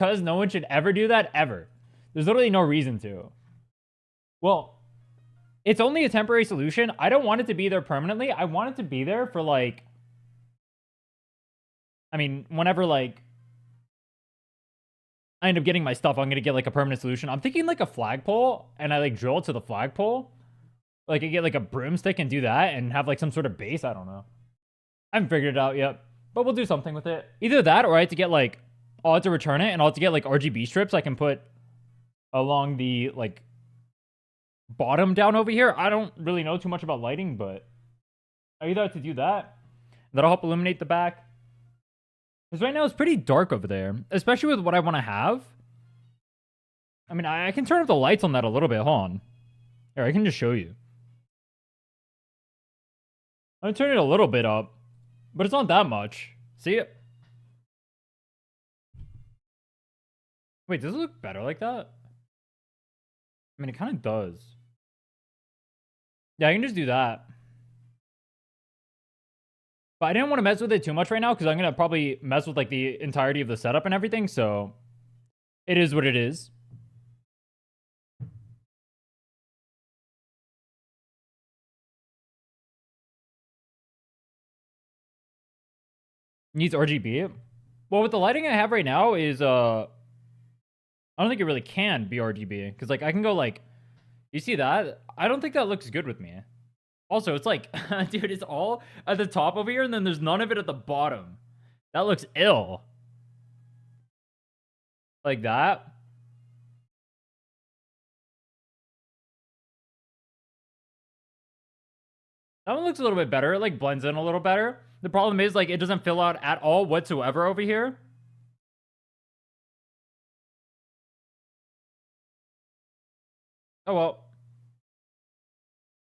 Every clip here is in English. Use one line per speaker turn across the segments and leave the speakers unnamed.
Because no one should ever do that, ever. There's literally no reason to. Well, it's only a temporary solution. I don't want it to be there permanently. I want it to be there for, like... I mean, whenever, like... I end up getting my stuff, I'm going to get, like, a permanent solution. I'm thinking, like, a flagpole, and I, like, drill it to the flagpole. Like, I get, like, a broomstick and do that, and have, like, some sort of base. I don't know. I haven't figured it out yet. But we'll do something with it. Either that, or I have to get, like... I'll have to return it, and I'll have to get, like, RGB strips I can put along the, like... bottom down over here. I don't really know too much about lighting, but... I either have to do that. That'll help illuminate the back. Because right now it's pretty dark over there. Especially with what I want to have. I mean, I can turn up the lights on that a little bit. Hold on. Here, I can just show you. I'm going to turn it a little bit up. But it's not that much. See it? Wait, does it look better like that? I mean, it kind of does. Yeah, I can just do that. But I didn't want to mess with it too much right now because I'm going to probably mess with, like, the entirety of the setup and everything. So, it is what it is. Needs RGB. Well, with the lighting I have right now is, I don't think it really can be RGB. Because, like, I can go, like, you see that? I don't think that looks good with me. Also, it's like, dude, it's all at the top over here, and then there's none of it at the bottom. That looks ill. Like that. That one looks a little bit better. It, like, blends in a little better. The problem is, like, it doesn't fill out at all whatsoever over here. Oh, well.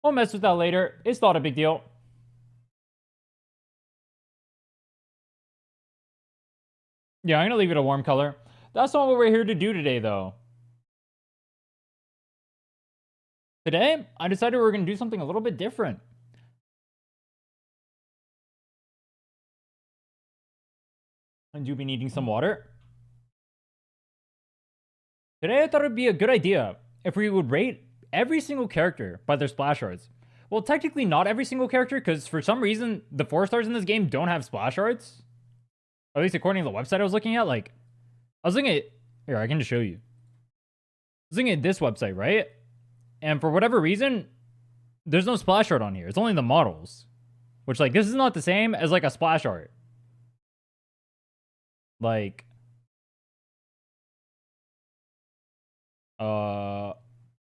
We'll mess with that later. It's not a big deal. Yeah, I'm going to leave it a warm color. That's not what we're here to do today, though. Today, I decided we're going to do something a little bit different. And you'll be needing some water. Today, I thought it would be a good idea if we would rate every single character by their splash arts. Well, technically not every single character, because for some reason, the 4-stars in this game don't have splash arts. Or at least according to the website I was looking at, like... I was looking at... Here, I can just show you. I was looking at this website, right? And for whatever reason, there's no splash art on here. It's only the models. Which, like, this is not the same as, like, a splash art. Like... Oh,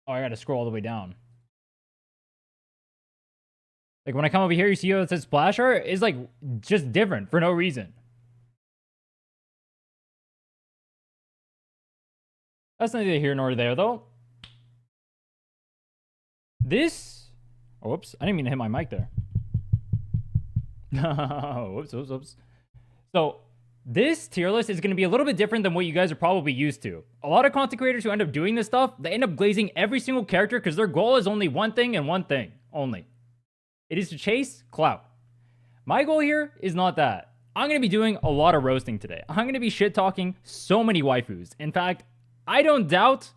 I gotta scroll all the way down. Like, when I come over here, you see how it says splash art? It's, like, just different for no reason. That's neither here nor there, though. This... Oh, whoops. I didn't mean to hit my mic there. Whoops. So... This tier list is going to be a little bit different than what you guys are probably used to. A lot of content creators who end up doing this stuff, they end up glazing every single character because their goal is only one thing and one thing only. It is to chase clout. My goal here is not that. I'm going to be doing a lot of roasting today. I'm going to be shit-talking so many waifus. In fact, I don't doubt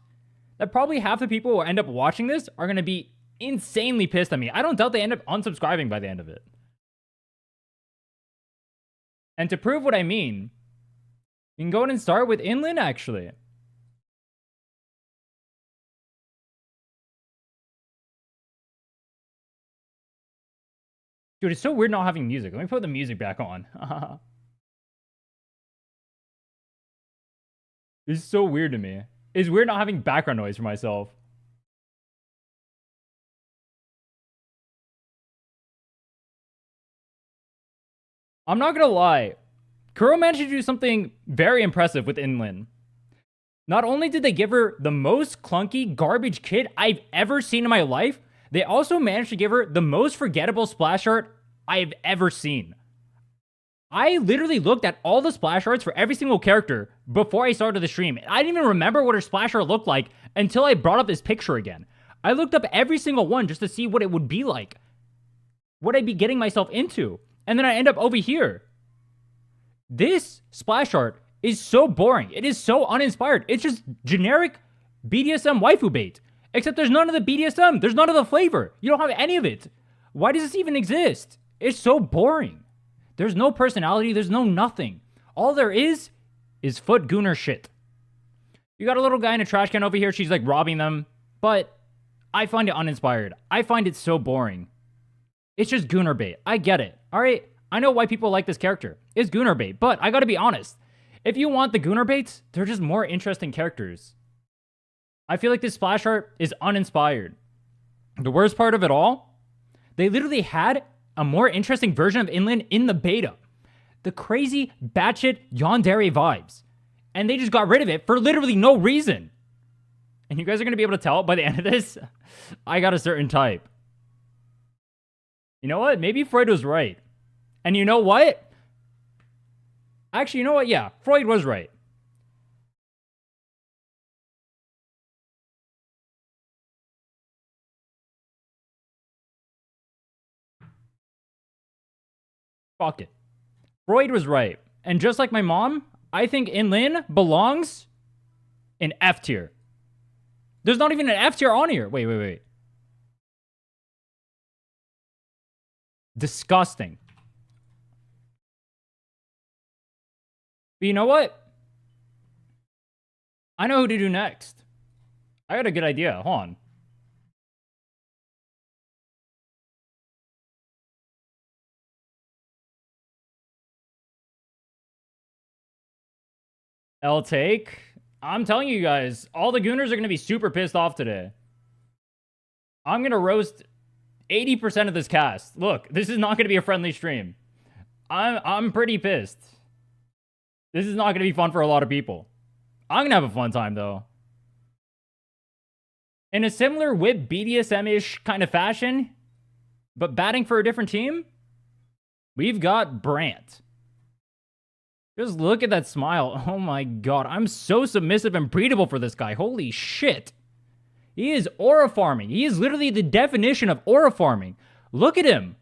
that probably half the people who end up watching this are going to be insanely pissed at me. I don't doubt they end up unsubscribing by the end of it. And to prove what I mean, you can go ahead and start with Inland, actually. Dude, it's so weird not having music. Let me put the music back on. It's so weird to me. It's weird not having background noise for myself. I'm not gonna lie. Kuro managed to do something very impressive with Inland. Not only did they give her the most clunky garbage kit I've ever seen in my life, they also managed to give her the most forgettable splash art I've ever seen. I literally looked at all the splash arts for every single character before I started the stream. I didn't even remember what her splash art looked like until I brought up this picture again. I looked up every single one just to see what it would be like. What I'd be getting myself into. And then I end up over here. This splash art is so boring. It is so uninspired. It's just generic BDSM waifu bait. Except there's none of the BDSM. There's none of the flavor. You don't have any of it. Why does this even exist? It's so boring. There's no personality. There's no nothing. All there is foot gooner shit. You got a little guy in a trash can over here. She's like robbing them. But I find it uninspired. I find it so boring. It's just gooner bait. I get it. All right. I know why people like this character. It's gooner bait. But I gotta be honest. If you want the gooner baits, they're just more interesting characters. I feel like this splash art is uninspired. The worst part of it all, they literally had a more interesting version of Inland in the beta. The crazy batshit yandere vibes. And they just got rid of it for literally no reason. And you guys are going to be able to tell by the end of this, I got a certain type. You know what? Maybe Freud was right. And you know what? Actually, you know what? Yeah, Freud was right. Fuck it. Freud was right. And just like my mom, I think Inlin belongs in F tier. There's not even an F tier on here. Wait. Disgusting. But you know what? I know who to do next. I got a good idea. Hold on. L take. I'm telling you guys, all the Gooners are going to be super pissed off today. I'm going to roast 80% of this cast. Look, this is not going to be a friendly stream. I'm pretty pissed. This is not going to be fun for a lot of people. I'm going to have a fun time, though. In a similar whip BDSM-ish kind of fashion, but batting for a different team, we've got Brant. Just look at that smile. Oh my god. I'm so submissive and breedable for this guy. Holy shit. He is aura farming. He is literally the definition of aura farming. Look at him.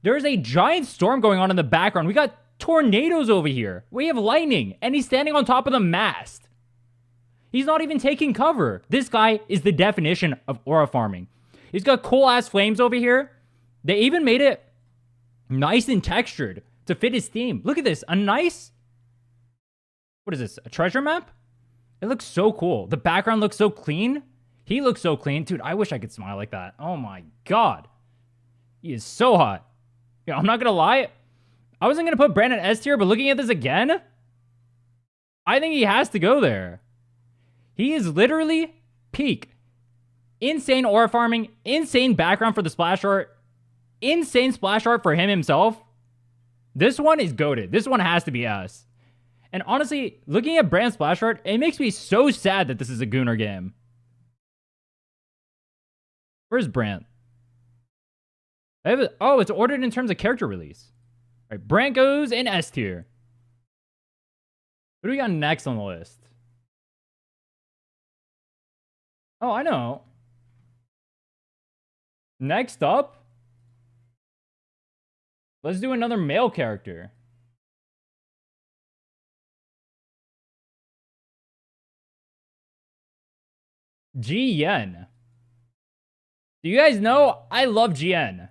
There's a giant storm going on in the background. We got tornadoes over here. We have lightning. And he's standing on top of the mast. He's not even taking cover. This guy is the definition of aura farming. He's got cool ass flames over here. They even made it nice and textured to fit his theme. Look at this. A nice... What is this? A treasure map? It looks so cool. The background looks so clean. He looks so clean. Dude, I wish I could smile like that. Oh my god. He is so hot. Yeah, I'm not gonna lie. I wasn't gonna put Brandon S tier, but looking at this again, I think he has to go there. He is literally peak. Insane aura farming. Insane background for the splash art. Insane splash art for him himself. This one is goated. This one has to be S. And honestly, looking at Brand's splash art, it makes me so sad that this is a Gooner game. Where's Brand? Oh, it's ordered in terms of character release. All right, Brand goes in S tier. What do we got next on the list? Oh, I know. Next up, let's do another male character. GN. Do you guys know I love GN?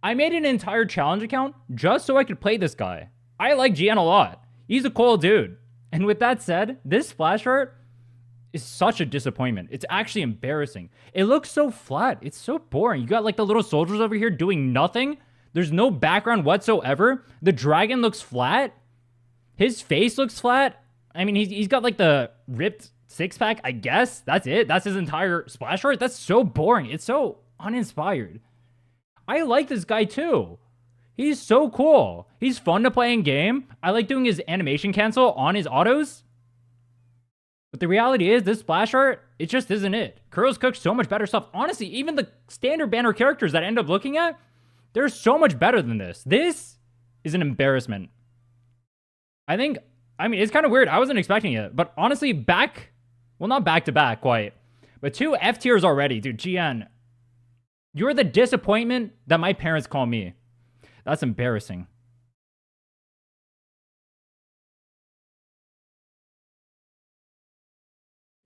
I made an entire challenge account just so I could play this guy. I like GN a lot. He's a cool dude. And with that said, this splash art is such a disappointment. It's actually embarrassing. It looks so flat. It's so boring. You got like the little soldiers over here doing nothing. There's no background whatsoever. The dragon looks flat. His face looks flat. I mean, he's got like the ripped six-pack, I guess. That's it. That's his entire splash art. That's so boring. It's so uninspired. I like this guy too. He's so cool. He's fun to play in game. I like doing his animation cancel on his autos. But the reality is, this splash art, it just isn't it. Kuro's cooked so much better stuff. Honestly, even the standard banner characters that I end up looking at, they're so much better than this. This is an embarrassment. I mean, it's kind of weird. I wasn't expecting it. But honestly, not back to back quite, but 2 F tiers already. Dude, GN, you're the disappointment that my parents call me. That's embarrassing.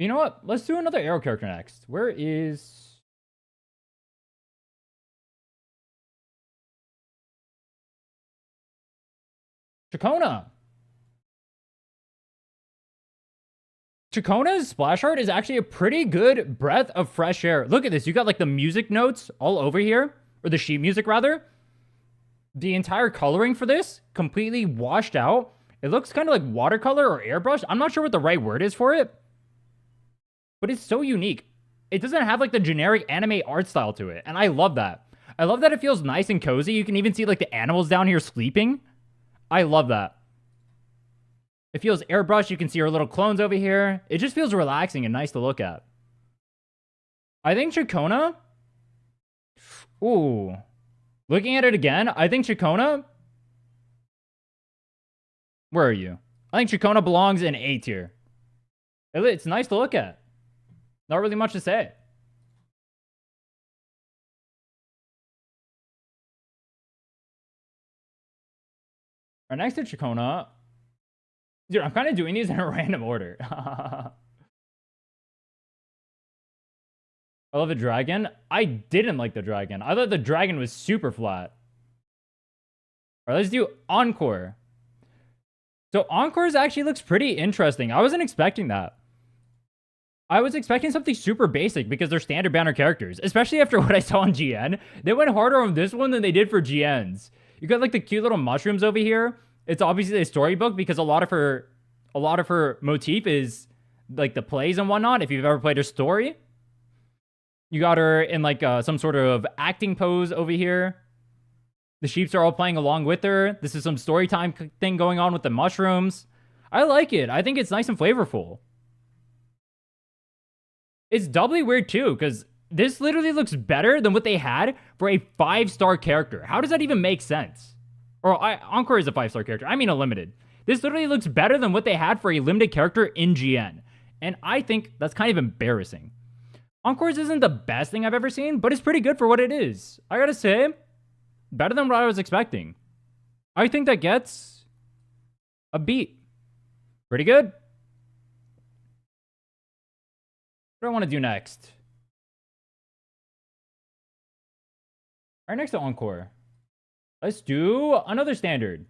You know what? Let's do another arrow character next. Where is... Chacona. Chacona's splash art is actually a pretty good breath of fresh air. Look at this. You got like the music notes all over here, or the sheet music rather. The entire coloring for this completely washed out. It looks kind of like watercolor or airbrush. I'm not sure what the right word is for it, but it's so unique. It doesn't have like the generic anime art style to it, and I love that. I love that it feels nice and cozy. You can even see like the animals down here sleeping. I love that. It feels airbrush. You can see our little clones over here. It just feels relaxing and nice to look at. I think Chacona... Ooh. Looking at it again, I think Chacona... Where are you? I think Chacona belongs in A tier. It's nice to look at. Not really much to say. Right next to Chacona... Dude, I'm kind of doing these in a random order. I love the dragon. I didn't like the dragon. I thought the dragon was super flat. All right, let's do Encore. So Encore's actually looks pretty interesting. I wasn't expecting that. I was expecting something super basic because they're standard banner characters, especially after what I saw on GN. They went harder on this one than they did for GNs. You got like the cute little mushrooms over here. It's obviously a storybook because a lot of her motif is like the plays and whatnot. If you've ever played her story, you got her in like some sort of acting pose over here. The sheeps are all playing along with her. This is some story time thing going on with the mushrooms. I like it. I think it's nice and flavorful. It's doubly weird too because this literally looks better than what they had for a 5-star character. How does that even make sense? Or Encore is a 5-star character. I mean a limited. This literally looks better than what they had for a limited character in GN. And I think that's kind of embarrassing. Encore's isn't the best thing I've ever seen, but it's pretty good for what it is. I gotta say, better than what I was expecting. I think that gets a beat. Pretty good. What do I want to do next? Right next to Encore. Let's do another standard.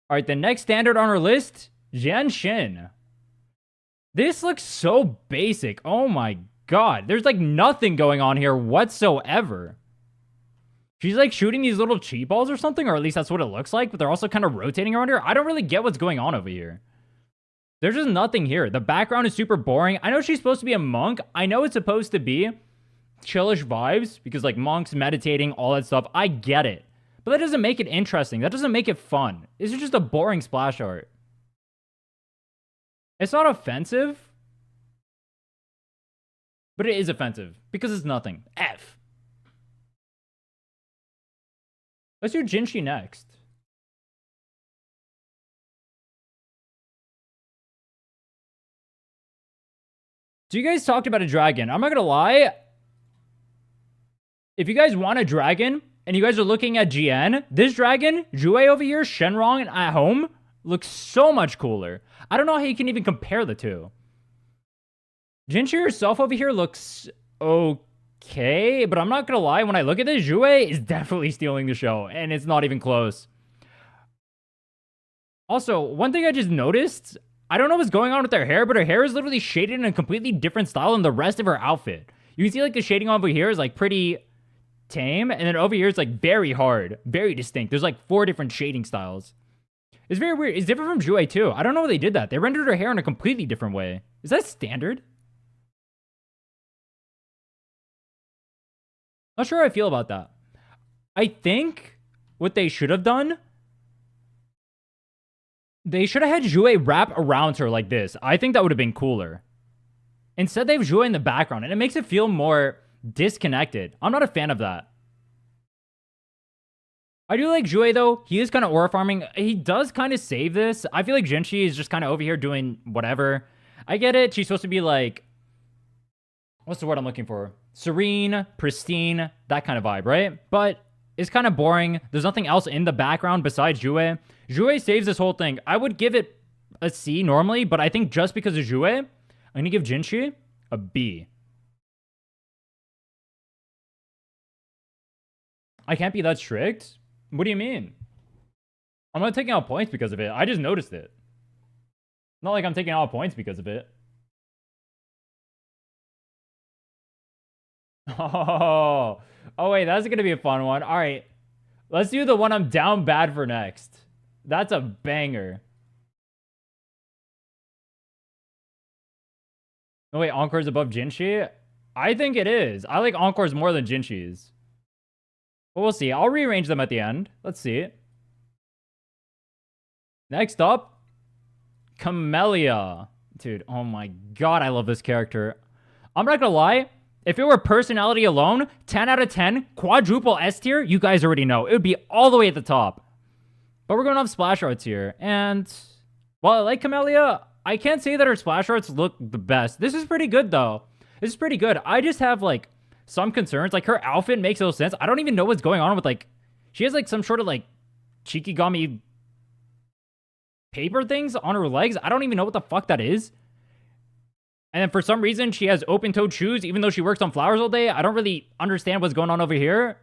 All right, the next standard on our list, Genshin. This looks so basic. Oh my god. There's like nothing going on here whatsoever. She's like shooting these little chi balls or something, or at least that's what it looks like, but they're also kind of rotating around her. I don't really get what's going on over here. There's just nothing here. The background is super boring. I know she's supposed to be a monk. I know it's supposed to be chillish vibes because like monks meditating, all that stuff. I get it. But that doesn't make it interesting. That doesn't make it fun. This is just a boring splash art. It's not offensive, but it is offensive because it's nothing. F. Let's do Jinshi next. So you guys talked about a dragon. I'm not gonna lie. If you guys want a dragon and you guys are looking at GN, this dragon, Jue over here, Shenrong at home, looks so much cooler. I don't know how you can even compare the two. Jinshi herself over here looks okay, but I'm not gonna lie, when I look at this, Jue is definitely stealing the show, and it's not even close. Also, one thing I just noticed, I don't know what's going on with her hair, but her hair is literally shaded in a completely different style than the rest of her outfit. You can see like the shading over here is like pretty tame, and then over here it's like very hard, very distinct. There's like 4 different shading styles. It's very weird. It's different from Jue too. I don't know how they did that. They rendered her hair in a completely different way. Is that standard? Not sure how I feel about that. I think what they should have done, they should have had Jue wrap around her like this. I think that would have been cooler. Instead, they have Jue in the background, and it makes it feel more disconnected. I'm not a fan of that. I do like Jue, though. He is kind of aura farming. He does kind of save this. I feel like Jinshi is just kind of over here doing whatever. I get it. She's supposed to be like... What's the word I'm looking for? Serene, pristine, that kind of vibe, right? But It's kind of boring. There's nothing else in the background besides Jue. Jue saves this whole thing. I would give it a C normally, but I think just because of Jue, I'm going to give Jinshi a B. I can't be that strict? What do you mean? I'm not taking out points because of it. I just noticed it. Not like I'm taking out points because of it. Oh, wait, that's going to be a fun one. All right, let's do the one I'm down bad for next. That's a banger. No, wait, Encore's above Jinshi? I think it is. I like Encore's more than Jinshi's. But we'll see. I'll rearrange them at the end. Let's see. Next up, Camellia. Dude, oh my god, I love this character. I'm not gonna lie. If it were personality alone, 10 out of 10, quadruple S tier, you guys already know. It would be all the way at the top. But we're going to have splash arts here. And while I like Camellia, I can't say that her splash arts look the best. This is pretty good, though. This is pretty good. I just have, like, some concerns. Like, her outfit makes no sense. I don't even know what's going on with, like... She has, like, some sort of, like, Chikigami paper things on her legs. I don't even know what the fuck that is. And then for some reason, she has open-toed shoes, even though she works on flowers all day. I don't really understand what's going on over here.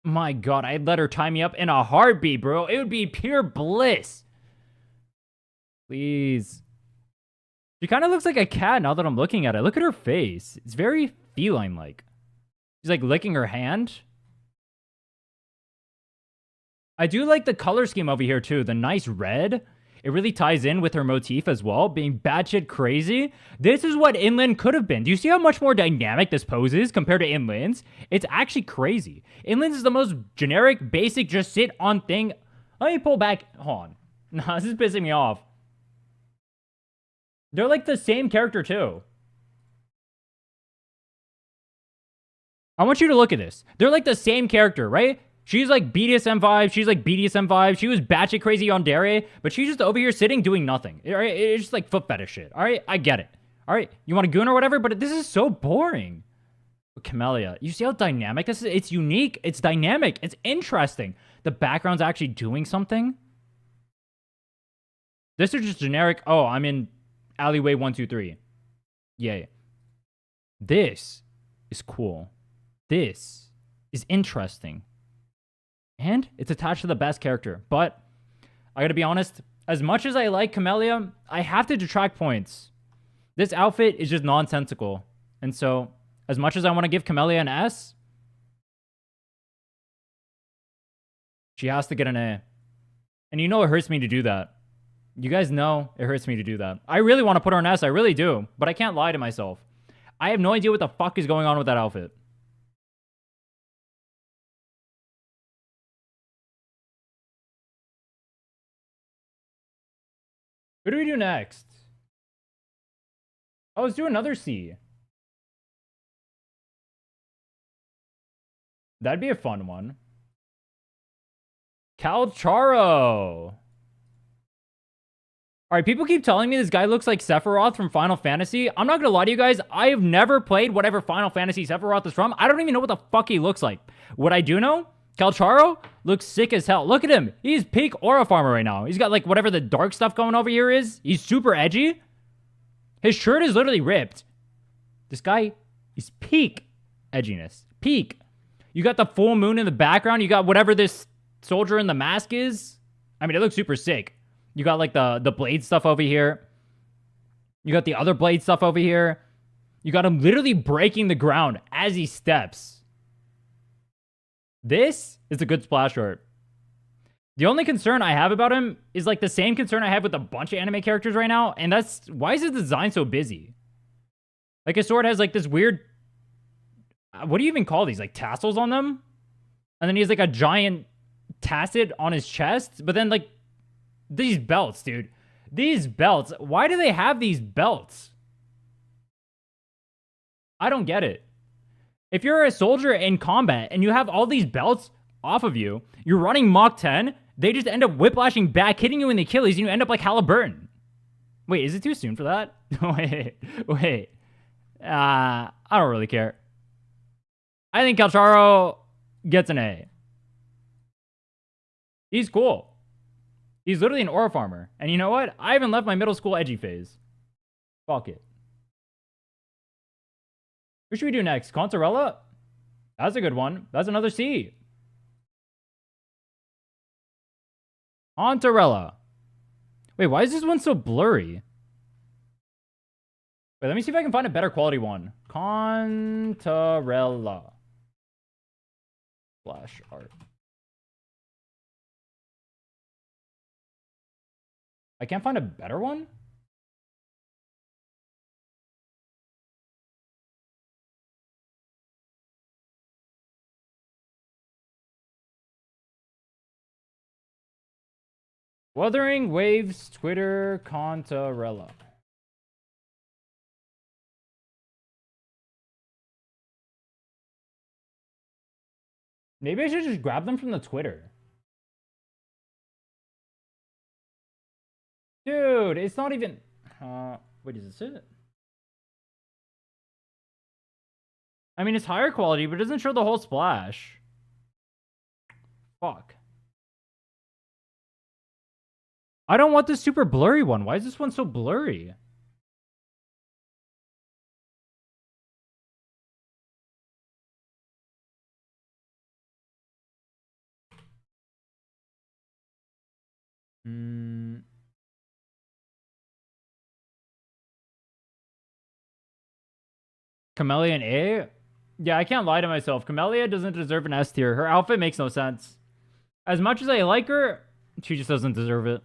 My god, I'd let her tie me up in a heartbeat, bro. It would be pure bliss. Please. She kind of looks like a cat now that I'm looking at it. Look at her face. It's very feline-like. She's, like, licking her hand. I do like the color scheme over here, too. The nice red. It really ties in with her motif as well, being batshit crazy. This is what Inland could have been. Do you see how much more dynamic this pose is compared to Inland's? It's actually crazy. Inland's is the most generic, basic, just sit on thing. Let me pull back. Hold on. Nah, this is pissing me off. They're like the same character too. I want you to look at this. They're like the same character, right? She's like BDSM vibe. She's like BDSM vibe. She was batshit crazy on Dare, but she's just over here sitting doing nothing. All right? It's just like foot fetish shit. All right? I get it. All right? You want a goon or whatever, but this is so boring. Camellia. You see how dynamic this is? It's unique. It's dynamic. It's interesting. The background's actually doing something. This is just generic. Oh, I'm in alleyway 123. Yay. This is cool. This is interesting. And it's attached to the best character. But I gotta be honest, as much as I like Camellia, I have to detract points. This outfit is just nonsensical. And so, as much as I want to give Camellia an S, she has to get an A. And you know it hurts me to do that. You guys know it hurts me to do that. I really want to put her an S, I really do. But I can't lie to myself. I have no idea what the fuck is going on with that outfit. What do we do next? Oh, let's do another C. That'd be a fun one. Calcharo. All right, people keep telling me this guy looks like Sephiroth from Final Fantasy. I'm not gonna lie to you guys. I have never played whatever Final Fantasy Sephiroth is from. I don't even know what the fuck he looks like. What I do know, Calcharo looks sick as hell. Look at him. He's peak aura farmer right now. He's got like whatever the dark stuff going over here is. He's super edgy. His shirt is literally ripped. This guy is peak edginess. Peak. You got the full moon in the background. You got whatever this soldier in the mask is. I mean, it looks super sick. You got like the blade stuff over here. You got the other blade stuff over here. You got him literally breaking the ground as he steps. This is a good splash art. The only concern I have about him is like the same concern I have with a bunch of anime characters right now. And that's, why is his design so busy? Like his sword has like this weird, what do you even call these? Like tassels on them? And then he has like a giant tasset on his chest. But then like these belts, dude. These belts. Why do they have these belts? I don't get it. If you're a soldier in combat and you have all these belts off of you, you're running Mach 10, they just end up whiplashing back, hitting you in the Achilles, and you end up like Halliburton. Wait, is it too soon for that? wait. I don't really care. I think Calcharo gets an A. He's cool. He's literally an aura farmer. And you know what? I haven't left my middle school edgy phase. Fuck it. Who should we do next? Contarella? That's a good one. That's another C. Contarella. Wait, why is this one so blurry? Wait, let me see if I can find a better quality one. Contarella. Flash art. I can't find a better one? Wuthering Waves Twitter Contarella. Maybe I should just grab them from the Twitter. Dude, it's not even... wait, is this it? I mean, it's higher quality, but it doesn't show the whole splash. Fuck. I don't want this super blurry one. Why is this one so blurry? Camellia A? Yeah, I can't lie to myself. Camellia doesn't deserve an S tier. Her outfit makes no sense. As much as I like her, she just doesn't deserve it.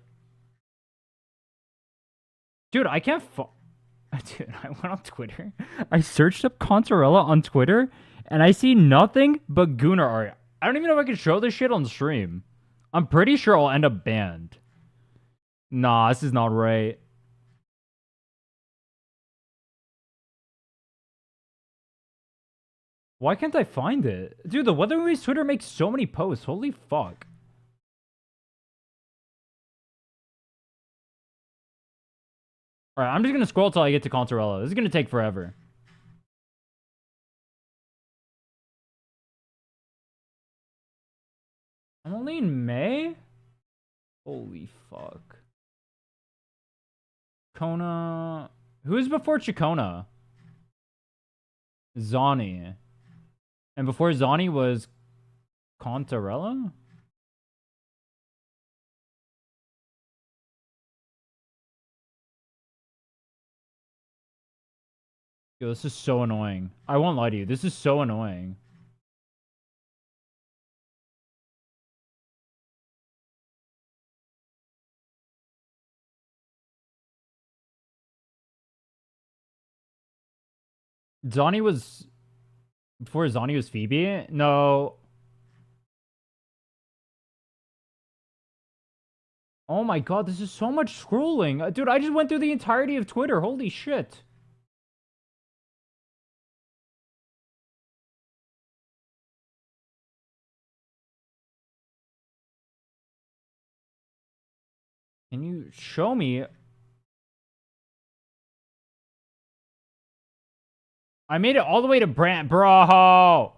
Dude, I can't Dude, I went on Twitter. I searched up Contarella on Twitter, and I see nothing but Gooner art. I don't even know if I can show this shit on stream. I'm pretty sure I'll end up banned. Nah, this is not right. Why can't I find it? Dude, the Weather Movies Twitter makes so many posts. Holy fuck. Alright, I'm just gonna scroll till I get to Contarella. This is gonna take forever. I'm only in May? Holy fuck. Chicona. Who's before Chicona? Zani. And before Zani was Contarella? Yo, this is so annoying. I won't lie to you. This is so annoying. Zani was... Before Zani was Phoebe? No. Oh my god, this is so much scrolling. Dude, I just went through the entirety of Twitter. Holy shit. Can you show me? I made it all the way to Brant. Bro!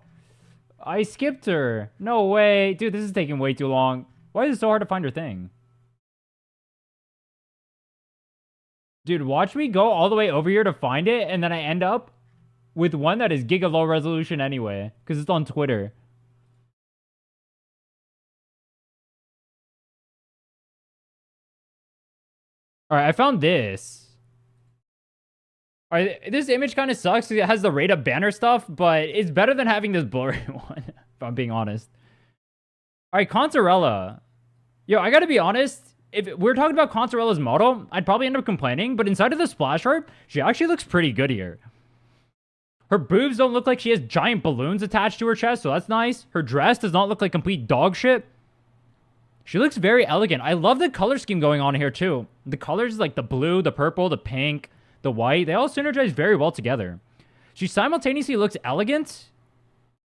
I skipped her. No way. Dude, this is taking way too long. Why is it so hard to find her thing? Dude, watch me go all the way over here to find it, and then I end up with one that is giga low resolution anyway, because it's on Twitter. Alright, I found this. Alright, this image kind of sucks because it has the rate up banner stuff, but it's better than having this blurry one, if I'm being honest. Alright, Contarella. Yo, I gotta be honest. If we're talking about Contarella's model, I'd probably end up complaining, but inside of the splash art, she actually looks pretty good here. Her boobs don't look like she has giant balloons attached to her chest, so that's nice. Her dress does not look like complete dog shit. She looks very elegant. I love the color scheme going on here, too. The colors, like the blue, the purple, the pink, the white, they all synergize very well together. She simultaneously looks elegant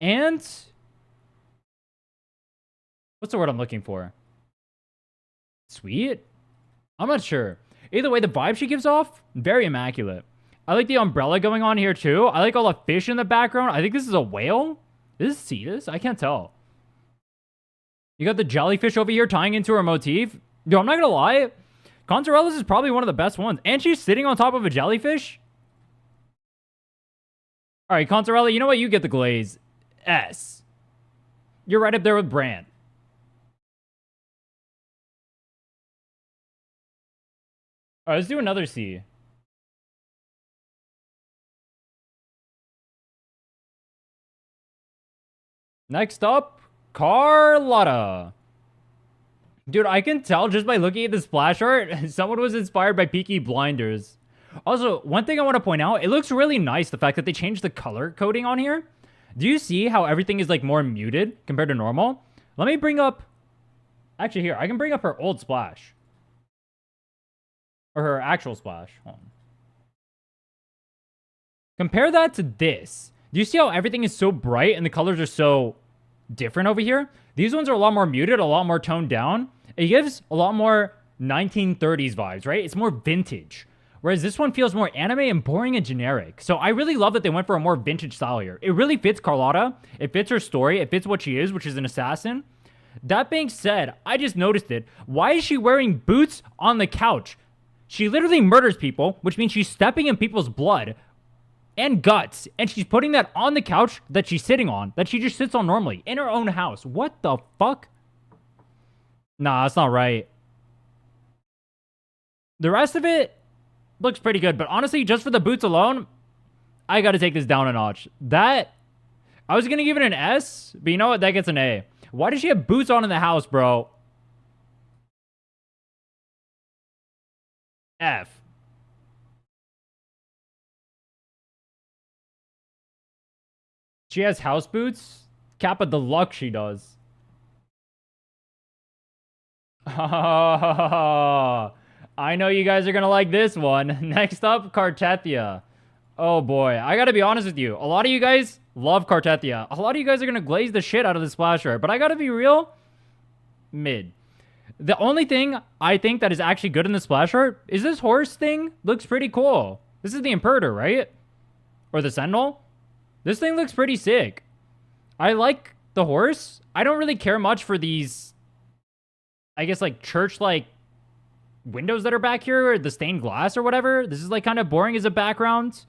and... What's the word I'm looking for? Sweet? I'm not sure. Either way, the vibe she gives off, very immaculate. I like the umbrella going on here too. I like all the fish in the background. I think this is a whale. Is this Cetus? I can't tell. You got the jellyfish over here tying into her motif. Yo, I'm not gonna lie. Consorella's is probably one of the best ones. And she's sitting on top of a jellyfish. All right, Consorella, you know what? You get the glaze. S. You're right up there with Brand. All right, let's do another C. Next up, Carlotta. Dude, I can tell just by looking at the splash art, someone was inspired by Peaky Blinders. Also, one thing I want to point out, it looks really nice, the fact that they changed the color coding on here. Do you see how everything is like more muted compared to normal? Let me bring up... Actually, here, I can bring up her old splash. Or her actual splash. Hold on. Compare that to this. Do you see how everything is so bright and the colors are so different over here? These ones are a lot more muted, a lot more toned down. It gives a lot more 1930s vibes, right? It's more vintage. Whereas this one feels more anime and boring and generic. So I really love that they went for a more vintage style here. It really fits Carlotta. It fits her story. It fits what she is, which is an assassin. That being said, I just noticed it. Why is she wearing boots on the couch? She literally murders people, which means she's stepping in people's blood and guts. And she's putting that on the couch that she's sitting on, that she just sits on normally in her own house. What the fuck? Nah, that's not right. The rest of it looks pretty good, but honestly, just for the boots alone, I gotta take this down a notch. That, I was gonna give it an S, but you know what? That gets an A. Why does she have boots on in the house, bro? F. She has house boots? Kappa Deluxe she does. I know you guys are gonna like this one. Next up, Cartethia. Oh boy, I gotta be honest with you. A lot of you guys love Cartethia. A lot of you guys are gonna glaze the shit out of the splash art, but I gotta be real. Mid. The only thing I think that is actually good in the splash art is this horse thing. Looks pretty cool. This is the Imperator, right? Or the Sentinel? This thing looks pretty sick. I like the horse. I don't really care much for these, I guess, like church-like windows that are back here, or the stained glass or whatever. This is like kind of boring as a background.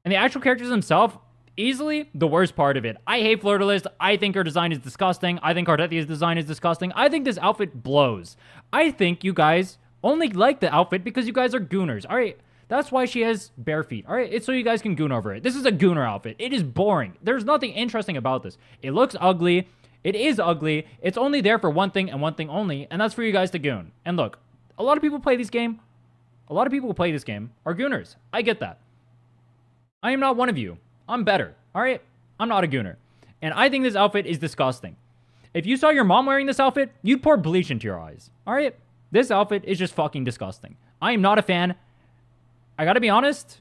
And the actual characters themselves, easily the worst part of it. I hate Fleur-de-Lis. I think her design is disgusting. I think Cartethia's design is disgusting. I think this outfit blows. I think you guys only like the outfit because you guys are gooners. All right, that's why she has bare feet. All right, it's so you guys can goon over it. This is a gooner outfit. It is boring. There's nothing interesting about this. It looks ugly. It is ugly. It's only there for one thing and one thing only, and that's for you guys to goon. And look, a lot of people play this game. A lot of people who play this game are gooners. I get that. I am not one of you. I'm better. All right? I'm not a gooner. And I think this outfit is disgusting. If you saw your mom wearing this outfit, you'd pour bleach into your eyes. All right? This outfit is just fucking disgusting. I am not a fan. I gotta be honest.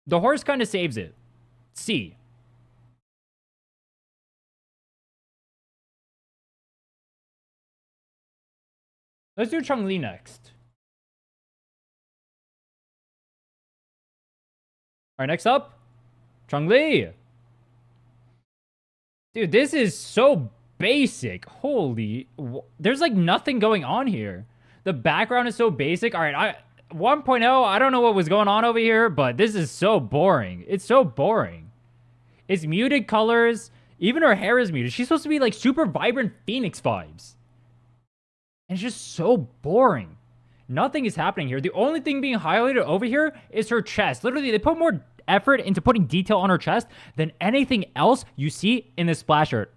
The horse kind of saves it. C. Let's do Chun-Li next. All right, next up, Chun-Li. Dude, this is so basic. Holy, there's like nothing going on here. The background is so basic. All right, 1.0, I don't know what was going on over here, but this is so boring. It's so boring. It's muted colors. Even her hair is muted. She's supposed to be like super vibrant Phoenix vibes. And it's just so boring. Nothing is happening here. The only thing being highlighted over here is her chest. Literally, they put more effort into putting detail on her chest than anything else you see in this splash art.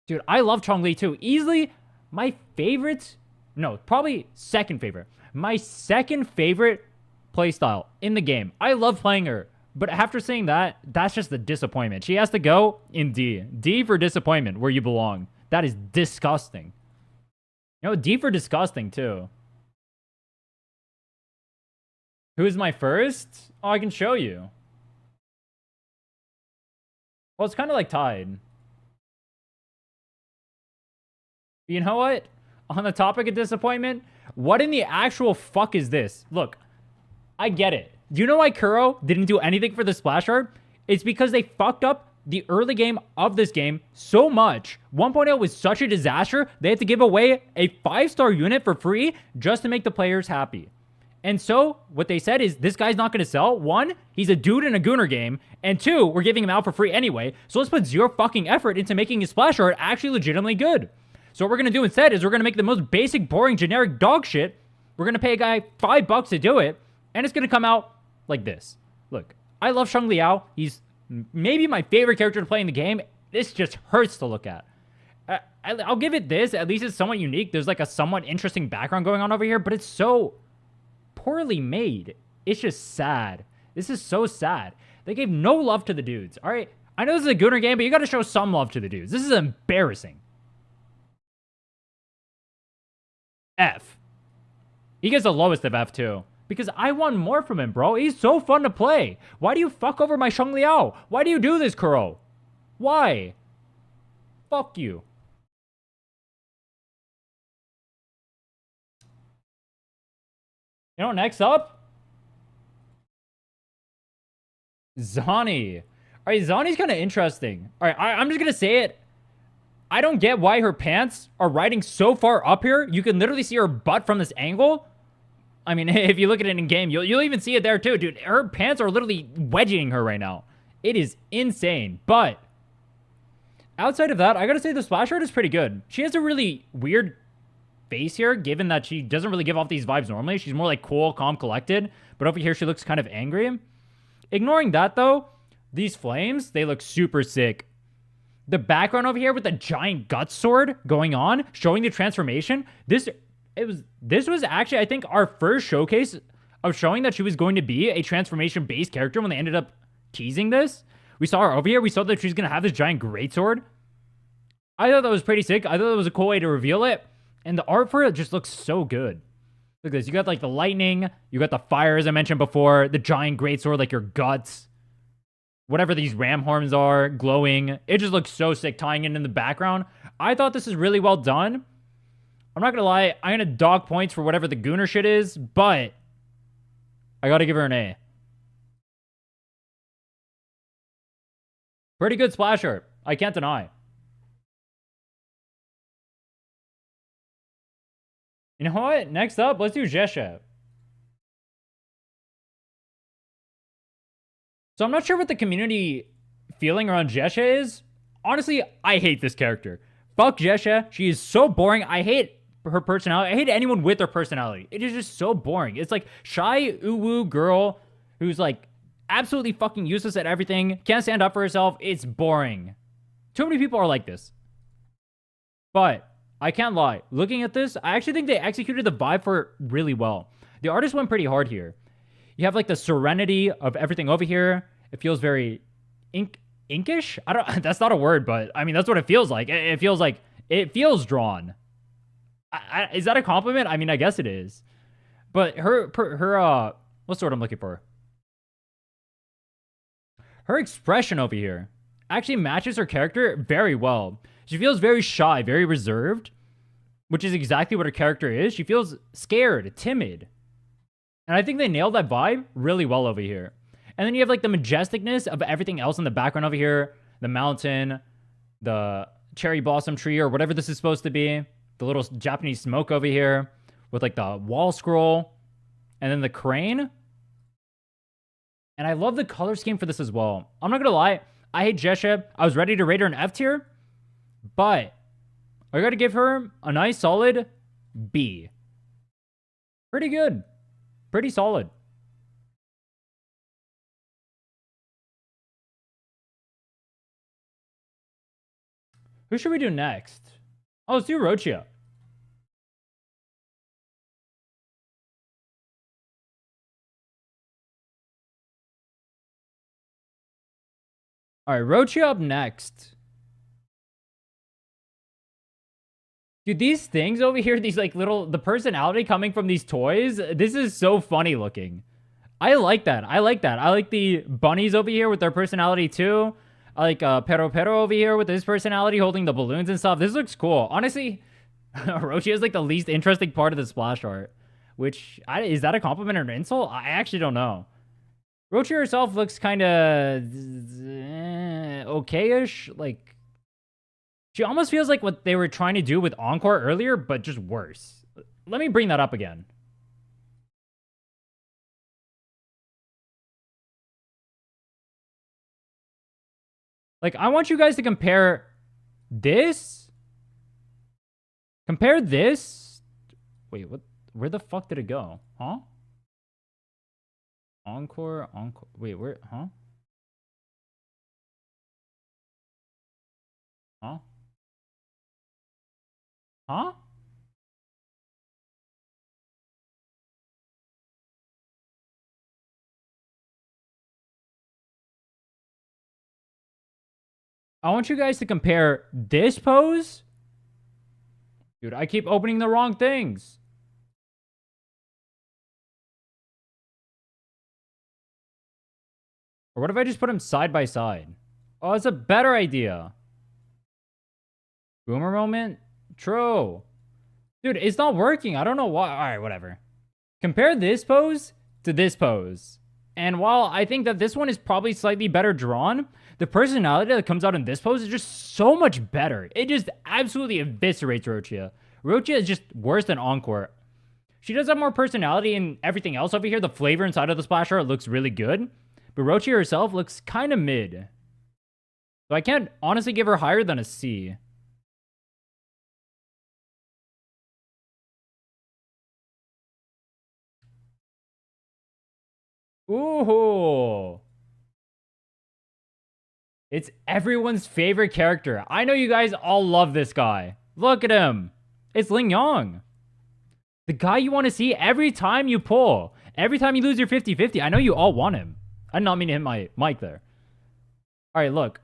Dude, I love Chun-Li too. Easily my favorite, no, probably second favorite. My second favorite playstyle in the game. I love playing her. But after saying that, that's just the disappointment. She has to go in D. D for disappointment, where you belong. That is disgusting. You know, D for disgusting, too. Who's my first? Oh, I can show you. Well, it's kind of like tied. You know what? On the topic of disappointment, what in the actual fuck is this? Look, I get it. Do you know why Kuro didn't do anything for the splash art? It's because they fucked up the early game of this game so much. 1.0 was such a disaster, they had to give away a 5-star unit for free just to make the players happy. And so, what they said is, this guy's not going to sell. 1, he's a dude in a Gooner game. And 2, we're giving him out for free anyway. So let's put zero fucking effort into making his splash art actually legitimately good. So what we're going to do instead is we're going to make the most basic, boring, generic dog shit. We're going to pay a guy $5 to do it. And it's going to come out like this. Look, I love Sheng Liao. He's maybe my favorite character to play in the game. This just hurts to look at. I'll give it this. At least it's somewhat unique. There's like a somewhat interesting background going on over here. But it's so poorly made. It's just sad. This is so sad. They gave no love to the dudes. All right. I know this is a Gooner game, but you got to show some love to the dudes. This is embarrassing. F. He gets the lowest of F too. Because I want more from him, bro. He's so fun to play. Why do you fuck over my Sheng Liao? Why do you do this, Kuro? Why? Fuck you. You know, next up? Zani. All right, Zani's kind of interesting. All right, I'm just going to say it. I don't get why her pants are riding so far up here. You can literally see her butt from this angle. I mean, if you look at it in game, you'll even see it there too, dude. Her pants are literally wedging her right now. It is insane. But outside of that, I gotta say the splash art is pretty good. She has a really weird face here, given that she doesn't really give off these vibes normally. She's more like cool, calm, collected. But over here, she looks kind of angry. Ignoring that though, these flames, they look super sick. The background over here with the giant gut sword going on, showing the transformation. This was actually, I think, our first showcase of showing that she was going to be a transformation-based character when they ended up teasing this. We saw her over here. We saw that she's going to have this giant greatsword. I thought that was pretty sick. I thought that was a cool way to reveal it. And the art for it just looks so good. Look at this. You got like the lightning. You got the fire, as I mentioned before. The giant greatsword, like your guts. Whatever these ram horns are, glowing. It just looks so sick, tying in the background. I thought this is really well done. I'm not going to lie. I'm going to dog points for whatever the Gooner shit is, but I got to give her an A. Pretty good splash art. I can't deny. You know what? Next up, let's do Jesha. So I'm not sure what the community feeling around Jesha is. Honestly, I hate this character. Fuck Jesha. She is so boring. I hate her personality. I hate anyone with her personality. It is just so boring. It's like shy, uwu girl who's like absolutely fucking useless at everything. Can't stand up for herself. It's boring. Too many people are like this. But I can't lie. Looking at this, I actually think they executed the vibe for it really well. The artist went pretty hard here. You have like the serenity of everything over here. It feels very inkish. I don't. That's not a word, but I mean that's what it feels like. It feels like it feels drawn. Is that a compliment? I mean, I guess it is. But her what's the word I'm looking for? Her expression over here actually matches her character very well. She feels very shy, very reserved, which is exactly what her character is. She feels scared, timid. And I think they nailed that vibe really well over here. And then you have like the majesticness of everything else in the background over here. The mountain, the cherry blossom tree or whatever this is supposed to be. The little Japanese smoke over here with like the wall scroll. And then the crane. And I love the color scheme for this as well. I'm not going to lie. I hate Jesha. I was ready to rate her an F tier. But I got to give her a nice solid B. Pretty good. Pretty solid. Who should we do next? Oh, let's do Rochia. All right, Rochia up next. Dude, these things over here, these like little, the personality coming from these toys, this is so funny looking. I like that. I like that. I like the bunnies over here with their personality too. I like Pero over here with his personality holding the balloons and stuff. This looks cool. Honestly, Rochi is like the least interesting part of the splash art. Which, is that a compliment or an insult? I actually don't know. Rochi herself looks kind of okay-ish. Like, she almost feels like what they were trying to do with Encore earlier, but just worse. Let me bring that up again. Like, I want you guys to compare this. Compare this. Wait, what? Where the fuck did it go? Huh? Encore. Wait, where? Huh? Huh? Huh? I want you guys to compare this pose. Dude, I keep opening the wrong things. Or what if I just put them side by side? Oh, it's a better idea. Boomer moment? True. Dude, it's not working. I don't know why. All right, whatever. Compare this pose to this pose. And while I think that this one is probably slightly better drawn, the personality that comes out in this pose is just so much better. It just absolutely eviscerates Rochia. Rochia is just worse than Encore. She does have more personality and everything else over here. The flavor inside of the splash art looks really good. But Rochia herself looks kind of mid. So I can't honestly give her higher than a C. Ooh. It's everyone's favorite character. I know you guys all love this guy. Look at him. It's Ling Yong. The guy you want to see every time you pull. Every time you lose your 50-50. I know you all want him. I did not mean to hit my mic there. All right, look.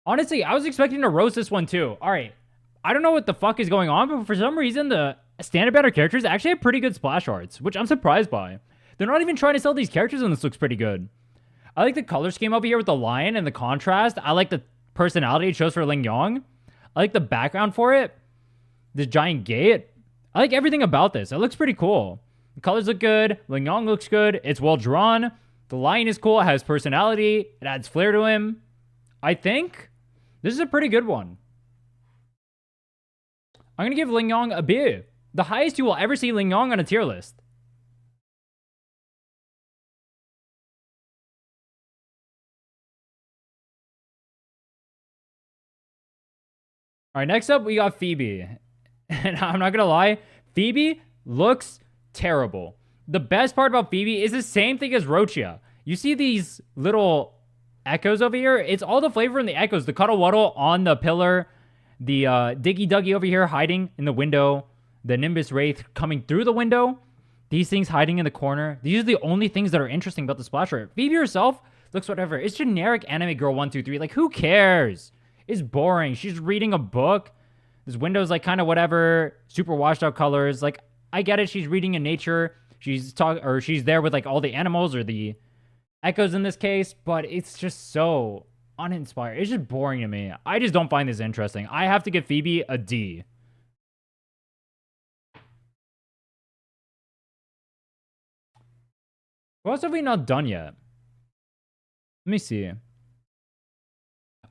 Honestly, I was expecting to roast this one too. All right. I don't know what the fuck is going on, but for some reason, the standard banner characters actually have pretty good splash arts, which I'm surprised by. They're not even trying to sell these characters, and this looks pretty good. I like the color scheme over here with the lion and the contrast. I like the personality it shows for Ling Yong. I like the background for it. This giant gate. I like everything about this. It looks pretty cool. The colors look good. Ling Yong looks good. It's well drawn. The lion is cool. It has personality. It adds flair to him. I think this is a pretty good one. I'm going to give Ling Yong a B. The highest you will ever see Ling Yong on a tier list. All right, next up, we got Phoebe. And I'm not going to lie, Phoebe looks terrible. The best part about Phoebe is the same thing as Rochia. You see these little echoes over here? It's all the flavor in the echoes. The Cuddle Waddle on the pillar. The Diggy Duggy over here hiding in the window. The Nimbus Wraith coming through the window. These things hiding in the corner. These are the only things that are interesting about the splash art. Phoebe herself looks whatever. It's generic anime girl 1, 2, 3. Like, who cares? It's boring. She's reading a book. This window's like kind of whatever. Super washed out colors. Like, I get it. She's reading in nature. She's there with like all the animals or the echoes in this case, but it's just so uninspired. It's just boring to me. I just don't find this interesting. I have to give Phoebe a D. What else have we not done yet? Let me see.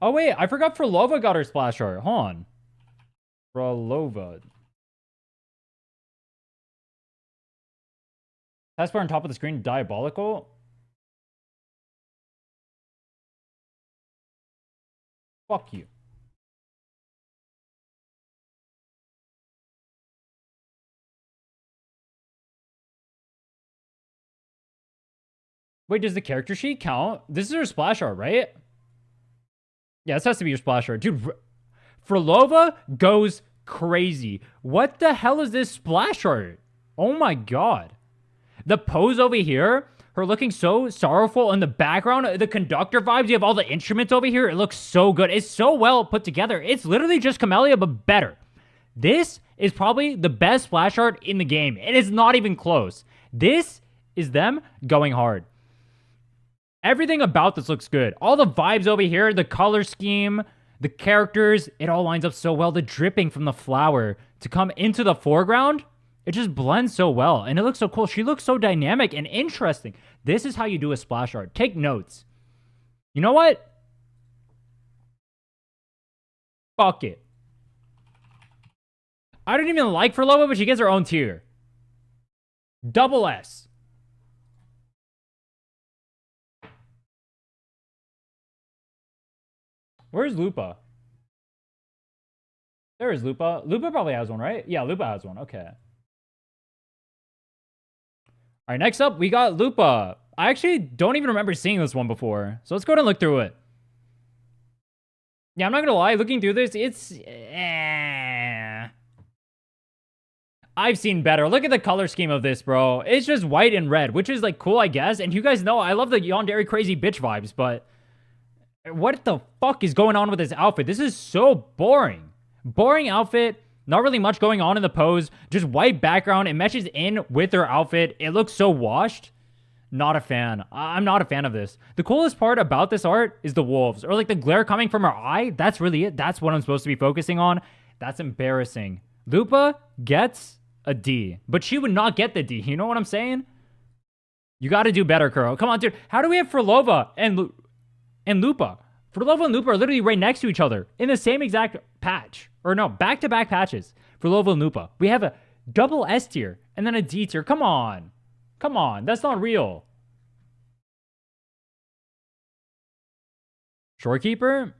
Oh, wait. I forgot Frolova got her splash art. Hold on. Frolova. Taskbar on top of the screen. Diabolical. Fuck you. Wait, does the character sheet count? This is her splash art, right? Yeah, this has to be your splash art. Dude, Frolova goes crazy. What the hell is this splash art? Oh my god. The pose over here, her looking so sorrowful in the background, the conductor vibes, you have all the instruments over here. It looks so good. It's so well put together. It's literally just Camellia, but better. This is probably the best splash art in the game. It is not even close. This is them going hard. Everything about this looks good. All the vibes over here, the color scheme, the characters, it all lines up so well. The dripping from the flower to come into the foreground, it just blends so well. And it looks so cool. She looks so dynamic and interesting. This is how you do a splash art. Take notes. You know what? Fuck it. I don't even like Furlova, but she gets her own tier. Double S. Where's Lupa? There is Lupa. Lupa probably has one, right? Yeah, Lupa has one. Okay. All right, next up, we got Lupa. I actually don't even remember seeing this one before. So let's go ahead and look through it. Yeah, I'm not going to lie. Looking through this, it's... I've seen better. Look at the color scheme of this, bro. It's just white and red, which is, like, cool, I guess. And you guys know I love the Yandere crazy bitch vibes, but... What the fuck is going on with this outfit? This is so boring. Boring outfit. Not really much going on in the pose. Just white background. It meshes in with her outfit. It looks so washed. Not a fan. I'm not a fan of this. The coolest part about this art is the wolves. Or like the glare coming from her eye. That's really it. That's what I'm supposed to be focusing on. That's embarrassing. Lupa gets a D. But she would not get the D. You know what I'm saying? You got to do better, Kuro. Come on, dude. How do we have Furlova and Lupa? Furlova and Lupa are literally right next to each other in the same exact patch. Or no, back-to-back patches. Furlova and Lupa. We have a double S tier and then a D tier. Come on. Come on. That's not real. Shorekeeper?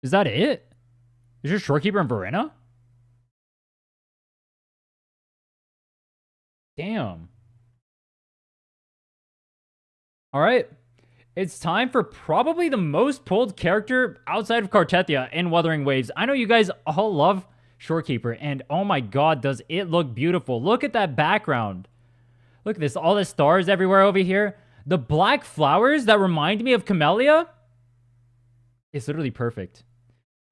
Is that it? Is your Shorekeeper and Verena? Damn. All right. It's time for probably the most pulled character outside of Cartetia in Wuthering Waves. I know you guys all love Shorekeeper, and oh my god, does it look beautiful. Look at that background. Look at this, all the stars everywhere over here. The black flowers that remind me of Camellia. It's literally perfect.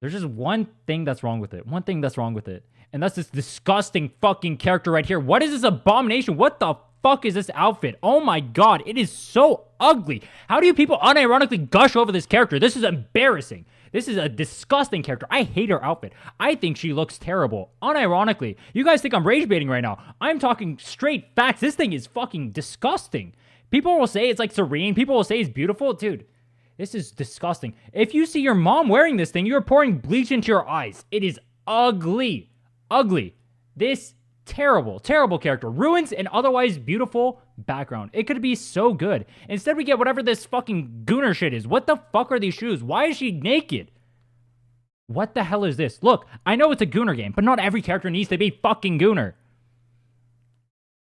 There's just one thing that's wrong with it. One thing that's wrong with it. And that's this disgusting fucking character right here. What is this abomination? What the fuck is this outfit? Oh my god, it is so ugly. How do you people unironically gush over this character? This is embarrassing. This is a disgusting character. I hate her outfit. I think she looks terrible. Unironically. You guys think I'm rage baiting right now. I'm talking straight facts. This thing is fucking disgusting. People will say it's like serene. People will say it's beautiful. Dude, this is disgusting. If you see your mom wearing this thing, you're pouring bleach into your eyes. It is ugly. Ugly. This terrible, terrible character. Ruins an otherwise beautiful background. It could be so good. Instead, we get whatever this fucking gooner shit is. What the fuck are these shoes? Why is she naked? What the hell is this? Look, I know it's a gooner game, but not every character needs to be fucking gooner.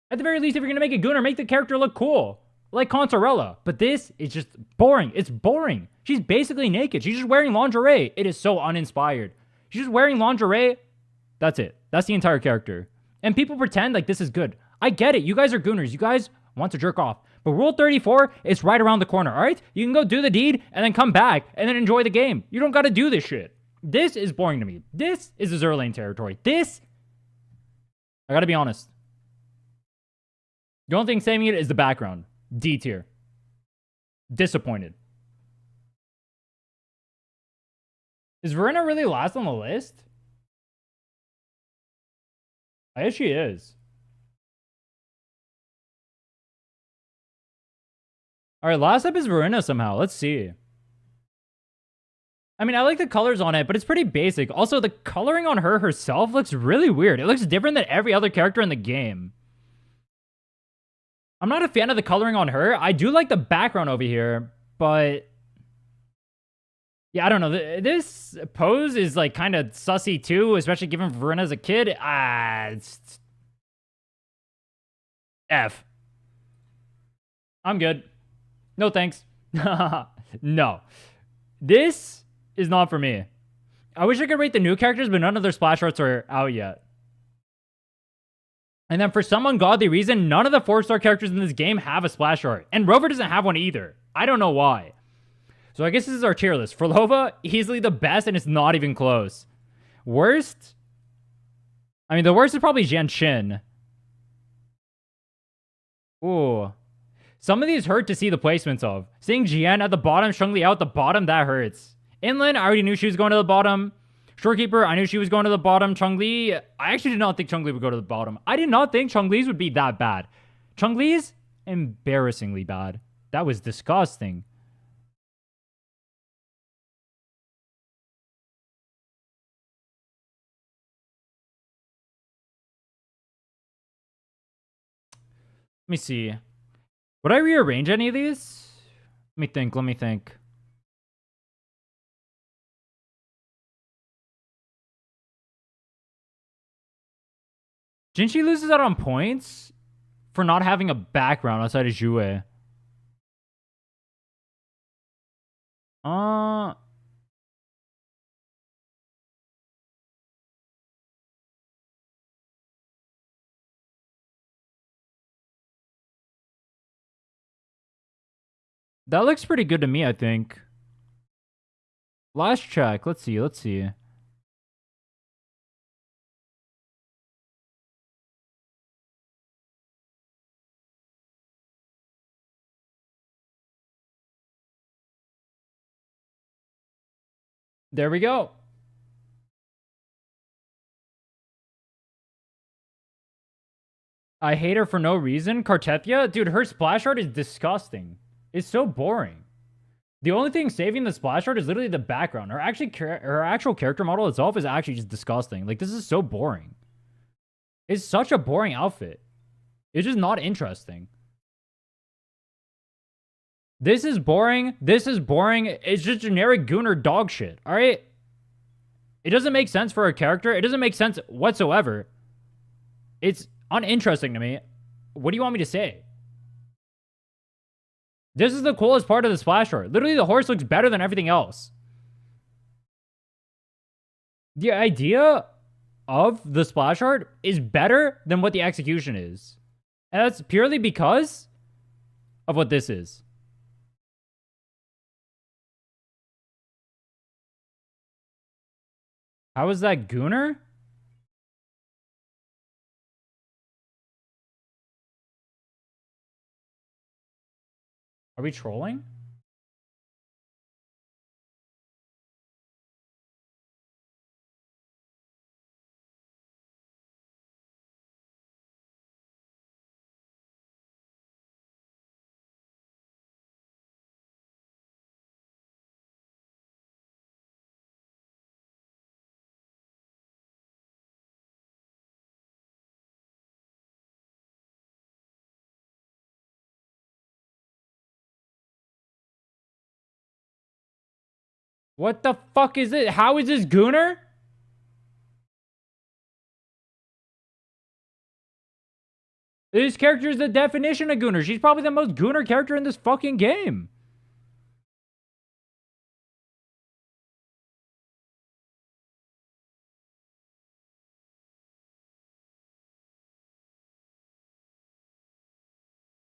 At the very least, if you're gonna make a gooner, make the character look cool. Like Consorella. But this is just boring. It's boring. She's basically naked. She's just wearing lingerie. It is so uninspired. She's just wearing lingerie. That's it. That's the entire character. And people pretend like this is good. I get it. You guys are gooners. You guys want to jerk off. But Rule 34 is right around the corner, all right? You can go do the deed and then come back and then enjoy the game. You don't got to do this shit. This is boring to me. This is Azur territory. This, I got to be honest. The only thing saving it is the background. D tier. Disappointed. Is Verena really last on the list? I guess she is. All right, last up is Verena somehow. Let's see. I mean, I like the colors on it, but it's pretty basic. Also, the coloring on her herself looks really weird. It looks different than every other character in the game. I'm not a fan of the coloring on her. I do like the background over here, but... yeah, I don't know. This pose is like kind of sussy too, especially given Verena as a kid. It's F. I'm good. No thanks. No. This is not for me. I wish I could rate the new characters, but none of their splash arts are out yet. And then for some ungodly reason, none of the 4-star characters in this game have a splash art. And Rover doesn't have one either. I don't know why. So I guess this is our tier list. Furlova, easily the best, and it's not even close. Worst? I mean, the worst is probably Jianshin. Ooh. Some of these hurt to see the placements of. Seeing Jian at the bottom, Shengli out the bottom, that hurts. Inland, I already knew she was going to the bottom. Shorekeeper, I knew she was going to the bottom. Chongli, I actually did not think Chongli would go to the bottom. I did not think Chongli's would be that bad. Chongli's embarrassingly bad. That was disgusting. Let me see. Would I rearrange any of these? Let me think. Let me think. Jinchi loses out on points for not having a background outside of Jue. That looks pretty good to me, I think. Last check. Let's see. Let's see. There we go. I hate her for no reason. Cartethia? Dude, her splash art is disgusting. It's so boring. The only thing saving the splash art is literally the background. Her actual character model itself is actually just disgusting. Like, this is so boring. It's such a boring outfit. It's just not interesting. This is boring. This is boring. It's just generic Gooner dog shit. All right? It doesn't make sense for a character. It doesn't make sense whatsoever. It's uninteresting to me. What do you want me to say? This is the coolest part of the splash art. Literally, the horse looks better than everything else. The idea of the splash art is better than what the execution is. And that's purely because of what this is. How is that Gooner? Are we trolling? What the fuck is it? How is this Gooner? This character is the definition of Gooner. She's probably the most Gooner character in this fucking game.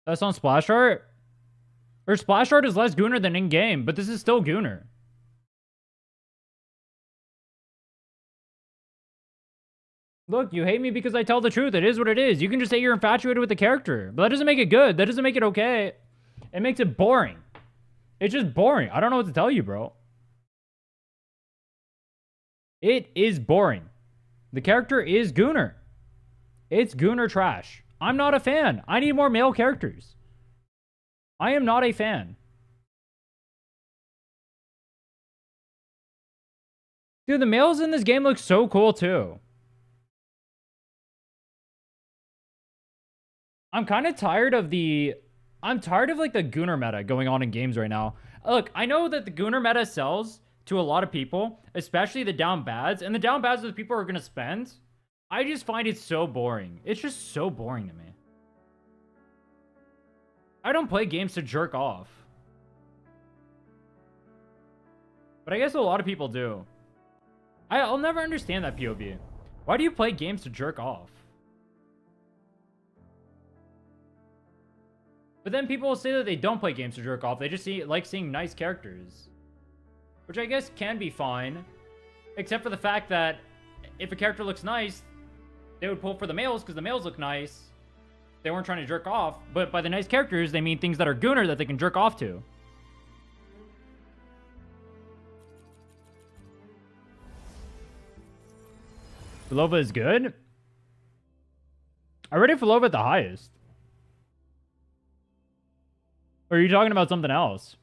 That's on splash art? Her splash art is less Gooner than in-game, but this is still Gooner. Look, you hate me because I tell the truth. It is what it is. You can just say you're infatuated with the character. But that doesn't make it good. That doesn't make it okay. It makes it boring. It's just boring. I don't know what to tell you, bro. It is boring. The character is Gooner. It's Gooner trash. I'm not a fan. I need more male characters. I am not a fan. Dude, the males in this game look so cool too. I'm kind of tired of I'm tired of like the Gooner meta going on in games right now. Look, I know that the Gooner meta sells to a lot of people, especially the down bads, and the down bads that people are going to spend. I just find it so boring. It's just so boring to me. I don't play games to jerk off. But I guess a lot of people do. I'll never understand that POV. Why do you play games to jerk off? But then people will say that they don't play games to jerk off. They just like seeing nice characters. Which I guess can be fine. Except for the fact that if a character looks nice, they would pull for the males because the males look nice. They weren't trying to jerk off. But by the nice characters, they mean things that are Gooner that they can jerk off to. Filova is good? I rated Filova at the highest. Or are you talking about something else?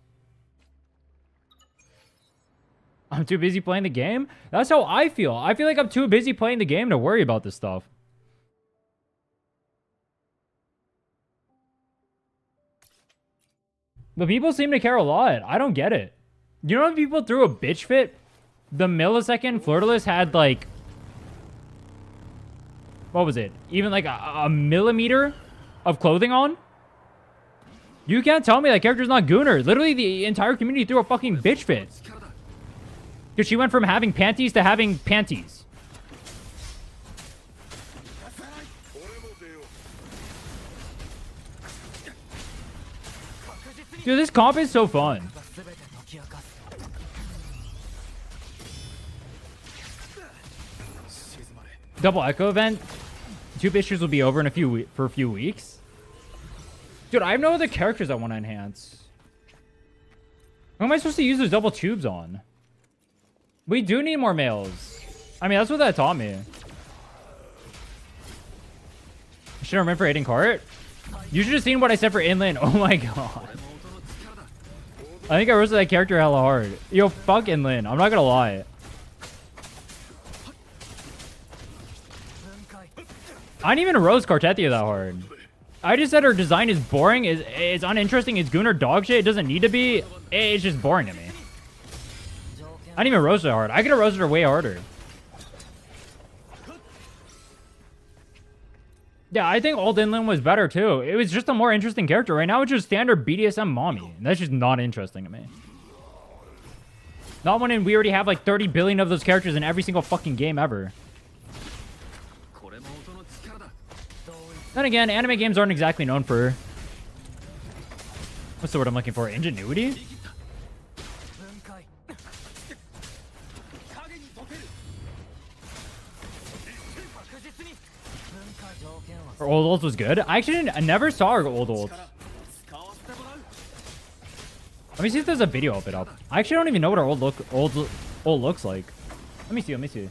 I'm too busy playing the game? That's how I feel. I feel like I'm too busy playing the game to worry about this stuff. But people seem to care a lot. I don't get it. You know when people threw a bitch fit? The millisecond Flirtless had like... What was it? Even like a millimeter of clothing on? You can't tell me that character's not Gooner. Literally the entire community threw a fucking bitch fit. Because she went from having panties to having panties. Dude, this comp is so fun. Double Echo event. Tube issues will be over in for a few weeks. Dude, I have no other characters I want to enhance. Who am I supposed to use those double tubes on? We do need more males. I mean, that's what that taught me. Should I remember for hitting cart? You should have seen what I said for inland. Oh my god. I think I roasted that character hella hard. Yo, fuck inland. I'm not gonna lie. I didn't even roast Cartethia that hard. I just said her design is boring, is uninteresting, it's Gooner dog shit. It doesn't need to be. It's just boring to me. I didn't even roast her hard. I could have roasted her way harder. Yeah, I think Old Inland was better too. It was just a more interesting character. Right now it's just standard BDSM mommy. And that's just not interesting to me. Not when we already have like 30 billion of those characters in every single fucking game ever. Then again, anime games aren't exactly known for... What's the word I'm looking for? Ingenuity? Her old ult was good? I never saw her old ult. Let me see if there's a video of it up. I actually don't even know what her old looks like. Let me see.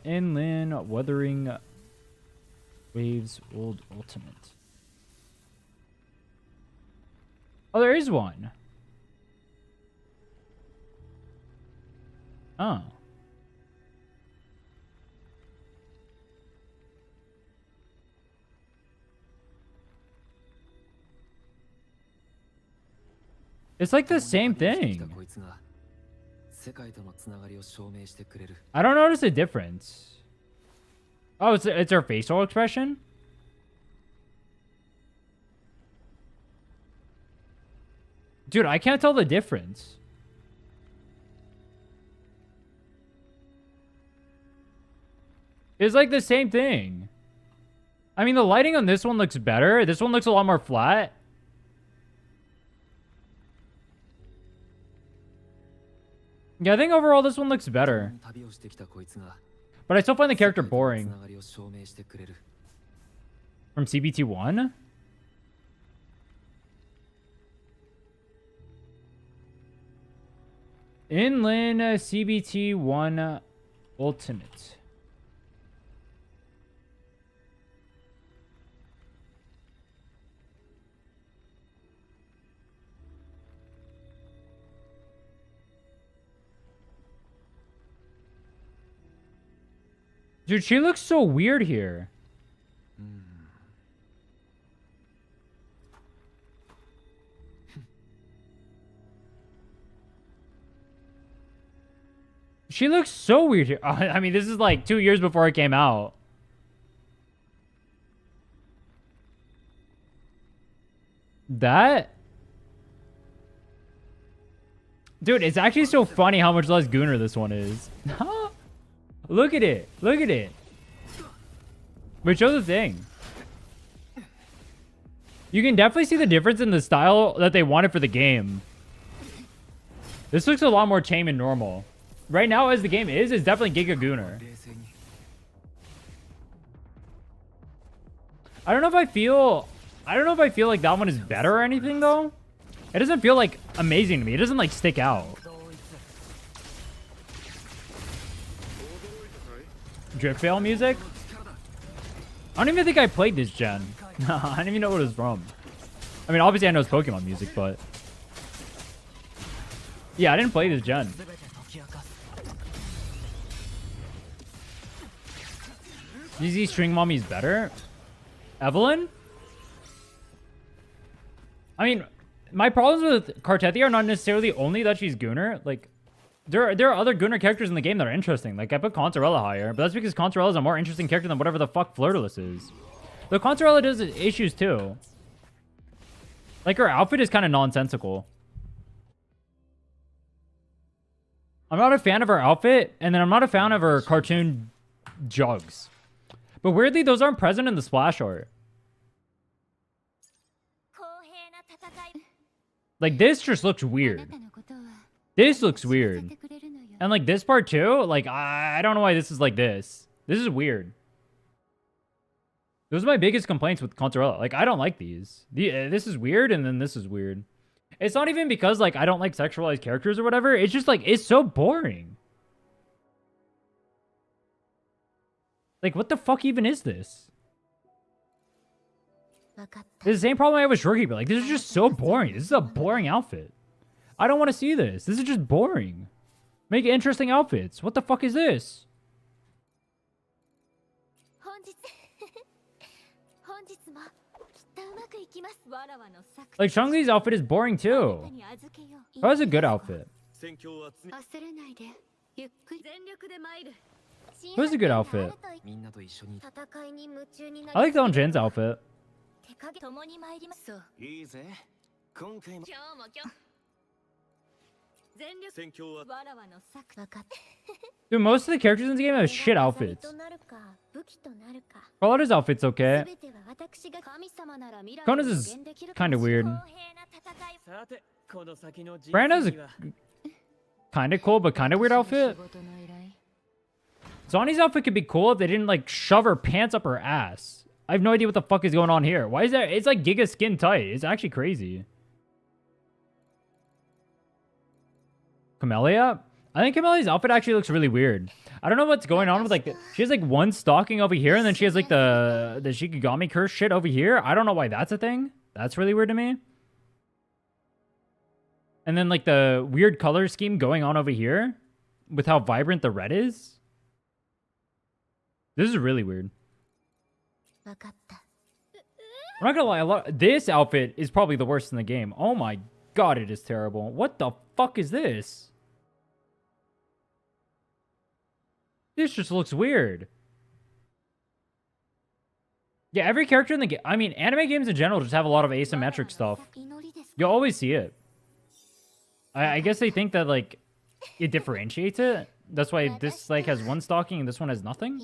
Inland Wuthering Waves Old Ultimate. Oh, there is one. Oh. It's like the same thing. I don't notice a difference. Oh, it's her facial expression? Dude, I can't tell the difference. It's like the same thing. I mean, the lighting on this one looks better. This one looks a lot more flat. Yeah, I think overall this one looks better. But I still find the character boring. From CBT1? Inland CBT1 Ultimate. Dude, she looks so weird here. She looks so weird here. I mean, this is like 2 years before it came out. That? Dude, it's actually so funny how much less Gooner this one is. Look at it. Look at it. But show the thing. You can definitely see the difference in the style that they wanted for the game. This looks a lot more tame and normal. Right now, as the game is, it's definitely Giga Gooner. I don't know if I feel like that one is better or anything, though. It doesn't feel like amazing to me. It doesn't like stick out. Drip fail music? I don't even think I played this gen. I don't even know what it was from. I mean, obviously I know it's Pokemon music, but... Yeah, I didn't play this gen. DZ String Mommy's better? Evelyn? I mean, my problems with Kartethi are not necessarily only that she's Gunnar. Like, there are other Gunnar characters in the game that are interesting. Like, I put Consorella higher, but that's because Consorella is a more interesting character than whatever the fuck Flirtless is. Though Consorella does issues too. Like, her outfit is kind of nonsensical. I'm not a fan of her outfit, and then I'm not a fan of her cartoon jugs. But weirdly, those aren't present in the splash art. Like, this just looks weird. This looks weird. And, like, this part, too? Like, I don't know why this is like this. This is weird. Those are my biggest complaints with Consorella. Like, I don't like these. This is weird, and then this is weird. It's not even because, like, I don't like sexualized characters or whatever. It's just, like, it's so boring. Like, what the fuck even is this? It's the same problem I have with Shorty, but like, this is just so boring. This is a boring outfit. I don't want to see this. This is just boring. Make interesting outfits. What the fuck is this? Like, Shang-Li's outfit is boring too. That was a good outfit. That was a good outfit. I like Don Jin's outfit. Dude, most of the characters in this game have shit outfits. Carlotta's outfit's okay. Kona's is kind of weird. Brando's kind of cool, but kind of weird outfit. Zonnie's outfit could be cool if they didn't, like, shove her pants up her ass. I have no idea what the fuck is going on here. Why is that? It's like Giga skin tight. It's actually crazy. Camellia? I think Camellia's outfit actually looks really weird. I don't know what's going on with, like, she has, like, one stocking over here, and then she has, like, the Shikigami curse shit over here. I don't know why that's a thing. That's really weird to me. And then, like, the weird color scheme going on over here with how vibrant the red is. This is really weird. I'm not gonna lie, this outfit is probably the worst in the game. Oh my god, it is terrible. What the fuck is this? This just looks weird. Yeah, every character in the game... I mean, anime games in general just have a lot of asymmetric stuff. You'll always see it. I guess they think that, like, it differentiates it. That's why this, like, has one stocking and this one has nothing.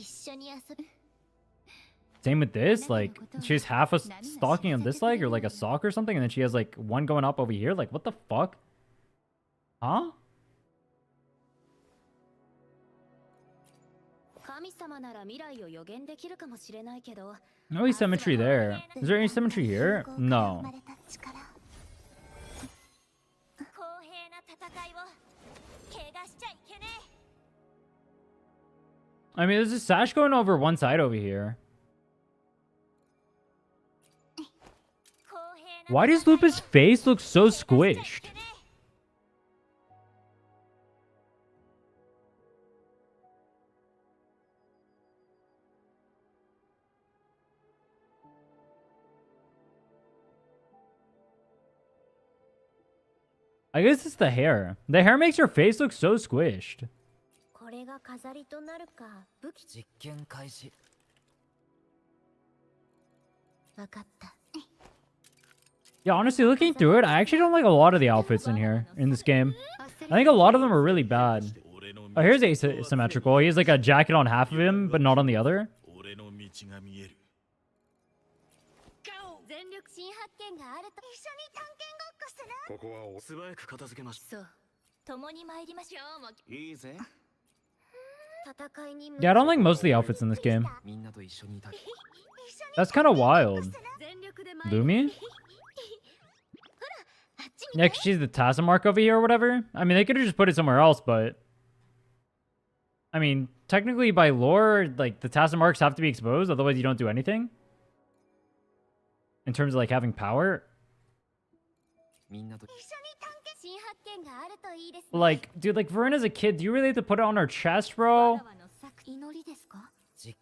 Same with this, like, she has half a stocking on this leg, or like a sock or something, and then she has, like, one going up over here. Like, what the fuck? Huh? No asymmetry there. Is there any symmetry here? No. I mean, there's a sash going over one side over here. Why does Lupus' face look so squished? I guess it's the hair. The hair makes her face look so squished. Yeah, honestly, looking through it, I actually don't like a lot of the outfits in here, in this game. I think a lot of them are really bad. Oh, here's asymmetrical. He has, like, a jacket on half of him, but not on the other. Yeah, I don't like most of the outfits in this game. That's kind of wild. Lumi? Yeah, 'cause she's the Tassa mark over here or whatever. I mean, they could have just put it somewhere else, but... I mean, technically by lore, like, the Tassa marks have to be exposed, otherwise you don't do anything. In terms of, like, having power. Like, dude, like, Verena's a kid. Do you really have to put it on her chest, bro?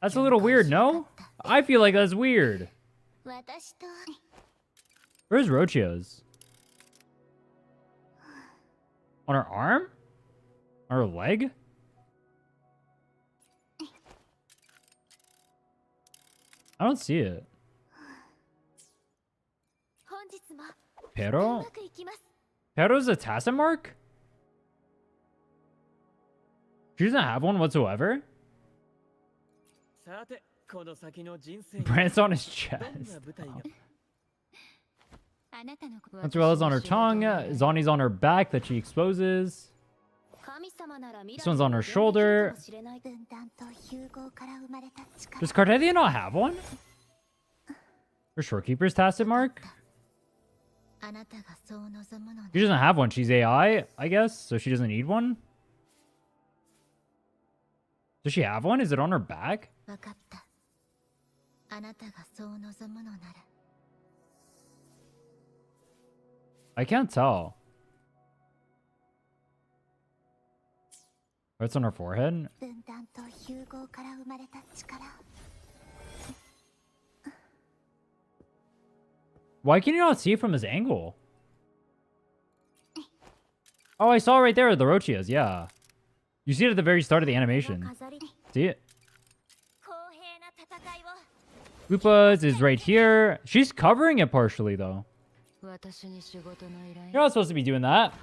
That's a little weird, no? I feel like that's weird. Where's Rochio's? On her arm? On her leg? I don't see it. Pero? Pero's a tacit mark? She doesn't have one whatsoever? Brand's on his chest. Oh. As well as on her tongue. Zani's on her back that she exposes. This one's on her shoulder. Does Cartelia not have one? Her Shorekeeper's tacit mark? She doesn't have one. She's AI, I guess, so she doesn't need one. Does she have one? Is it on her back? I can't tell. Oh, it's on her forehead? Why can you not see it from this angle? Oh, I saw it right there, the Rochias, yeah. You see it at the very start of the animation. See it? Upa's is right here. She's covering it partially, though. You're not supposed to be doing that.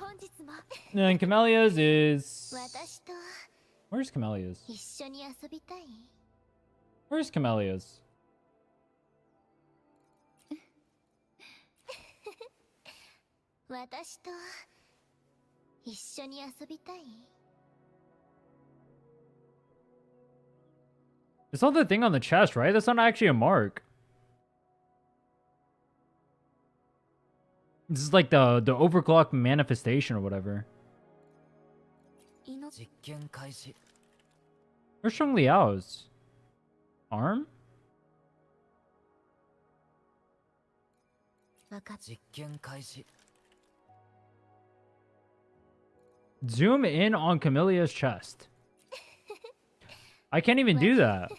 And then Camelia's is... Where's Camelia's? Where's Camelia's? It's not the thing on the chest, right? That's not actually a mark. This is like the overclock manifestation or whatever. Where's Sheng Liao's? Arm? Zoom in on Camelia's chest. I can't even do that.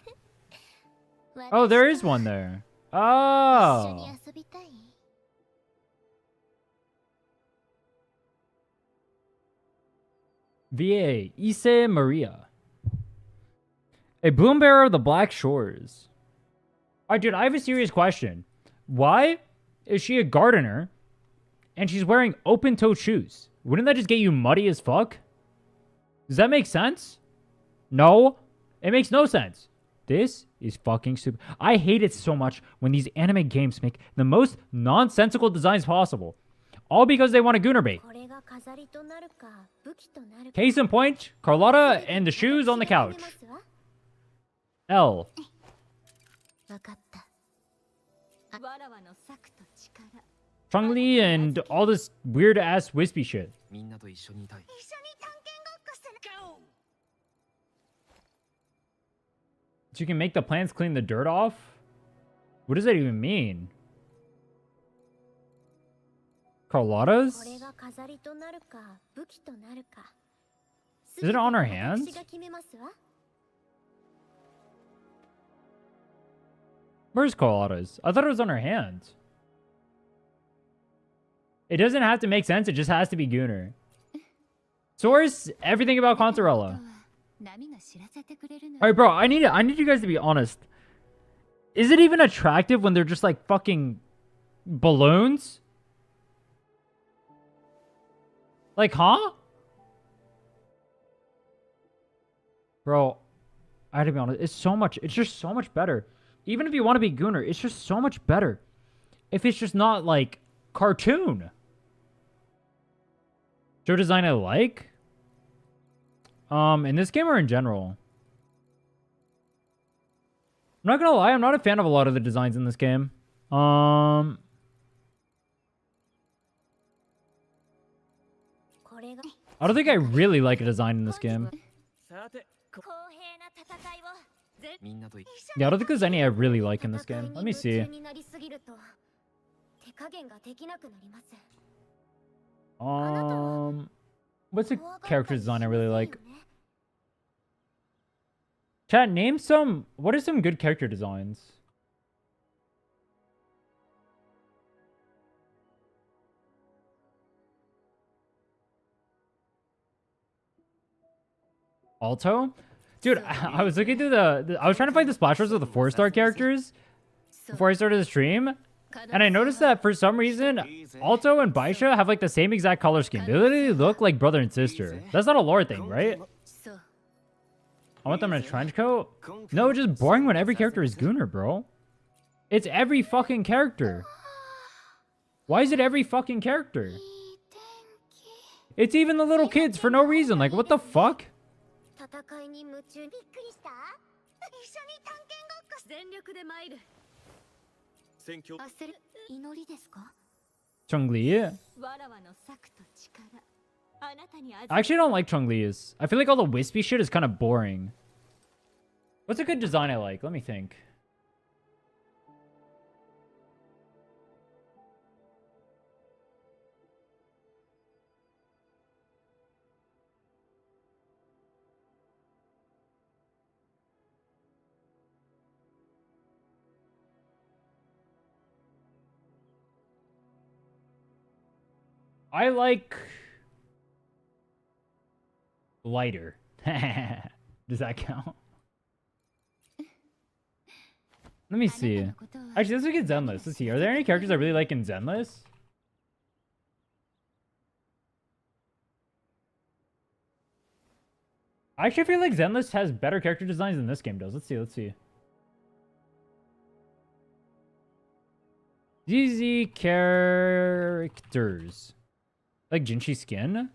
Oh, there is one there. Oh. VA, Issei Maria. A boom bearer of the Black Shores. Alright, dude, I have a serious question. Why is she a gardener and she's wearing open-toed shoes? Wouldn't that just get you muddy as fuck? Does that make sense? No. It makes no sense. This is fucking stupid. I hate it so much when these anime games make the most nonsensical designs possible. All because they want a gooner bait. Case in point, Carlotta and the shoes on the couch. L. Chun-Li and all this weird ass wispy shit. So you can make the plants clean the dirt off? What does that even mean? Carlotta's? Is it on her hands? Where's Carlotta's? I thought it was on her hands. It doesn't have to make sense, it just has to be Gooner. Source, everything about Contarella. Alright, bro, I need you guys to be honest. Is it even attractive when they're just like fucking balloons? Like, huh? Bro, I had to be honest. It's just so much better. Even if you want to be Gooner, it's just so much better. If it's just not like cartoon. Show design I like? In this game or in general? I'm not gonna lie, I'm not a fan of a lot of the designs in this game. I don't think I really like a design in this game. Yeah, I don't think there's any I really like in this game. Let me see. What's a character design I really like? Chat, name some... What are some good character designs? Alto? Dude, I was looking through I was trying to find the splash roads of the 4-star characters before I started the stream. And I noticed that for some reason, Alto and Baisha have like the same exact color scheme. They literally look like brother and sister. That's not a lore thing, right? I want them in a trench coat? No, it's just boring when every character is Gunner, bro. It's every fucking character. Why is it every fucking character? It's even the little kids for no reason. Like, what the fuck? Chun-Li? I actually don't like Chun-Li's. I feel like all the wispy shit is kind of boring. What's a good design I like? Let me think. I like lighter. Does that count? Let me see. Actually, let's look at Zenless. Let's see. Are there any characters I really like in Zenless? I actually feel like Zenless has better character designs than this game does. Let's see. Let's see. ZZ characters. Like Jinshi's skin?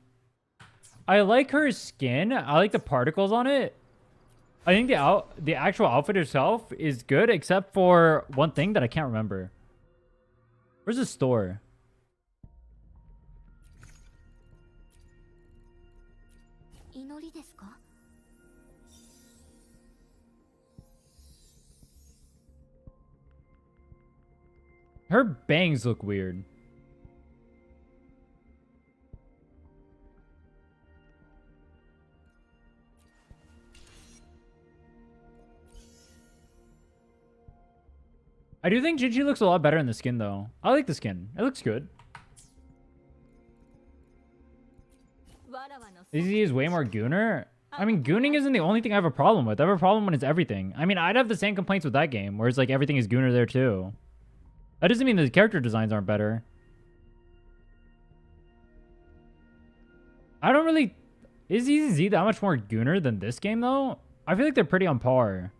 I like her skin. I like the particles on it. I think the actual outfit itself is good, except for one thing that I can't remember. Where's the store? Her bangs look weird. I do think Jinchi looks a lot better in the skin, though. I like the skin. It looks good. Izzy is way more Gunner. I mean, gooning isn't the only thing I have a problem with. I have a problem when it's everything. I mean, I'd have the same complaints with that game, where it's like everything is Gunner there, too. That doesn't mean the character designs aren't better. I don't really... Is EZZ that much more Gunner than this game, though? I feel like they're pretty on par.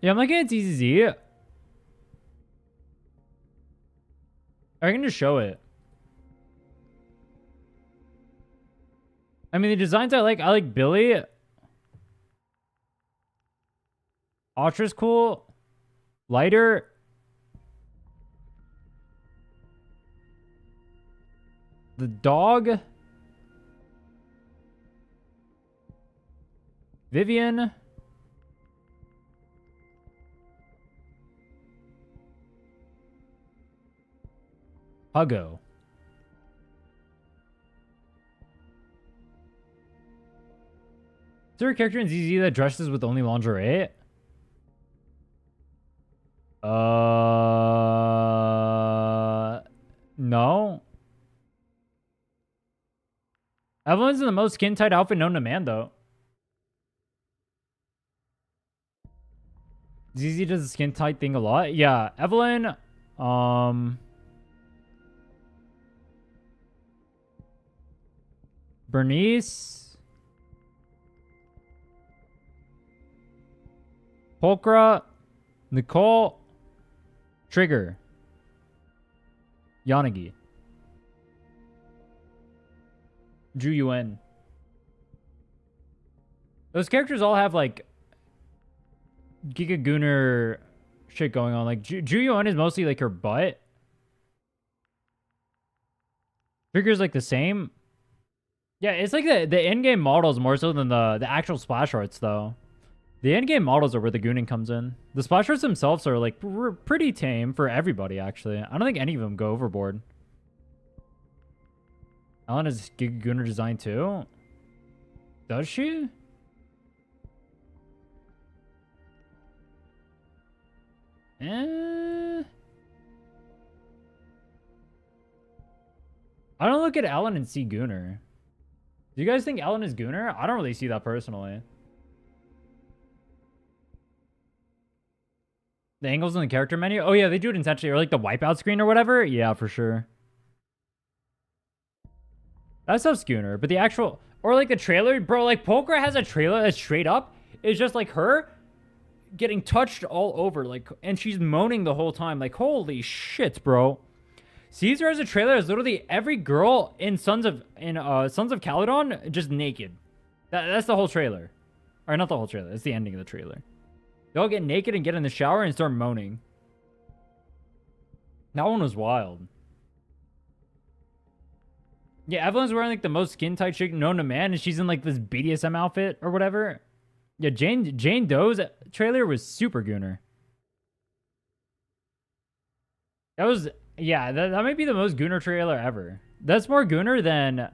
Yeah, I'm looking at EZZ. I can just show it. I mean, the designs I like Billy. Ultra's cool. Lighter. The dog. Vivian. Huggo. Is there a character in ZZ that dresses with only lingerie? No. Evelyn's in the most skin-tight outfit known to man, though. ZZ does the skin-tight thing a lot. Yeah, Evelyn, Bernice, Polkra, Nicole, Trigger, Yanagi, Ju Yuen. Those characters all have like Giga Gunner shit going on. Like Ju Yuen is mostly like her butt. Trigger's like the same. Yeah, it's like the in-game models more so than the actual splash arts, though. The in-game models are where the gooning comes in. The splash arts themselves are like pretty tame for everybody, actually. I don't think any of them go overboard. Ellen has Giga Gunner design too? Does she? I don't look at Ellen and see Gooner. Do you guys think Ellen is Gooner? I don't really see that personally. The angles in the character menu? Oh yeah, they do it intentionally. Or like the wipeout screen or whatever? Yeah, for sure. That stuff's Gooner. But the actual... Or like the trailer, bro, like Polka has a trailer that's straight up. It's just like her getting touched all over, like, and she's moaning the whole time. Like, holy shit, bro. Caesar has a trailer that's literally every girl in Sons of Caledon just naked. That's the whole trailer. Or not the whole trailer. It's the ending of the trailer. They all get naked and get in the shower and start moaning. That one was wild. Yeah, Evelyn's wearing like the most skin tight chick known to man, and she's in like this BDSM outfit or whatever. Yeah, Jane Doe's trailer was super Gooner. That was, yeah, that might be the most Gooner trailer ever. That's more Gooner than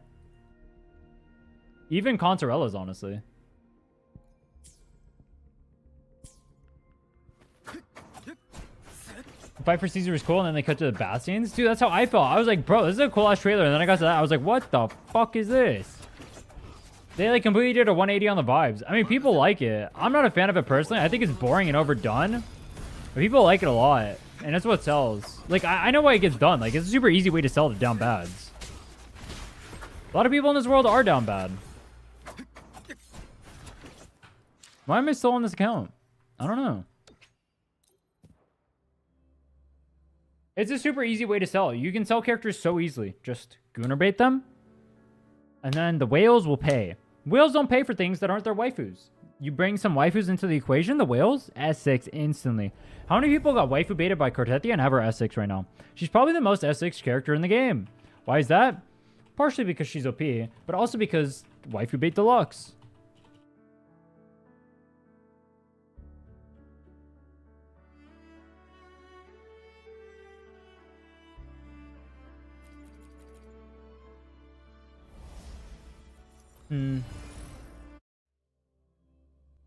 even Consorella's, honestly. The fight for Caesar was cool, and then they cut to the bath scenes. Dude, that's how I felt. I was like, bro, this is a cool ass trailer. And then I got to that, I was like, what the fuck is this? They like completely did a 180 on the vibes. I mean, people like it. I'm not a fan of it personally. I think it's boring and overdone. But people like it a lot. And that's what sells. Like, I know why it gets done. Like, it's a super easy way to sell the down bads. A lot of people in this world are down bad. Why am I still on this account? I don't know. It's a super easy way to sell. You can sell characters so easily. Just Gooner bait them. And then the whales will pay. Whales don't pay for things that aren't their waifus. You bring some waifus into the equation, the whales, S6 instantly. How many people got waifu baited by Cortetia and have her S6 right now? She's probably the most S6 character in the game. Why is that? Partially because she's OP, but also because waifu bait deluxe.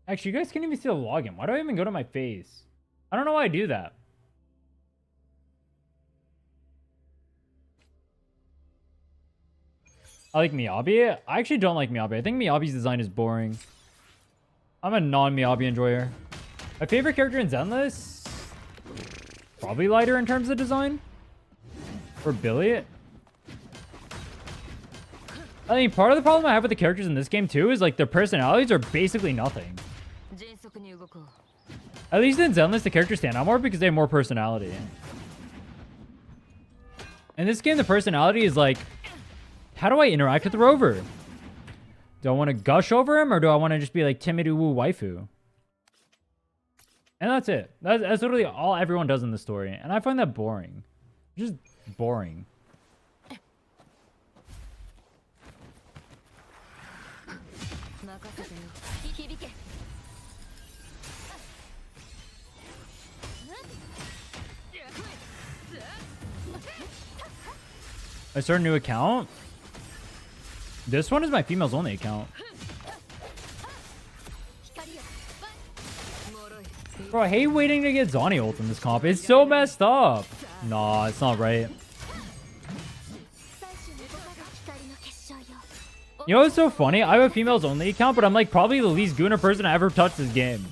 Actually, you guys can't even see the login. Why do I even go to my face? I don't know why I do that. I like Miyabi. I actually don't like Miyabi. I think Miyabi's design is boring. I'm a non-Miyabi enjoyer. My favorite character in Zenless? Probably Lighter in terms of design. Or Billy. I mean, part of the problem I have with the characters in this game, too, is, like, their personalities are basically nothing. At least in Zenless, the characters stand out more because they have more personality. In this game, the personality is, like, how do I interact with the rover? Do I want to gush over him, or do I want to just be, like, timid uwu waifu? And that's it. That's literally all everyone does in the story. And I find that boring. Just boring. I start a new account. This one is my females only account. Bro, I hate waiting to get Zani ult in this comp. It's so messed up. Nah, it's not right. You know what's so funny? I have a females only account, but I'm like probably the least Gooner person I ever touched this game.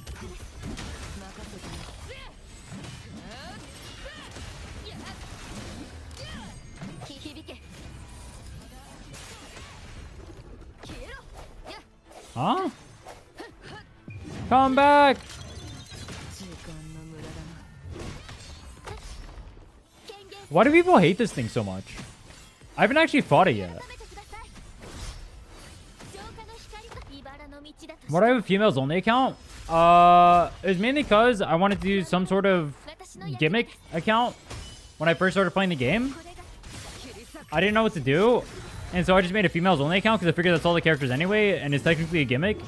Huh? Come back! Why do people hate this thing so much? I haven't actually fought it yet. Why do I have a females only account? It's mainly because I wanted to do some sort of gimmick account when I first started playing the game. I didn't know what to do, and so I just made a females only account because I figured that's all the characters anyway, and it's technically a gimmick.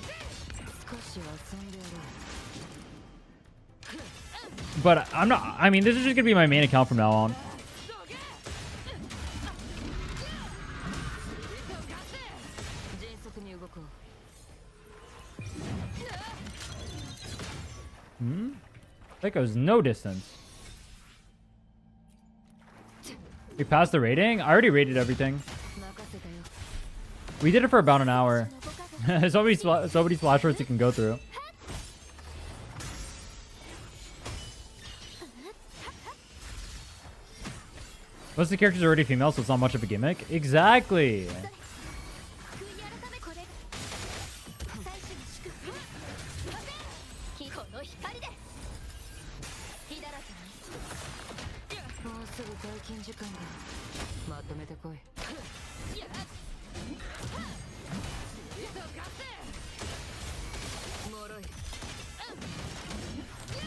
But I'm not, I mean, this is just gonna be my main account from now on. That goes no distance. We passed the rating? I already rated everything. We did it for about an hour. so many splash roads you can go through. Most of the characters are already female, so it's not much of a gimmick. Exactly.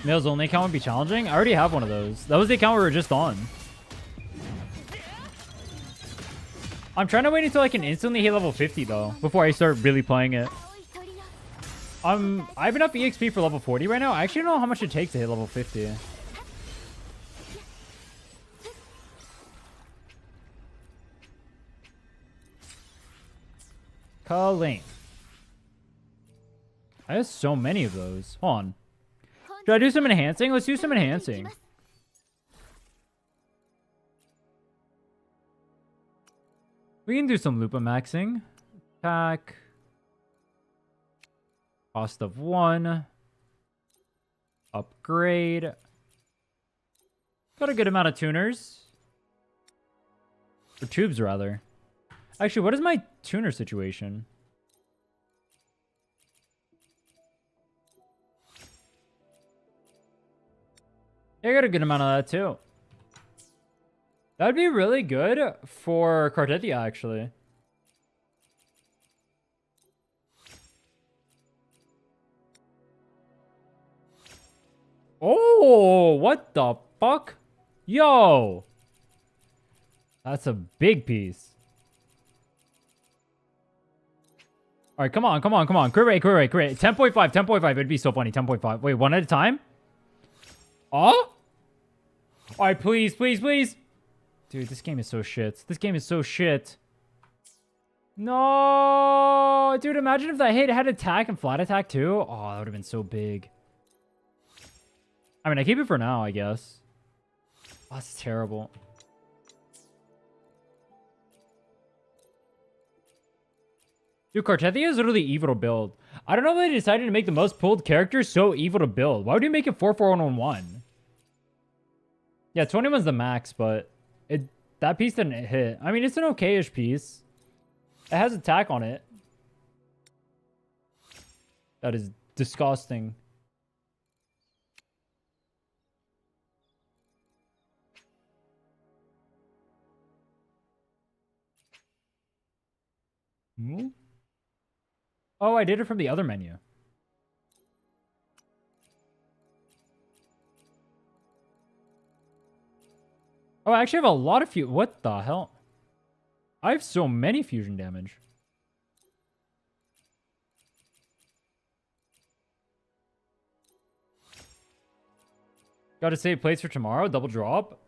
Males only account would be challenging? I already have one of those. That was the account we were just on. I'm trying to wait until I can instantly hit level 50 though, before I start really playing it. I have enough EXP for level 40 right now. I actually don't know how much it takes to hit level 50. Colleen. I have so many of those. Hold on. Should I do some enhancing? Let's do some enhancing. We can do some Lupa maxing. Attack. Cost of 1. Upgrade. Got a good amount of tuners. Or tubes, rather. Actually, what is my tuner situation? I got a good amount of that, too. That'd be really good for Cartetia, actually. Oh, what the fuck? Yo! That's a big piece. Alright, come on, come on, come on. Crit rate, crit rate, crit rate. 10.5, 10.5. It'd be so funny. 10.5. Wait, one at a time? Oh? Alright, please, please, please. Dude, this game is so shit. This game is so shit. No! Dude, imagine if that hit had attack and flat attack too. Oh, that would have been so big. I mean, I keep it for now, I guess. Oh, that's terrible. Dude, Cartetia is literally evil to build. I don't know why they decided to make the most pulled character so evil to build. Why would you make it 4-4-1-1-1? Yeah, 21's the max, but that piece didn't hit. I mean, it's an okay-ish piece. It has attack on it. That is disgusting. Hmm? Oh, I did it from the other menu. Oh, I actually have a lot of fusion. What the hell? I have so many fusion damage. Gotta save plates for tomorrow. Double drop.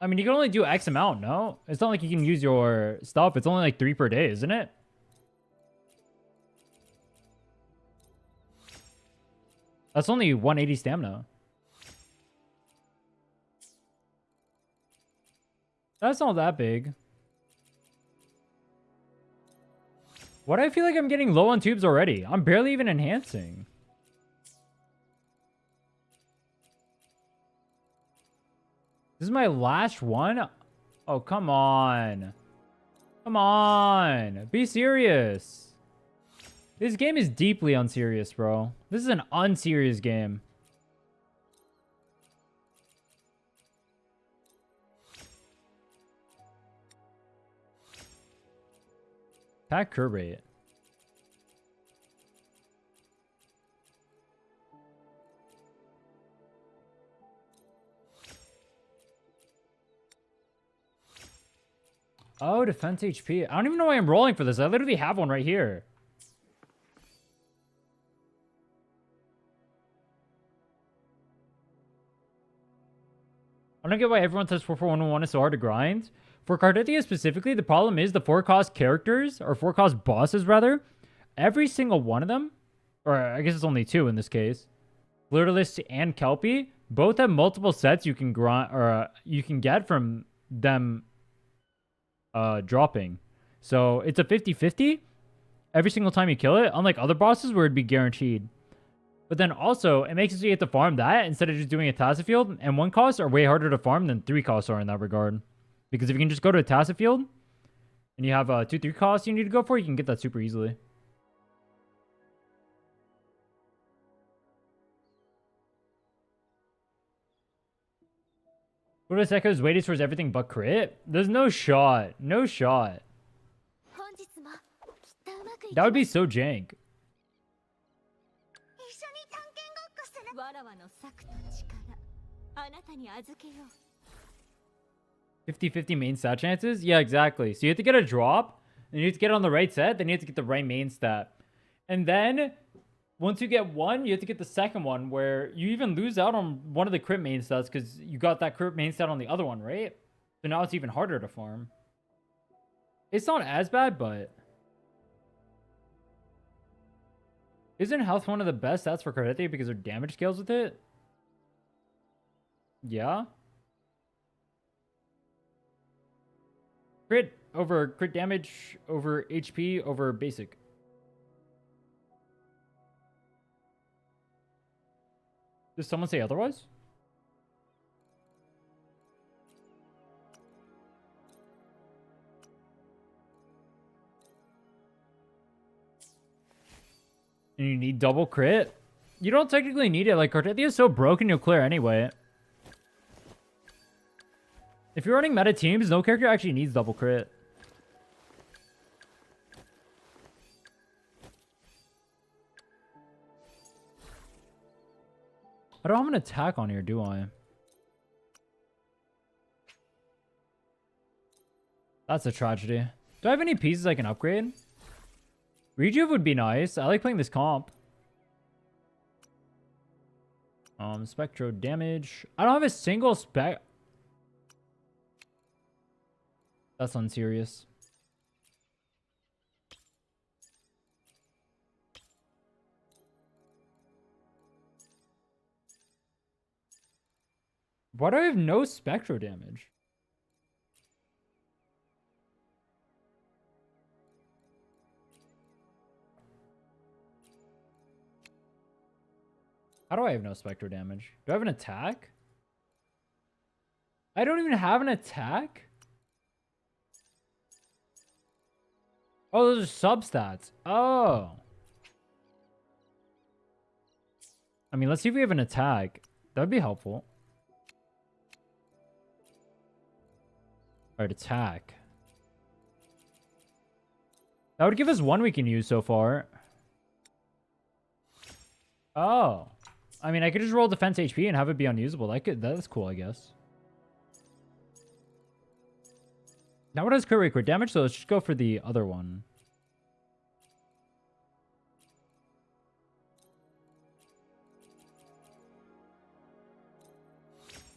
I mean, you can only do X amount, no? It's not like you can use your stuff. It's only like 3 per day, isn't it? That's only 180 stamina. That's not that big. Why do I feel like I'm getting low on tubes already? I'm barely even enhancing. This is my last one? Oh, come on. Come on. Be serious. This game is deeply unserious, bro. This is an unserious game. Attack curve rate. Oh, defense HP. I don't even know why I'm rolling for this. I literally have one right here. I don't get why everyone says 4-4-1-1 is so hard to grind. For Cartetia specifically, the problem is the 4-cost characters, or 4-cost bosses rather, every single one of them, or I guess it's only 2 in this case, Literalist and Kelpie, both have multiple sets you can grind, or you can get from them dropping. So it's a 50-50 every single time you kill it, unlike other bosses where it'd be guaranteed. But then also, it makes it so you have to farm that instead of just doing a tacit field, and 1 costs are way harder to farm than 3 costs are in that regard. Because if you can just go to a tacit field, and you have 2-3 costs you need to go for, you can get that super easily. What if Echo's weighted towards everything but crit? There's no shot. No shot. That would be so jank. 50-50 main stat chances? Yeah, exactly. So you have to get a drop, and you have to get it on the right set, then you have to get the right main stat. And then, once you get one, you have to get the second one, where you even lose out on one of the crit main stats, because you got that crit main stat on the other one, right? So now it's even harder to farm. It's not as bad, but... Isn't health one of the best stats for Cardetti because their damage scales with it? Yeah. Crit over crit damage over HP over basic. Does someone say otherwise? And you need double crit? You don't technically need it. Like, Cardetti is so broken, you'll clear anyway. If you're running meta teams, no character actually needs double crit. I don't have an attack on here, do I? That's a tragedy. Do I have any pieces I can upgrade? Rejuve would be nice. I like playing this comp. Spectro damage. I don't have a single spec. That's unserious. Why do I have no spectro damage? How do I have no spectro damage? Do I have an attack? I don't even have an attack? Oh, those are substats. Oh. I mean, let's see if we have an attack. That would be helpful. Alright, attack. That would give us one we can use so far. Oh. I mean, I could just roll defense HP and have it be unusable. That's cool, I guess. Now what does crit rate crit damage? So let's just go for the other one.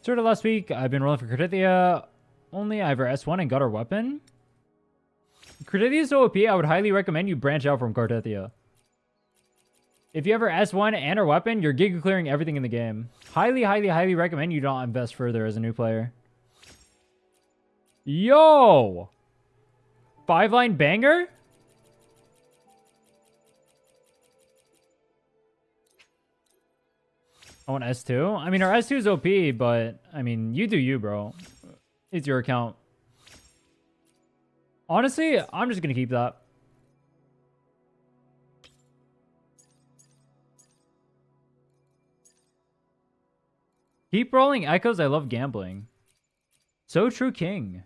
Sort of last week, I've been rolling for Critithia only. I have her S1 and got her weapon. Critithia is so OP, I would highly recommend you branch out from Critithia. If you have her S1 and her weapon, you're giga clearing everything in the game. Highly, highly, highly recommend you don't invest further as a new player. Yo! 5-line banger? I want S2. I mean, our S2 is OP, but I mean, you do you, bro. It's your account. Honestly, I'm just gonna keep that. Keep rolling echoes. I love gambling. So true, King.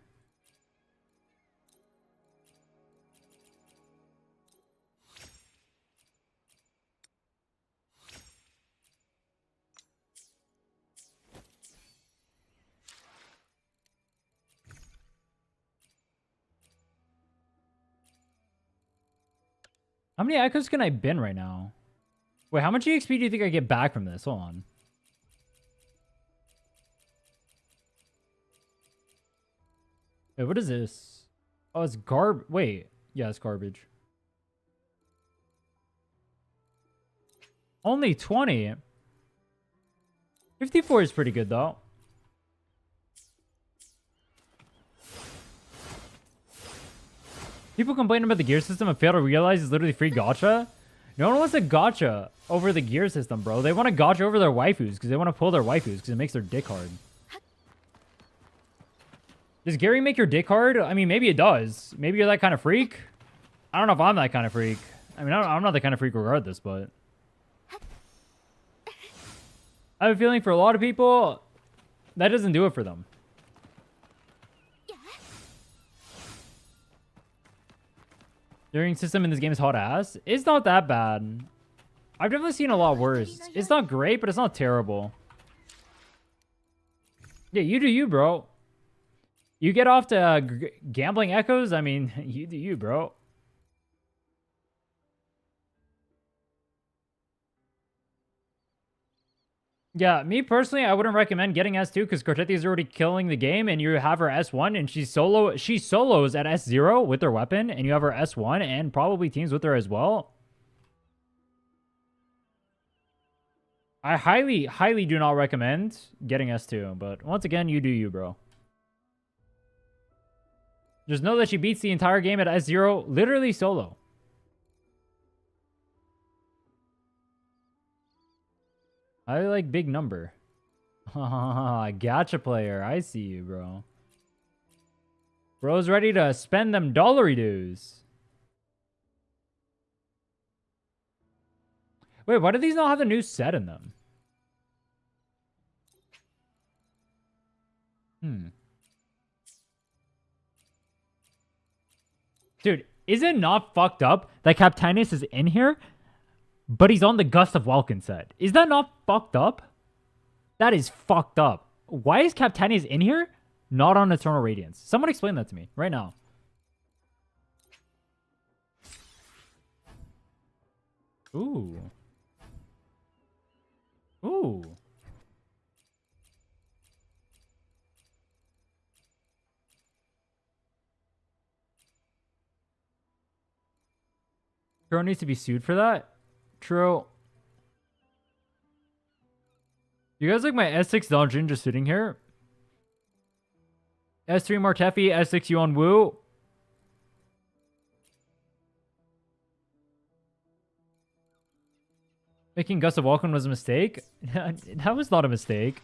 How many echoes can I bin right now? Wait, how much EXP do you think I get back from this? Hold on. Wait, what is this? Oh, it's Wait. Yeah, it's garbage. Only 20. 54 is pretty good, though. People complain about the gear system and fail to realize it's literally free gacha. No one wants a gacha over the gear system, bro. They want a gacha over their waifus because they want to pull their waifus because it makes their dick hard. Does gearing make your dick hard? I mean, maybe it does. Maybe you're that kind of freak. I don't know if I'm that kind of freak. I mean, I'm not the kind of freak regardless, but I have a feeling for a lot of people, that doesn't do it for them. Gearing system in this game is hot ass. It's not that bad. I've definitely seen a lot worse. It's not great, but it's not terrible. Yeah, you do you, bro. You get off to gambling echoes? I mean, you do you, bro. Yeah, me personally, I wouldn't recommend getting S2 because Cortetti is already killing the game and you have her S1 and she solos at S0 with her weapon and you have her S1 and probably teams with her as well. I highly, highly do not recommend getting S2, but once again, you do you, bro. Just know that she beats the entire game at S0 literally solo. I like big number. Gacha player. I see you, bro. Bro's ready to spend them dollary dues. Wait, why do these not have the new set in them? Dude, is it not fucked up that Captanus is in here, but he's on the Gust of Welkin set? Is that not fucked up? That is fucked up. Why is Captanus in here, not on Eternal Radiance? Someone explain that to me right now. Ooh. Ooh. Kuro needs to be sued for that? True. You guys like my S6 Donjin just sitting here? S3 Martefi, S6 Yuan Wu. Making Gust of Welkin was a mistake? That was not a mistake.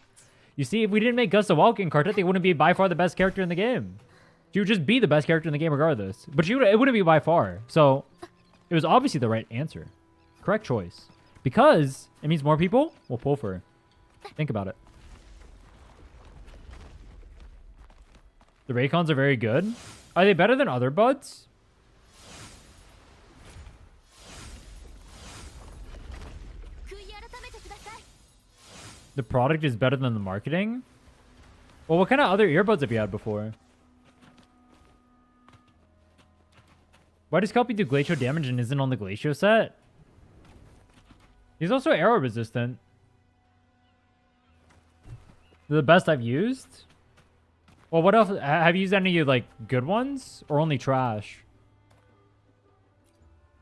You see, if we didn't make Gust of Welkin, Cartete wouldn't be by far the best character in the game. She would just be the best character in the game regardless. But it wouldn't be by far. So, it was obviously the right answer. Correct choice. Because it means more people will pull for her. Think about it. The Raycons are very good. Are they better than other buds? The product is better than the marketing? Well, what kind of other earbuds have you had before? Why does Kelpie do glacial damage and isn't on the glacial set? He's also arrow resistant. The best I've used? Well, what else? Have you used any like good ones or only trash?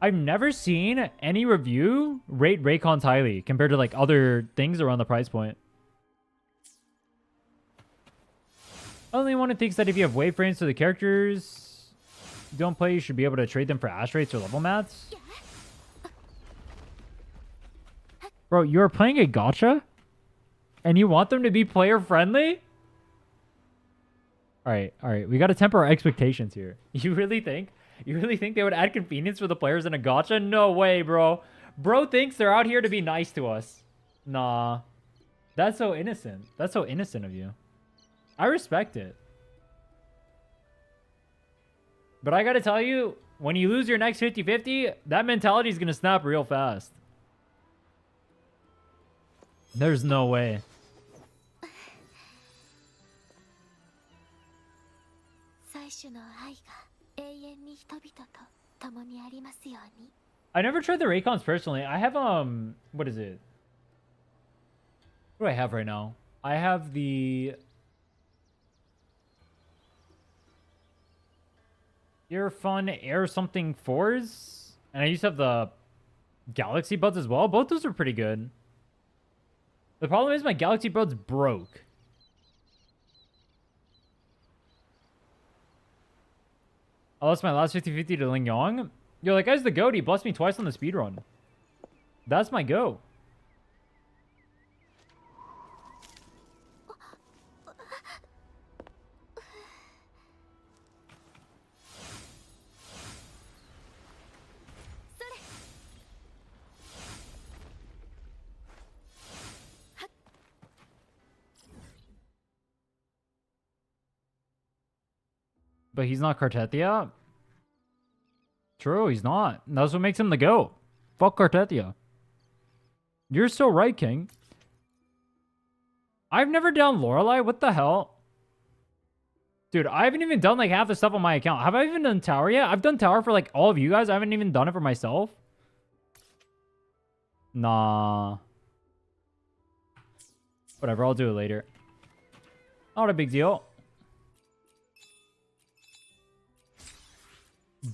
I've never seen any review rate Raycons highly compared to like other things around the price point. Only one who thinks that if you have wave frames for the characters you don't play, you should be able to trade them for ash rates or level mats. Bro, you're playing a gacha? And you want them to be player friendly? Alright. We gotta temper our expectations here. You really think they would add convenience for the players in a gacha? No way, bro. Bro thinks they're out here to be nice to us. Nah. That's so innocent. That's so innocent of you. I respect it. But I gotta tell you, when you lose your next 50-50, that mentality is gonna snap real fast. There's no way. I never tried the Raycons personally. I have what is it? What do I have right now? I have the Earfun Air something 4s, and I used to have the Galaxy Buds as well. Both those are pretty good. The problem is my Galaxy Buds broke. I lost my last 50-50 to Ling Yong. Yo, that guy's the GOAT. He blessed me twice on the speedrun. That's my go. But he's not Cartetia? True, he's not. That's what makes him the GOAT. Fuck Cartetia. You're so right, King. I've never done Lorelei. What the hell? Dude, I haven't even done like half the stuff on my account. Have I even done Tower yet? I've done Tower for like all of you guys. I haven't even done it for myself. Nah. Whatever, I'll do it later. Not a big deal.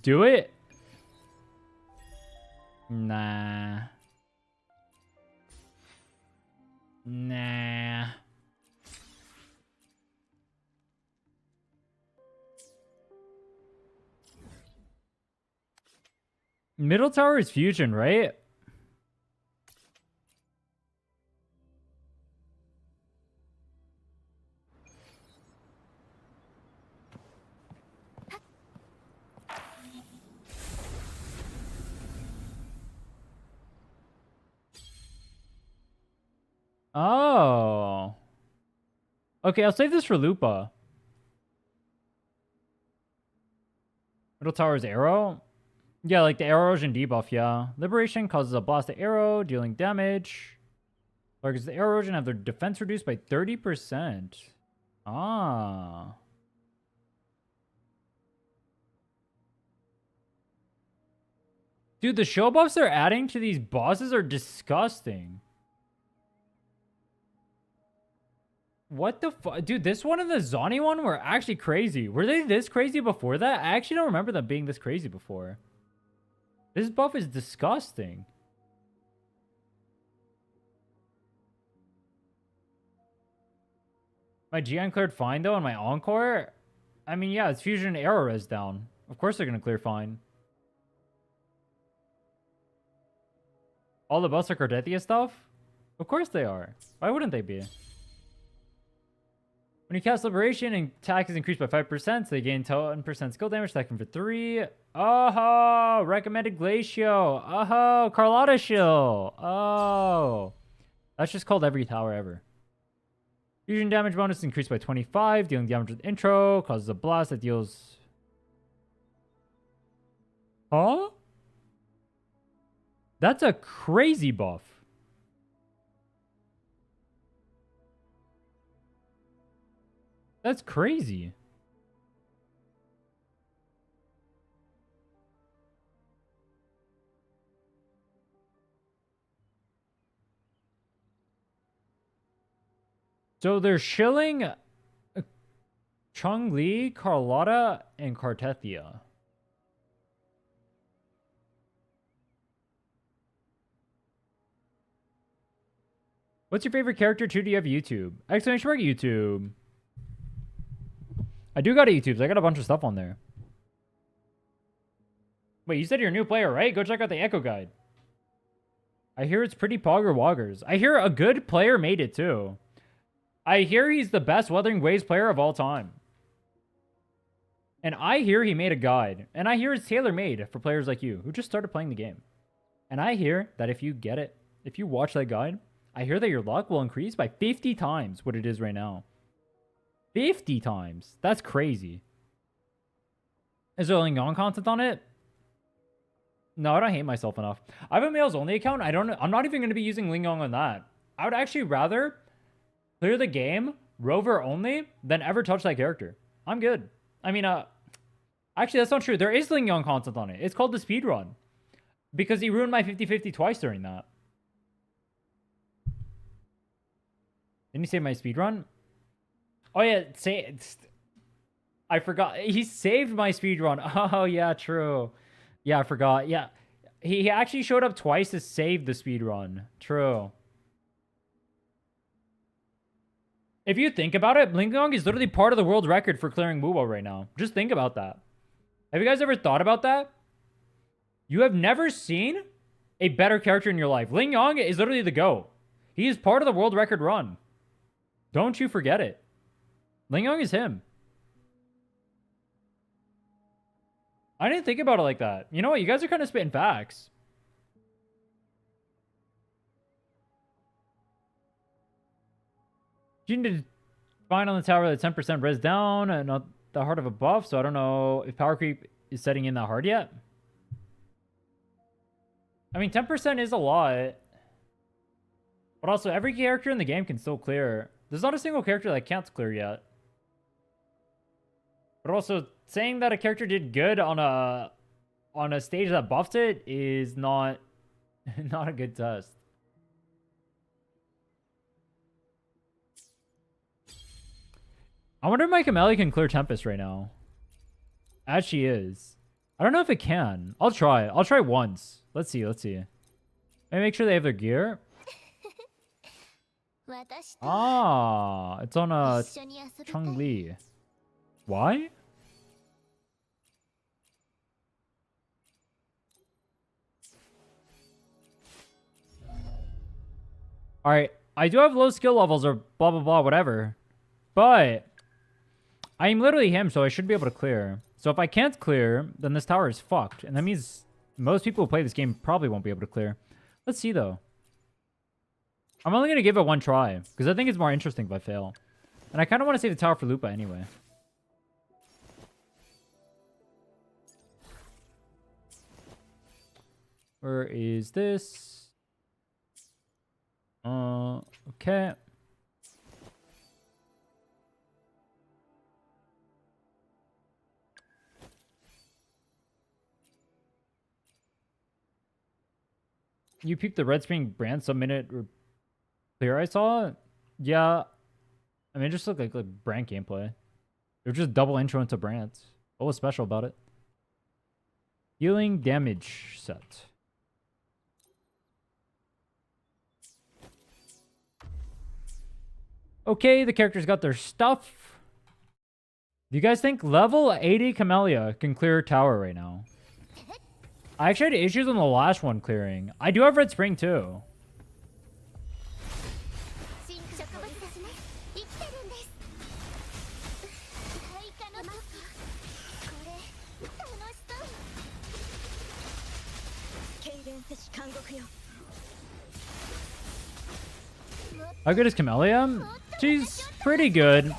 Do it? Nah. Nah. Middle tower is fusion, right? Oh. Okay, I'll save this for Lupa. Middle tower is arrow? Yeah, like the erosion debuff, yeah. Liberation causes a blast to arrow, dealing damage. Targets the erosion have their defense reduced by 30%. Ah. Dude, the show buffs they're adding to these bosses are disgusting. What the fuck? Dude, this one and the Zani one were actually crazy. Were they this crazy before that? I actually don't remember them being this crazy before. This buff is disgusting. My GN cleared fine, though, and my Encore? I mean, yeah, it's Fusion and Arrow res down. Of course they're going to clear fine. All the buffs are Cardethia stuff? Of course they are. Why wouldn't they be? When you cast Liberation and attack is increased by 5%, so they gain 10% skill damage, attacking for 3. Oh, recommended Glacio. Oh, Carlotta Shill. Oh. That's just called every tower ever. Fusion damage bonus increased by 25, dealing damage with intro, causes a blast that deals... Huh? That's a crazy buff. That's crazy. So they're shilling Chun-Li, Carlotta, and Cartethia. What's your favorite character? Do you have YouTube? Exclamation mark YouTube. I do got a YouTube, so I got a bunch of stuff on there. Wait, you said you're a new player, right? Go check out the Echo Guide. I hear it's pretty pogger woggers. I hear a good player made it too. I hear he's the best Wuthering Waves player of all time. And I hear he made a guide. And I hear it's tailor-made for players like you who just started playing the game. And I hear that if you get it, if you watch that guide, I hear that your luck will increase by 50 times what it is right now. 50 times. That's crazy. Is there Ling Yong content on it? No, I don't hate myself enough. I have a males only account. I'm not even going to be using Ling Yong on that. I would actually rather clear the game rover only than ever touch that character. I'm good. I mean, actually, that's not true. There is Ling Yong content on it. It's called the speedrun. Because he ruined my 50-50 twice during that. Didn't he save my speedrun? Oh, yeah. I forgot. He saved my speedrun. Oh, yeah, true. Yeah, I forgot. Yeah. He actually showed up twice to save the speedrun. True. If you think about it, Ling Yong is literally part of the world record for clearing Wubo right now. Just think about that. Have you guys ever thought about that? You have never seen a better character in your life. Ling Yong is literally the GOAT. He is part of the world record run. Don't you forget it. Ling Yong is him. I didn't think about it like that. You know what? You guys are kind of spitting facts. You need to find on the tower that 10% res down and not that hard of a buff, so I don't know if power creep is setting in that hard yet. I mean, 10% is a lot. But also, every character in the game can still clear. There's not a single character that can't clear yet. But also, saying that a character did good on a stage that buffed it is not a good test. I wonder if my Camellia can clear Tempest right now. As she is. I don't know if it can. I'll try it. I'll try once. Let's see. Let me make sure they have their gear. Ah, it's on a Chun-Li. Why? Alright, I do have low skill levels or blah blah blah, whatever. But I'm literally him, so I should be able to clear. So if I can't clear, then this tower is fucked. And that means most people who play this game probably won't be able to clear. Let's see, though. I'm only going to give it one try, because I think it's more interesting if I fail. And I kind of want to save the tower for Lupa anyway. Where is this? Okay. You peeped the Red Spring brand sub-minute clear I saw? Yeah. I mean, it just looked like brand gameplay. It was just double intro into brands. What was special about it? Healing damage set. Okay, the characters got their stuff. Do you guys think level 80 Camellia can clear tower right now? I actually had issues on the last one clearing. I do have Red Spring too. How good is Camellia? She's pretty good.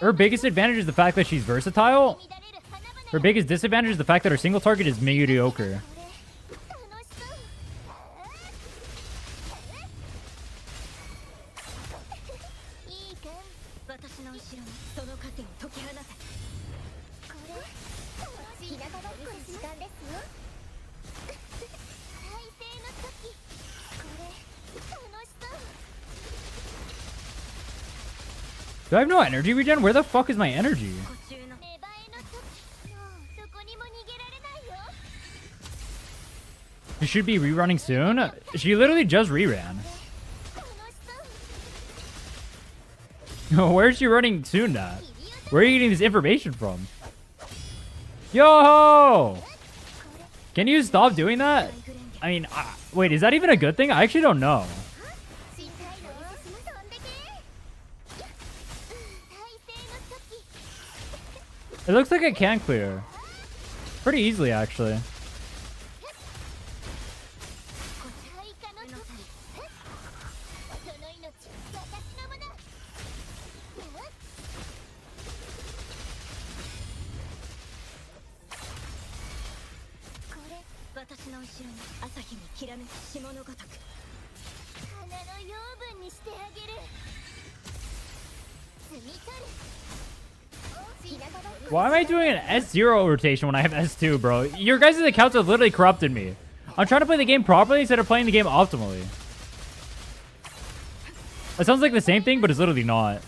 Her biggest advantage is the fact that she's versatile. Her biggest disadvantage is the fact that her single target is mediocre. Do I have no energy regen? Where the fuck is my energy? She should be rerunning soon. She literally just reran. Where's she running soon at? Where are you getting this information from? Yo! Can you stop doing that? I mean, wait, is that even a good thing? I actually don't know. It looks like I can clear. Pretty easily, actually. Why am I doing an S0 rotation when I have S2, bro? Your guys' accounts have literally corrupted me. I'm trying to play the game properly instead of playing the game optimally. It sounds like the same thing, but it's literally not.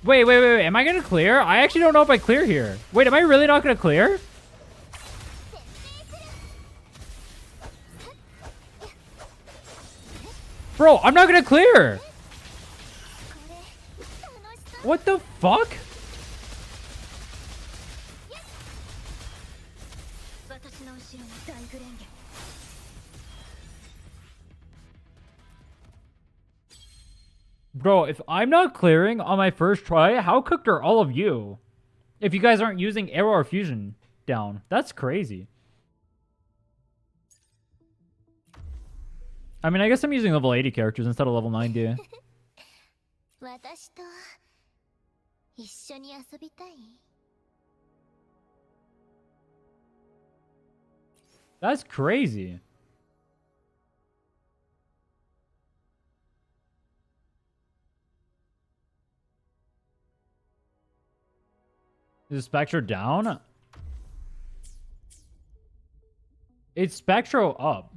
Wait. Am I gonna clear? I actually don't know if I clear here. Wait, am I really not gonna clear? Bro, I'm not gonna clear. What the fuck? Bro, if I'm not clearing on my first try, how cooked are all of you? If you guys aren't using arrow or fusion down. That's crazy. I mean, I guess I'm using level 80 characters instead of level 90. That's crazy. Is Spectro down? It's Spectro up.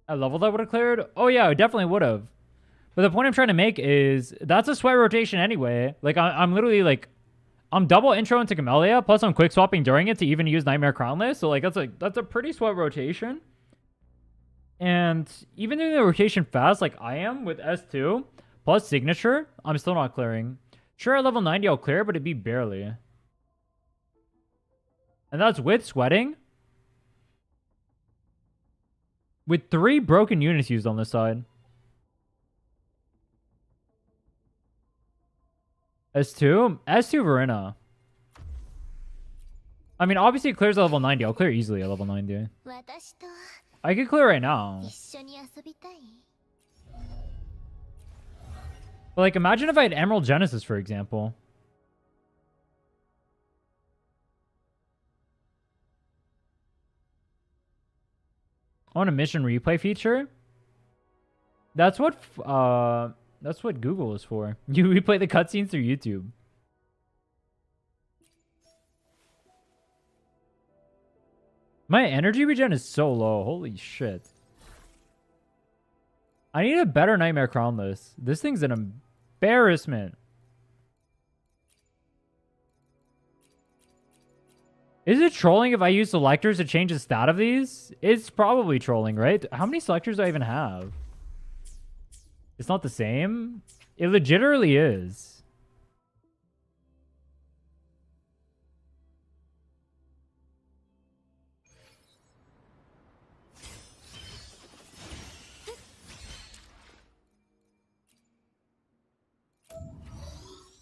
At level that would have cleared? Oh yeah, it definitely would have. But the point I'm trying to make is that's a sweat rotation anyway. Like I'm literally like I'm double intro into Camellia, plus I'm quick swapping during it to even use Nightmare Crownless. So like that's a pretty sweat rotation. And even doing the rotation fast like I am with S2 plus signature, I'm still not clearing. Sure, at level 90 I'll clear, but it'd be barely. And that's with sweating. With 3 broken units used on this side. S2? S2 Verena. I mean, obviously it clears at level 90. I'll clear easily at level 90. I could clear right now. But like, imagine if I had Emerald Genesis, for example. On a mission replay feature? That's what Google is for. You replay the cutscenes through YouTube. My energy regen is so low. Holy shit. I need a better Nightmare Crownless. This thing's an embarrassment. Is it trolling if I use selectors to change the stat of these? It's probably trolling, right? How many selectors do I even have? It's not the same? It legitimately is.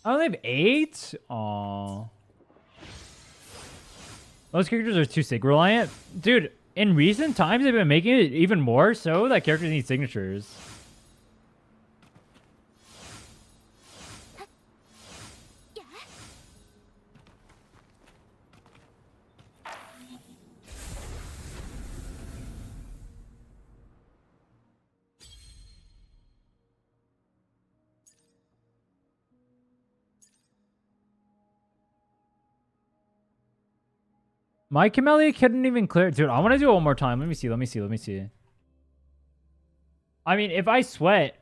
I only have 8? Aww. Those characters are too sig reliant. Dude, in recent times, they've been making it even more so that characters need signatures. My Camellia couldn't even clear. Dude, I want to do it one more time. Let me see. I mean, if I sweat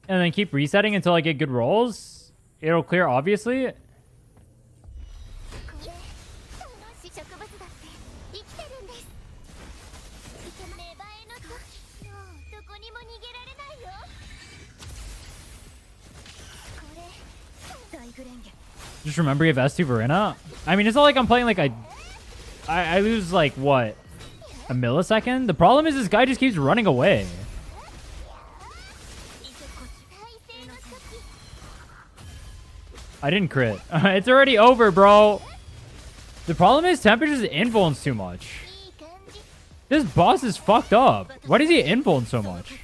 and then keep resetting until I get good rolls, it'll clear, obviously. Just remember you have S2 Verena. I mean, it's not like I'm playing like I lose like what? A millisecond? The problem is this guy just keeps running away. I didn't crit. It's already over, bro. The problem is temperatures invulns too much. This boss is fucked up. Why does he invuln so much?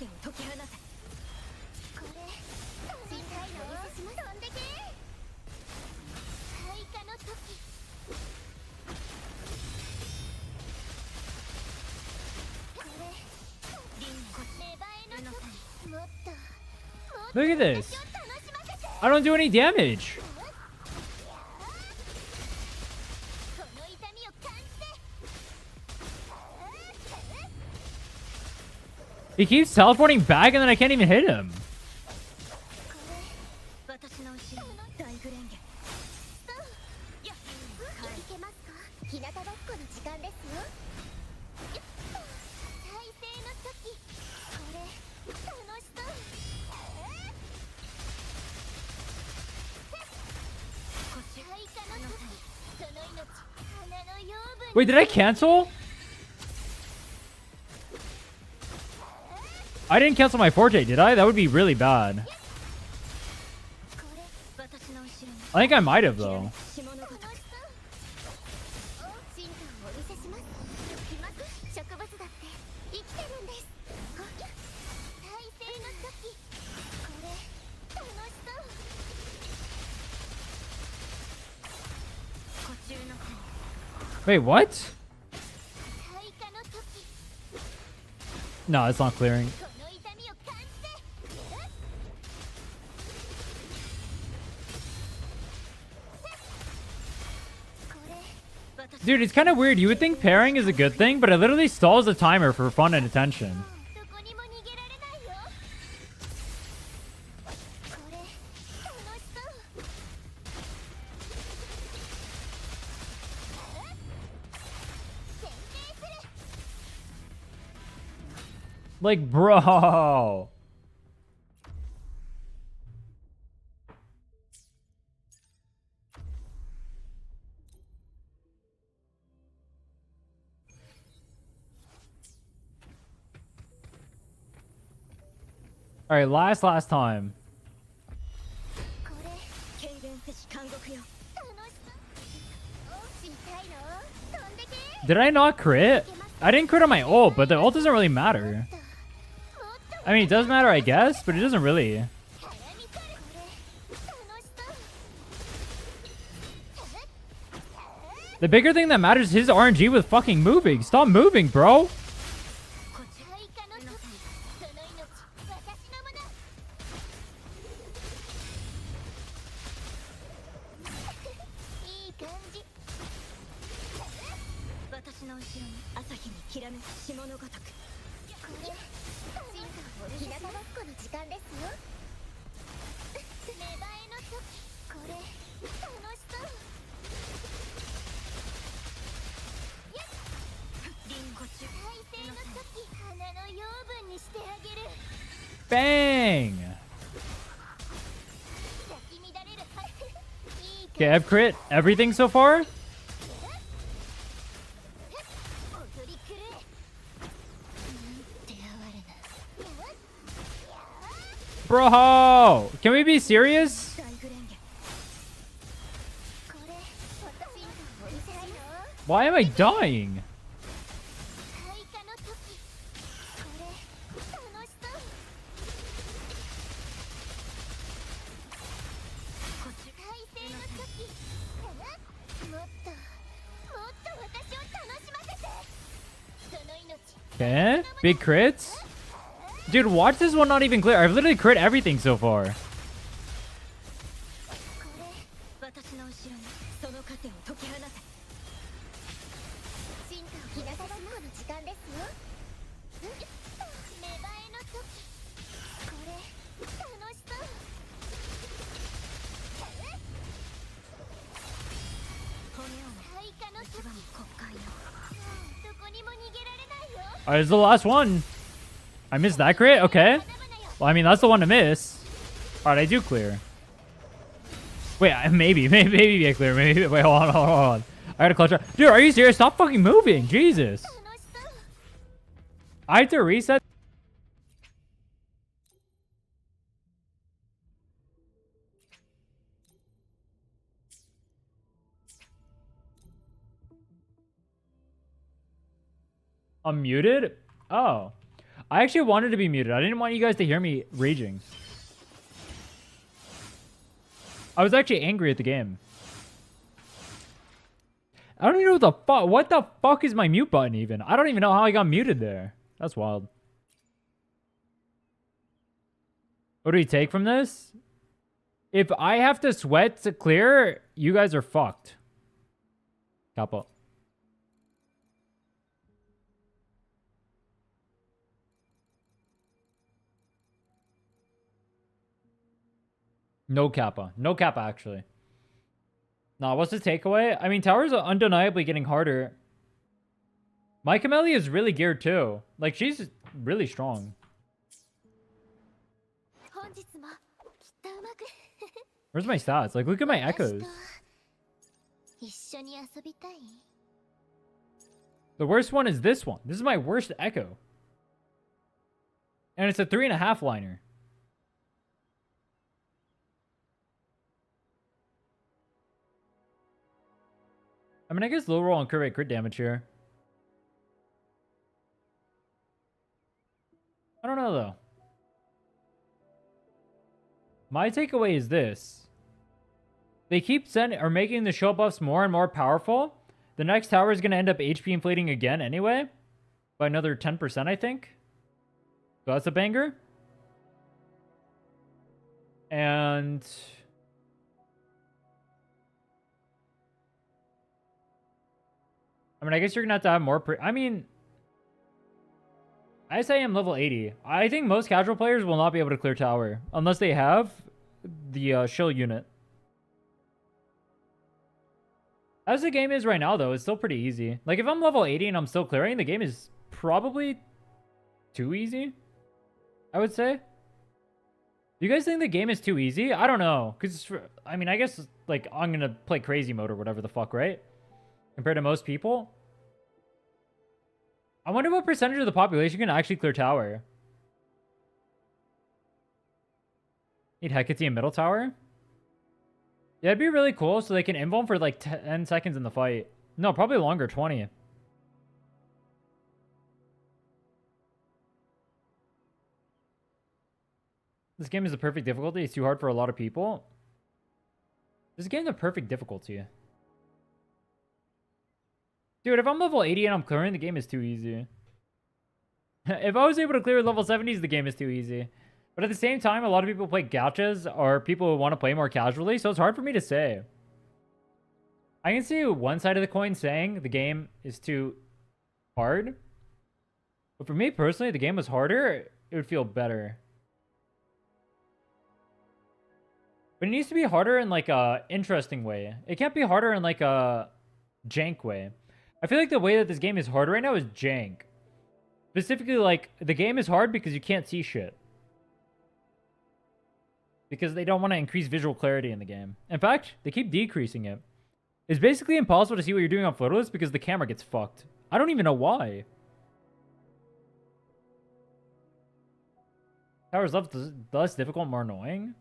Look at this. I don't do any damage. He keeps teleporting back and then I can't even hit him. Wait, did I cancel? I didn't cancel my forte, did I? That would be really bad. I think I might have, though. Wait, what? No, it's not clearing. Dude, it's kind of weird. You would think pairing is a good thing, but it literally stalls the timer for fun and attention. Like, bro. All right, last time. Did I not crit? I didn't crit on my ult, but the ult doesn't really matter. I mean, it does matter, I guess, but it doesn't really. The bigger thing that matters is his RNG with fucking moving. Stop moving, bro. Bang! Okay, I've crit everything so far. Bro! Can we be serious? Why am I dying? Okay, big crits. Dude, watch this one not even clear. I've literally crit everything so far. Alright, this is the last one. I missed that crit? Okay. Well, I mean, that's the one to miss. Alright, I do clear. Wait, maybe I clear. Maybe. Wait, hold on. I gotta clutch up. Dude, are you serious? Stop fucking moving. Jesus. I have to reset. I'm muted? Oh. I actually wanted to be muted. I didn't want you guys to hear me raging. I was actually angry at the game. I don't even know what the fuck. What the fuck is my mute button even? I don't even know how I got muted there. That's wild. What do we take from this? If I have to sweat to clear, you guys are fucked. Kappa. No Kappa. No Kappa, actually. Nah, what's the takeaway? I mean, towers are undeniably getting harder. My Camellia is really geared, too. Like, she's really strong. Where's my stats? Like, look at my echoes. The worst one is this one. This is my worst Echo. And it's a 3.5 liner. I mean, I guess low roll on crit rate crit damage here. I don't know, though. My takeaway is this. They keep making the show buffs more and more powerful. The next tower is going to end up HP inflating again anyway. By another 10%, I think. So that's a banger. And... I mean, I guess you're going to have more... I mean... I say I'm level 80. I think most casual players will not be able to clear tower. Unless they have the shill unit. As the game is right now, though, it's still pretty easy. Like, if I'm level 80 and I'm still clearing, the game is probably too easy, I would say. Do you guys think the game is too easy? I don't know. Because, I mean, I guess, like, I'm going to play crazy mode or whatever the fuck, right? Compared to most people. I wonder what percentage of the population can actually clear tower. Need Hecate in middle tower? Yeah, it'd be really cool so they can invuln for like 10 seconds in the fight. No, probably longer, 20. This game is the perfect difficulty. It's too hard for a lot of people. This game's the perfect difficulty. Dude, if I'm level 80 and I'm clearing, the game is too easy. If I was able to clear level 70s, the game is too easy. But at the same time, a lot of people play gachas or people who want to play more casually, so it's hard for me to say. I can see one side of the coin saying the game is too hard. But for me personally, the game was harder, it would feel better. But it needs to be harder in like a interesting way. It can't be harder in like a jank way. I feel like the way that this game is hard right now is jank. Specifically, like, the game is hard because you can't see shit. Because they don't want to increase visual clarity in the game. In fact, they keep decreasing it. It's basically impossible to see what you're doing on photos because the camera gets fucked. I don't even know why. Tower's less difficult, more annoying.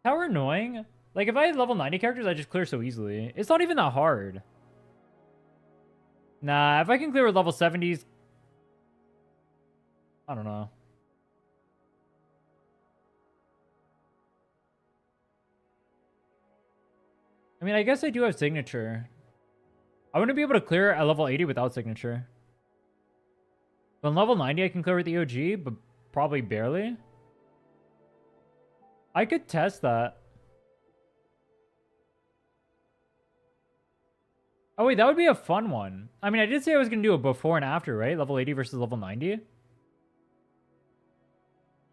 Tower annoying? Like, if I had level 90 characters, I'd just clear so easily. It's not even that hard. Nah, if I can clear with level 70s... I don't know. I mean, I guess I do have signature. I wouldn't be able to clear at level 80 without signature. But on level 90, I can clear with the OG, but probably barely. I could test that. Oh, wait, that would be a fun one. I mean, I did say I was going to do a before and after, right? Level 80 versus level 90.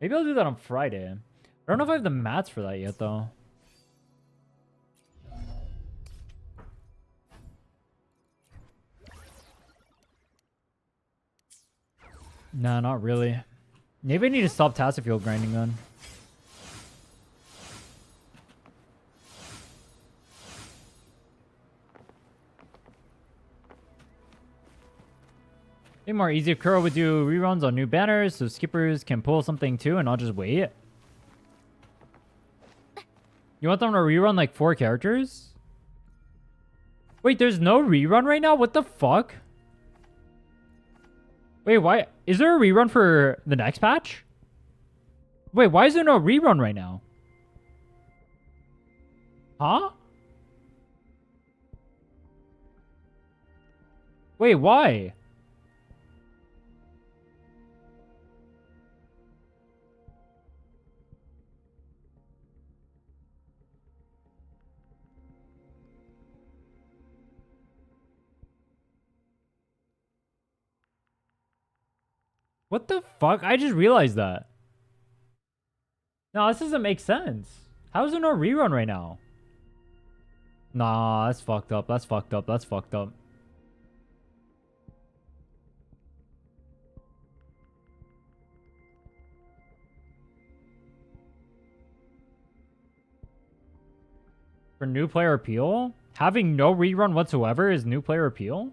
Maybe I'll do that on Friday. I don't know if I have the mats for that yet, though. Nah, not really. Maybe I need to stop Tassafield grinding then. Be more easy if Kuro would do reruns on new banners so skippers can pull something too and I'll just wait. You want them to rerun like 4 characters? Wait, there's no rerun right now? What the fuck? Wait, why? Is there a rerun for the next patch? Wait, why is there no rerun right now? Huh? Wait, why? What the fuck? I just realized that. No, this doesn't make sense. How is there no rerun right now? Nah, that's fucked up. That's fucked up. That's fucked up. For new player appeal? Having no rerun whatsoever is new player appeal?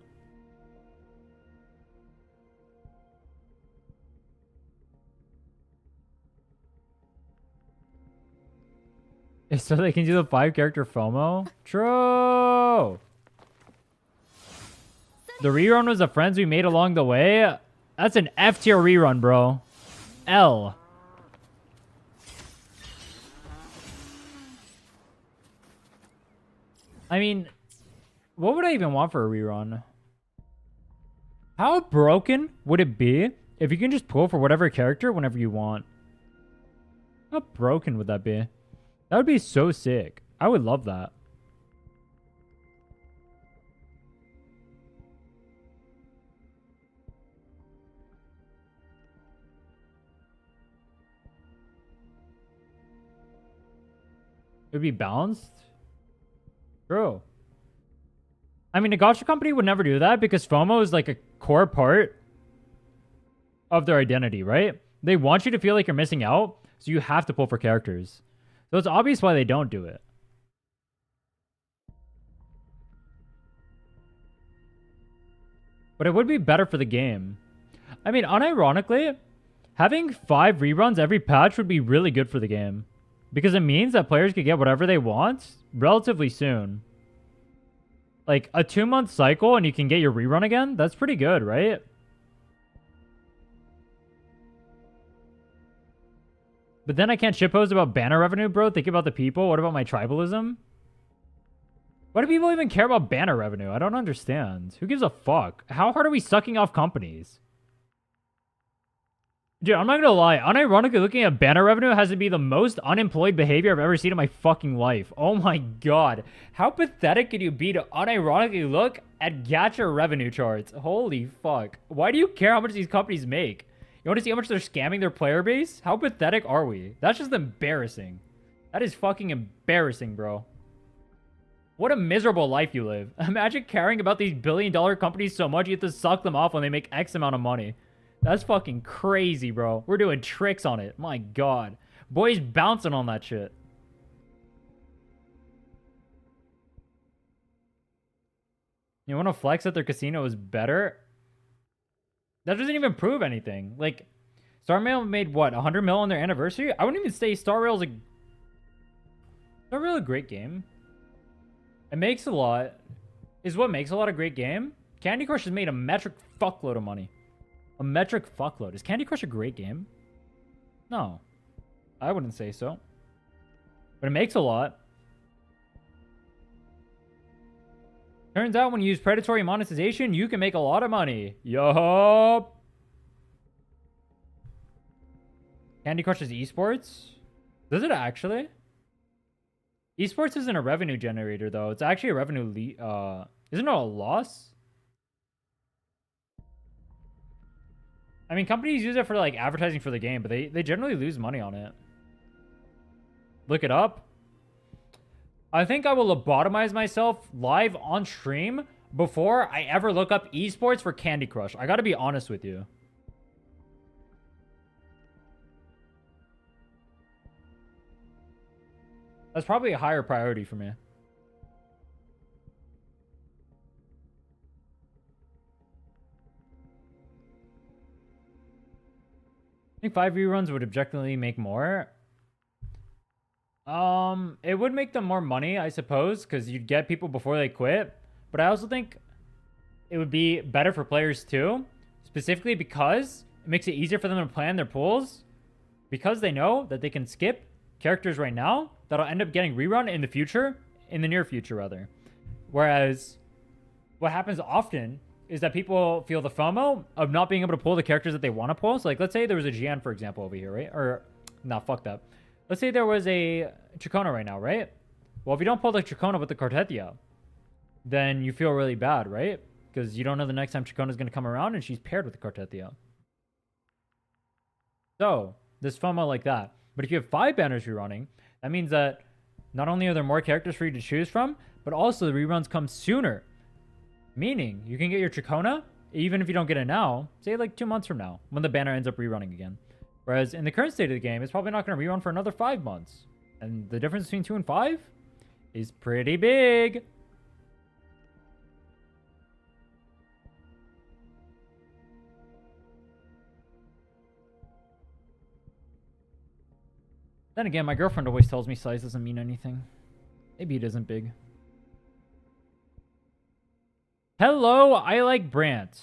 So they can do the 5-character FOMO? True! The rerun was the friends we made along the way? That's an F tier rerun, bro. L. I mean, what would I even want for a rerun? How broken would it be if you can just pull for whatever character whenever you want? How broken would that be? That would be so sick. I would love that. It would be balanced? True. I mean, a gacha company would never do that because FOMO is like a core part of their identity, right? They want you to feel like you're missing out, so you have to pull for characters. So it's obvious why they don't do it. But it would be better for the game. I mean, unironically, having 5 reruns every patch would be really good for the game. Because it means that players could get whatever they want relatively soon. Like, a 2-month cycle and you can get your rerun again? That's pretty good, right? But then I can't shitpost about banner revenue, bro. Think about the people. What about my tribalism? Why do people even care about banner revenue? I don't understand. Who gives a fuck? How hard are we sucking off companies? Dude, I'm not gonna lie. Unironically, looking at banner revenue has to be the most unemployed behavior I've ever seen in my fucking life. Oh my god. How pathetic can you be to unironically look at gacha revenue charts? Holy fuck. Why do you care how much these companies make? You want to see how much they're scamming their player base? How pathetic are we? That's just embarrassing. That is fucking embarrassing, bro. What a miserable life you live. Imagine caring about these billion-dollar companies so much you have to suck them off when they make X amount of money. That's fucking crazy, bro. We're doing tricks on it. My god. Boys bouncing on that shit. You want to flex that their casino is better? That doesn't even prove anything. Like, Star Rail made what, 100 mil on their anniversary? I wouldn't even say Star Rail's a great game. It makes a lot. Is what makes a lot a great game? Candy Crush has made a metric fuckload of money. A metric fuckload. Is Candy Crush a great game? No. I wouldn't say so. But it makes a lot. Turns out when you use predatory monetization, you can make a lot of money. Yup. Candy Crush is esports? Does it actually? Esports isn't a revenue generator, though. It's actually a revenue isn't it a loss? I mean, companies use it for, like, advertising for the game, but they generally lose money on it. Look it up. I think I will lobotomize myself live on stream before I ever look up esports for Candy Crush. I gotta be honest with you. That's probably a higher priority for me. I think 5 reruns would objectively make more. It would make them more money, I suppose, because you'd get people before they quit. But I also think it would be better for players too, specifically because it makes it easier for them to plan their pools, because they know that they can skip characters right now that'll end up getting rerun in the future, in the near future rather. Whereas what happens often is that people feel the FOMO of not being able to pull the characters that they want to pull. So like, let's say there was a Gian, for example, over here, right? Or, nah, fuck that. Let's say there was a Chikona right now, right? Well, if you don't pull the Chikona with the Cartetia, then you feel really bad, right? Because you don't know the next time Chikona is going to come around and she's paired with the Cartetia. So, there's FOMO like that. But if you have 5 banners rerunning, that means that not only are there more characters for you to choose from, but also the reruns come sooner. Meaning, you can get your Chikona, even if you don't get it now, say like 2 months from now, when the banner ends up rerunning again. Whereas in the current state of the game, it's probably not going to rerun for another 5 months. And the difference between 2 and 5 is pretty big. Then again, my girlfriend always tells me size doesn't mean anything. Maybe it isn't big. Hello, I like Brant.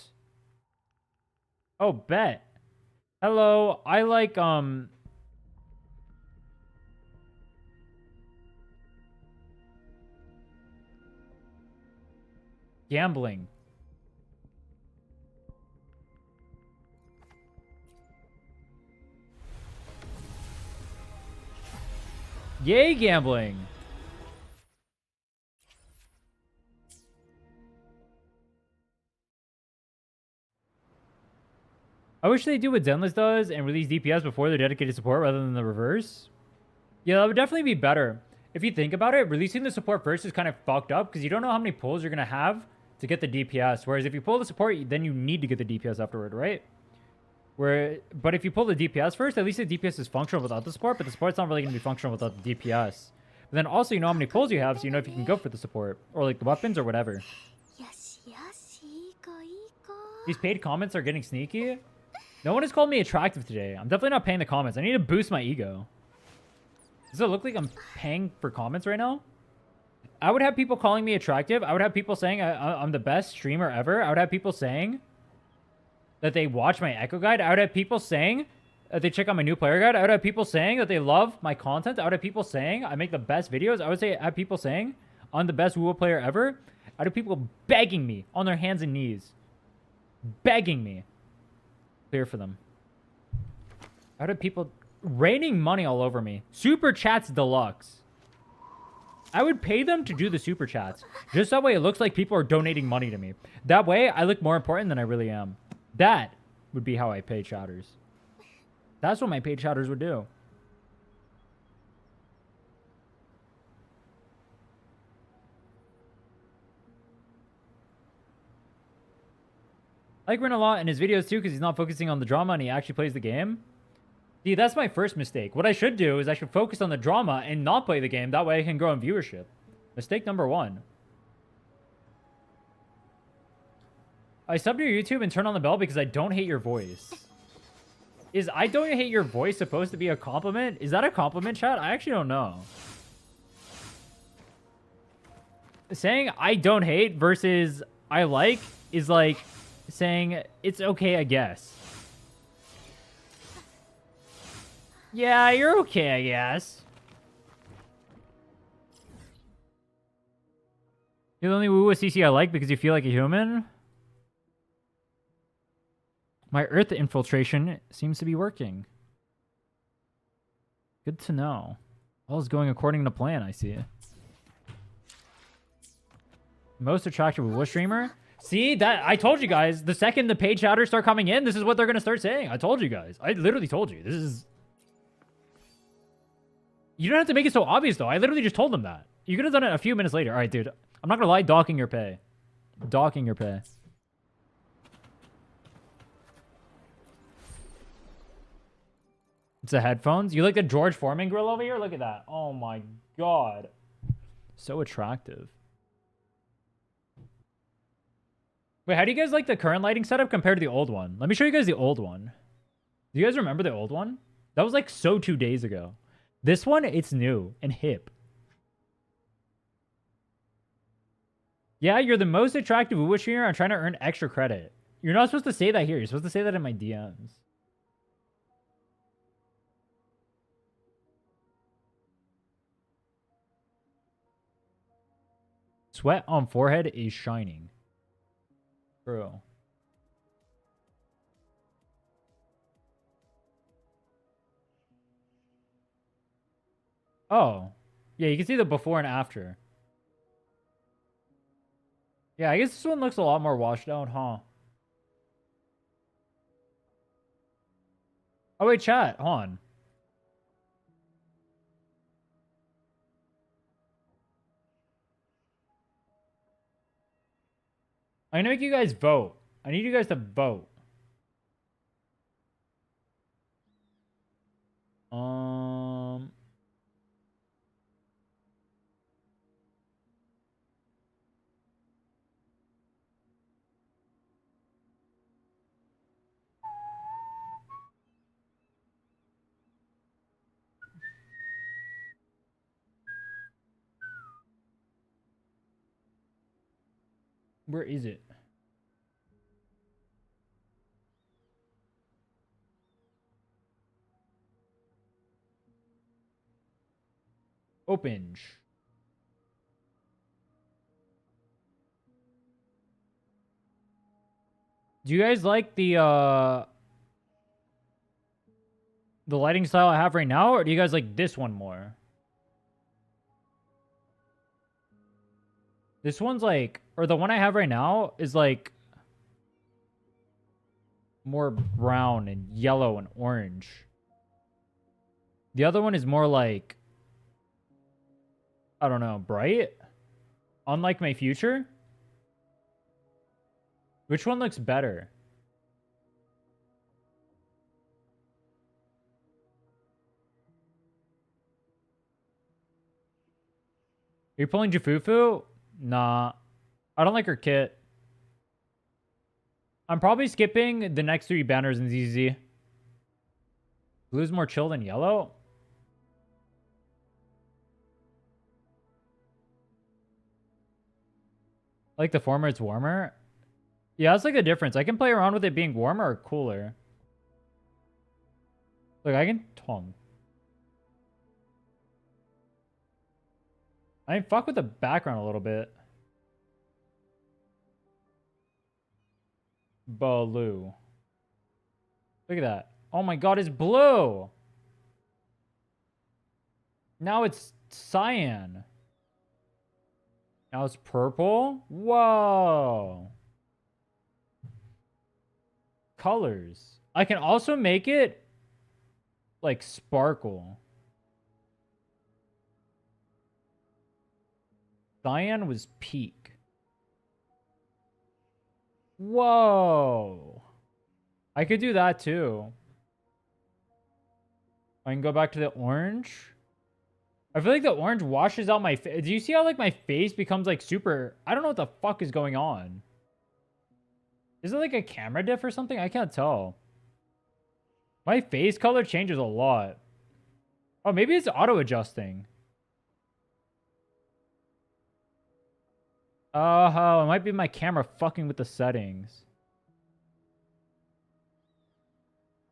Oh, bet. Hello, I like, gambling. Yay, gambling. I wish they do what Zenless does and release DPS before their dedicated support rather than the reverse. Yeah, that would definitely be better. If you think about it, releasing the support first is kind of fucked up because you don't know how many pulls you're going to have to get the DPS. Whereas if you pull the support, then you need to get the DPS afterward, right? But if you pull the DPS first, at least the DPS is functional without the support, but the support's not really going to be functional without the DPS. But then also, you know how many pulls you have, so you know if you can go for the support. Or like the weapons or whatever. These paid comments are getting sneaky. No one has called me attractive today. I'm definitely not paying the comments. I need to boost my ego. Does it look like I'm paying for comments right now? I would have people calling me attractive. I would have people saying I'm the best streamer ever. I would have people saying that they watch my Echo Guide. I would have people saying that they check out my new player guide. I would have people saying that they love my content. I would have people saying I make the best videos. I would have people saying I'm the best WoW player ever. I would have people begging me on their hands and knees. Begging me. Clear for them. I would have people raining money all over me. Super chats deluxe. I would pay them to do the super chats. Just that way it looks like people are donating money to me. That way I look more important than I really am. That would be how I pay chatters. That's what my paid chatters would do. I like Rin a lot in his videos too because he's not focusing on the drama and he actually plays the game. See, that's my first mistake. What I should do is I should focus on the drama and not play the game. That way I can grow in viewership. Mistake number 1. I subbed your YouTube and turn on the bell because I don't hate your voice. Is I don't hate your voice supposed to be a compliment? Is that a compliment, chat? I actually don't know. Saying I don't hate versus I like is like saying it's okay, I guess. Yeah, you're okay, I guess. You're the only woo with CC I like because you feel like a human? My Earth infiltration seems to be working. Good to know. All is going according to plan, I see. Most attractive WoW streamer? See, that I told you guys, the second the paid chatters start coming in, this is what they're going to start saying. I told you guys. I literally told you. This is... You don't have to make it so obvious, though. I literally just told them that. You could have done it a few minutes later. All right, dude. I'm not going to lie. Docking your pay. Docking your pay. It's the headphones. You like the George Foreman grill over here? Look at that. Oh, my God. So attractive. Wait, how do you guys like the current lighting setup compared to the old one? Let me show you guys the old one. Do you guys remember the old one? That was like so 2 days ago. This one, it's new and hip. Yeah, you're the most attractive Uwa streamer. I'm trying to earn extra credit. You're not supposed to say that here. You're supposed to say that in my DMs. Sweat on forehead is shining. True. Oh. Yeah, you can see the before and after. Yeah, I guess this one looks a lot more washed out, huh? Oh, wait, chat. Hold on. I'm gonna make you guys vote. I need you guys to vote. Where is it? Open. Do you guys like the lighting style I have right now, or do you guys like this one more? This one's like, or the one I have right now is like more brown and yellow and orange. The other one is more like, I don't know, bright? Unlike my future? Which one looks better? Are you pulling Jufufu? Nah. I don't like her kit. I'm probably skipping the next 3 banners in ZZ. Blue's more chill than yellow? Like the former, it's warmer? Yeah, that's like the difference. I can play around with it being warmer or cooler. Look, I can... I mean, fuck with the background a little bit. Blue. Look at that. Oh my god, it's blue! Now it's cyan. Now it's purple? Whoa! Colors. I can also make it like sparkle. Cyan was peak. Whoa. I could do that too. I can go back to the orange. I feel like the orange washes out my face. Do you see how like my face becomes like super... I don't know what the fuck is going on. Is it like a camera diff or something? I can't tell. My face color changes a lot. Oh, maybe it's auto-adjusting. Oh, it might be my camera fucking with the settings.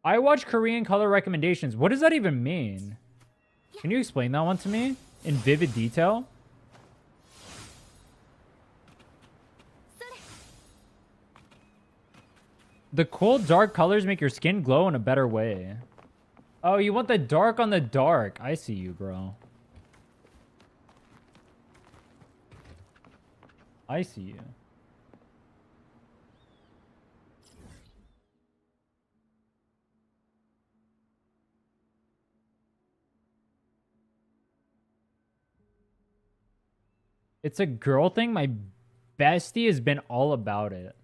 I watch Korean color recommendations. What does that even mean? Can you explain that one to me in vivid detail? The cool dark colors make your skin glow in a better way. Oh, you want the dark on the dark. I see you, bro. I see you. It's a girl thing. My bestie has been all about it.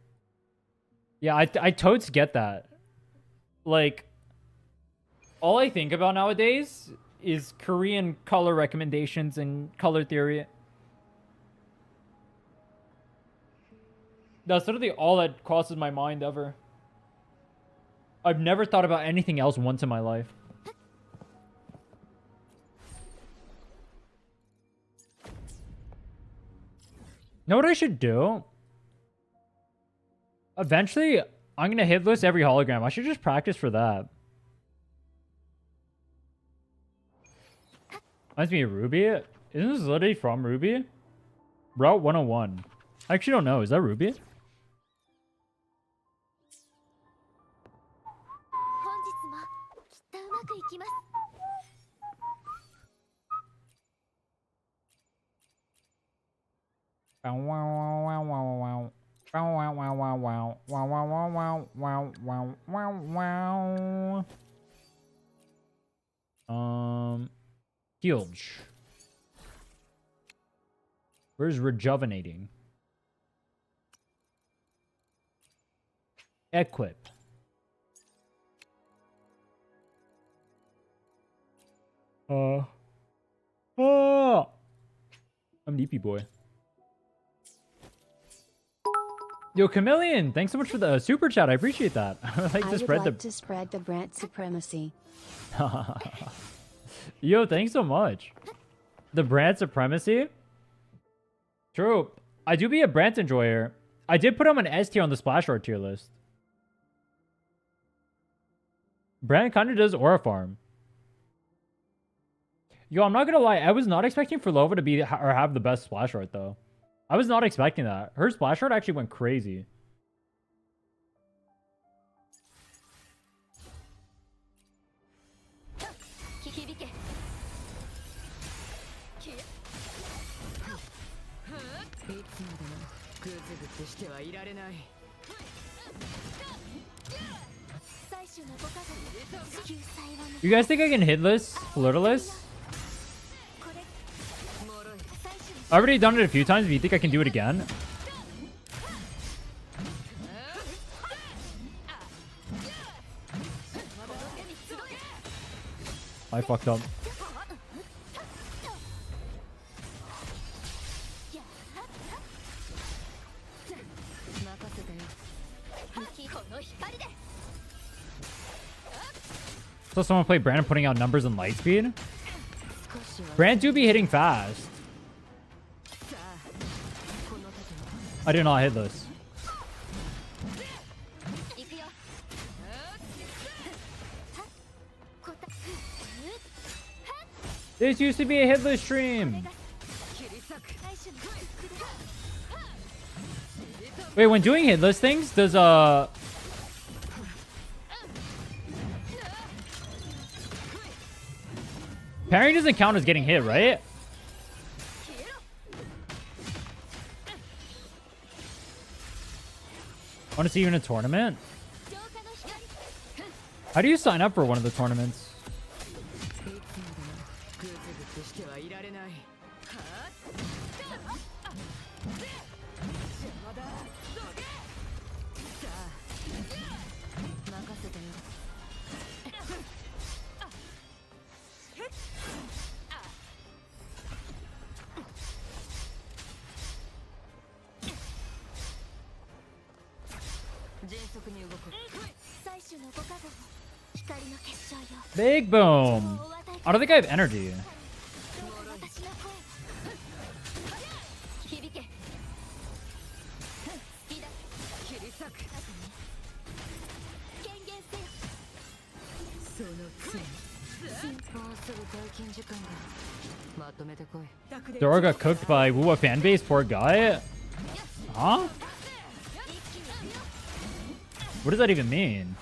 Yeah, I totes get that. Like, all I think about nowadays is Korean color recommendations and color theory. That's literally all that crosses my mind ever. I've never thought about anything else once in my life. Know what I should do? Eventually, I'm going to hit list every hologram. I should just practice for that. Reminds me of Ruby. Isn't this literally from Ruby? Route 101. I actually don't know. Is that Ruby? Huge. Where's rejuvenating? Equip. I'm DP boy. Yo, Chameleon, thanks so much for the super chat. I appreciate that. I like to spread the
brand supremacy.
Yo, thanks so much. The brand supremacy? True. I do be a brand enjoyer. I did put him on S tier on the Splash Art tier list. Brand kind of does aura farm. Yo, I'm not gonna lie. I was not expecting for Lova to be or have the best Splash Art though. I was not expecting that. Her Splash Art actually went crazy. You guys think I can hitless, flirtless? I've already done it a few times. If you think I can do it again, I fucked up. So someone play Brandon putting out numbers in light speed. Brand do be hitting fast. I did not hit this. This used to be a hitless stream. Wait, when doing hitless things, does parry doesn't count as getting hit, right? Want to see you in a tournament? How do you sign up for one of the tournaments? Big boom. I don't think I have energy. Dora got cooked by Wuwa fanbase, poor guy. Huh? What does that even mean?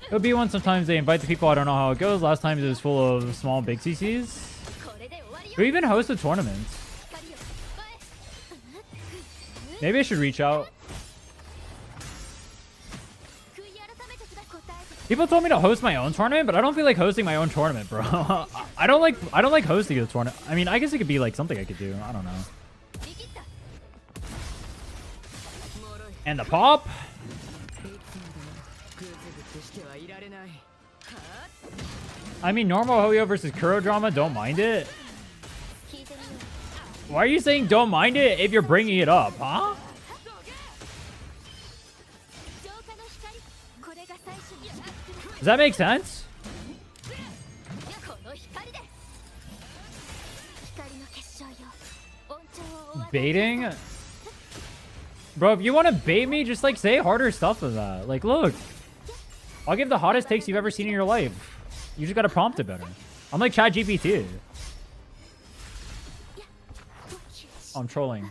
It'll be one sometimes they invite the people. I don't know how it goes. Last time it was full of small big CCs. We even host a tournament. Maybe I should reach out. People told me to host my own tournament, but I don't feel like hosting my own tournament, bro. I don't like hosting a tournament. I mean, I guess it could be like something I could do. I don't know. And the pop. I mean, normal Hoyo versus Kuro drama, don't mind it. Why are you saying don't mind it if you're bringing it up, huh? Does that make sense? Baiting? Bro, if you want to bait me, just like say harder stuff than that. Like, look. I'll give the hottest takes you've ever seen in your life. You just gotta prompt it better. I'm like ChatGPT. I'm trolling.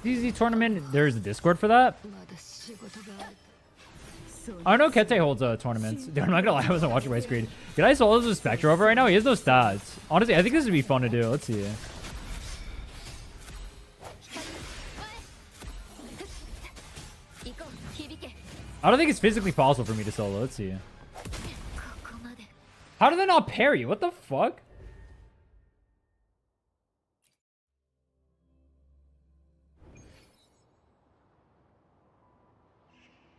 Easy tournament. There's a Discord for that. I know Kete holds tournaments. Dude, I'm not gonna lie, I wasn't watching my screen. Can I solo this Spectre over right now? He has no stats. Honestly, I think this would be fun to do. Let's see. I don't think it's physically possible for me to solo. Let's see. How did they not parry? What the fuck?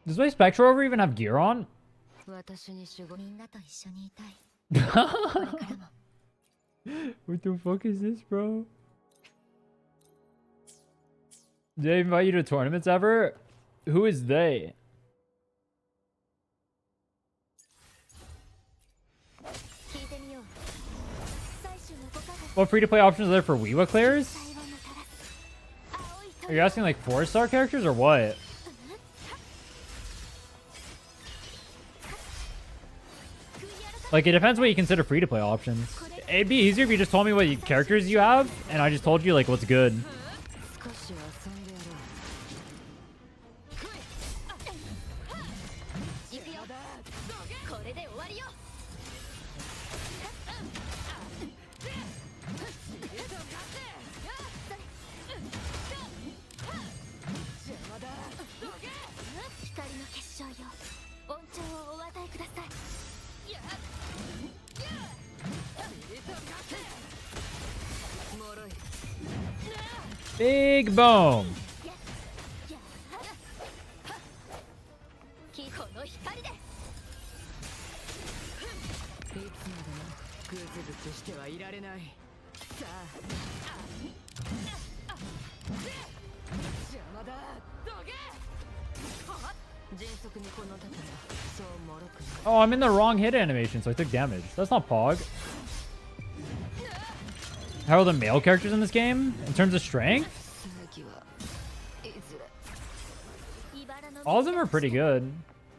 Does my Spectre over even have gear on? What the fuck is this, bro? Did they invite you to tournaments ever? Who is they? What free-to-play options are there for Weewa clears? Are you asking like 4-star characters or what? Like, it depends what you consider free-to-play options. It'd be easier if you just told me what characters you have, and I just told you like what's good. Big boom. Oh, I'm in the wrong hit animation, so I took damage. That's not Pog. How are the male characters in this game in terms of strength? All of them are pretty good.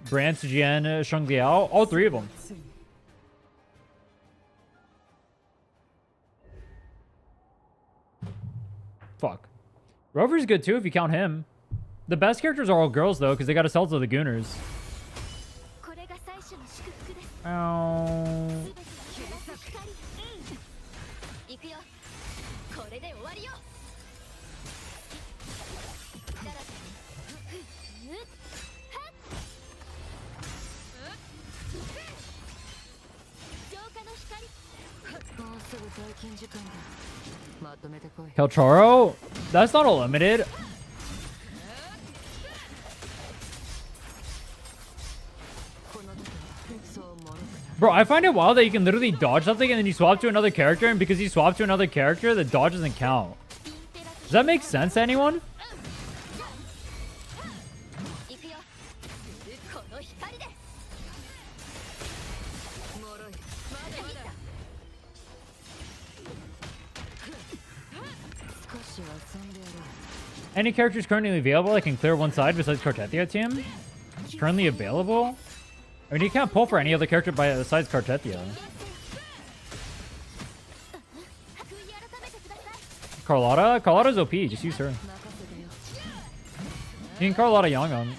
Brant, Jian, Sheng Liao, all three of them. Fuck. Rover's good too if you count him. The best characters are all girls though, because they gotta sell to the Gooners. Ow. Kelcharo? That's not a limited. Bro, I find it wild that you can literally dodge something and then you swap to another character, and because you swap to another character, the dodge doesn't count. Does that make sense to anyone? Any characters currently available I can clear one side besides Cartetia team? Currently available? I mean, you can't pull for any other character besides Cartetia. Carlotta? Carlotta's OP. Just use her. You can Carlotta Yangon.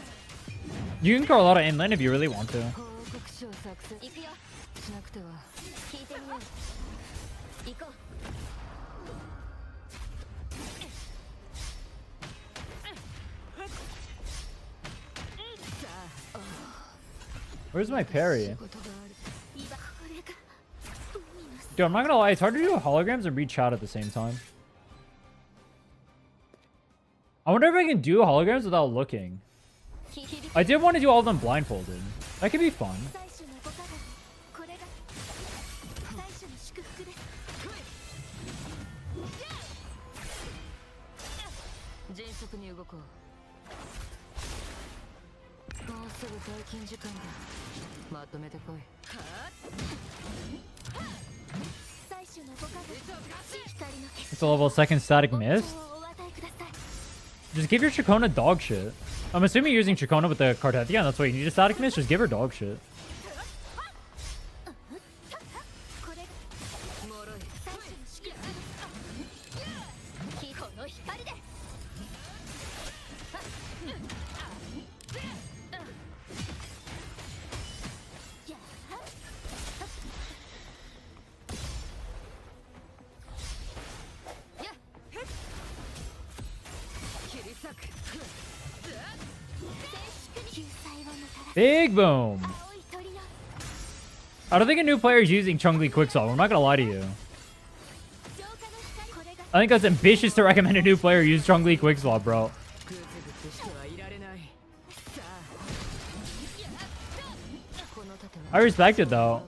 You can Carlotta inland if you really want to. Where's my parry? Dude, I'm not gonna lie, it's hard to do holograms and read chat at the same time. I wonder if I can do holograms without looking. I did want to do all of them blindfolded. That could be fun. It's a level 2nd static mist. Just give your Chacona dog shit. I'm assuming you're using Chacona with the Cartetia, and that's why you need a static mist. Just give her dog shit. Big boom. I don't think a new player is using Chun-Li Quickswap. I'm not gonna lie to you. I think that's ambitious to recommend a new player use Chun-Li Quickswap, bro. I respect it though.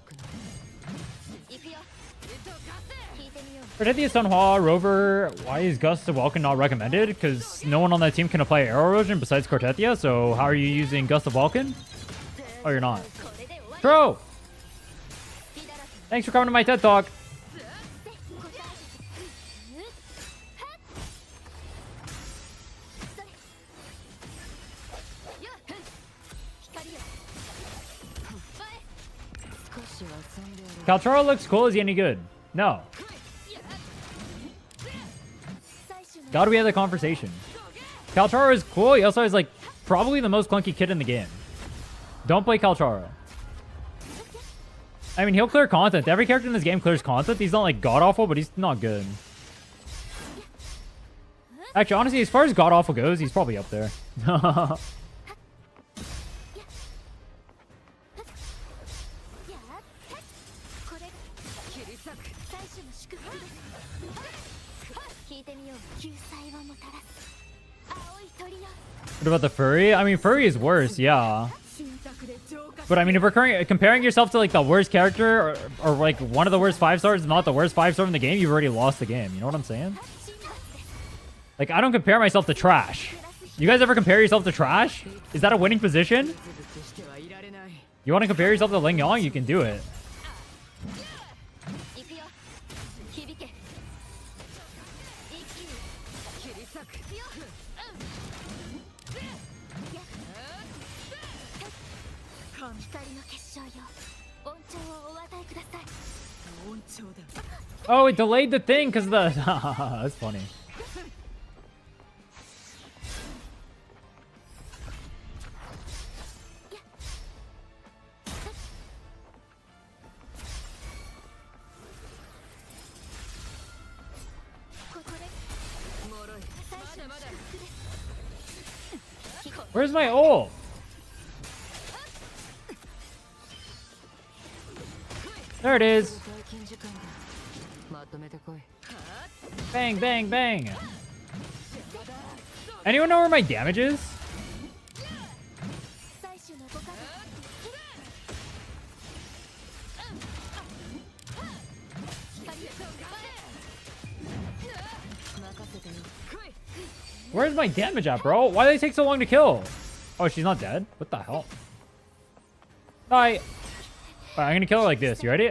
Cartetia, Sunhua, Rover. Why is Gust of Welkin not recommended? Because no one on that team can apply Arrow Erosion besides Cartetia, so how are you using Gust of Welkin? Oh, you're not. True! Thanks for coming to my TED Talk. Kalchara looks cool. Is he any good? No. God, we had the conversation. Kalchara is cool. He also has like probably the most clunky kit in the game. Don't play Kalchara. I mean, he'll clear content. Every character in this game clears content. He's not like god-awful, but he's not good. Actually, honestly, as far as god-awful goes, he's probably up there. What about the furry? I mean, furry is worse, yeah. But I mean, if we're comparing yourself to like the worst character or like one of the worst 5-stars, not the worst 5-star in the game, you've already lost the game. You know what I'm saying? Like, I don't compare myself to trash. You guys ever compare yourself to trash? Is that a winning position? You want to compare yourself to Ling Yong? You can do it. Oh, it delayed the thing because the... That's funny. Where's my ult? There it is. Bang, bang, bang. Anyone know where my damage is? Where's my damage at, bro? Why do they take so long to kill? Oh, she's not dead? What the hell? Bye. Alright, I'm gonna kill her like this. You ready?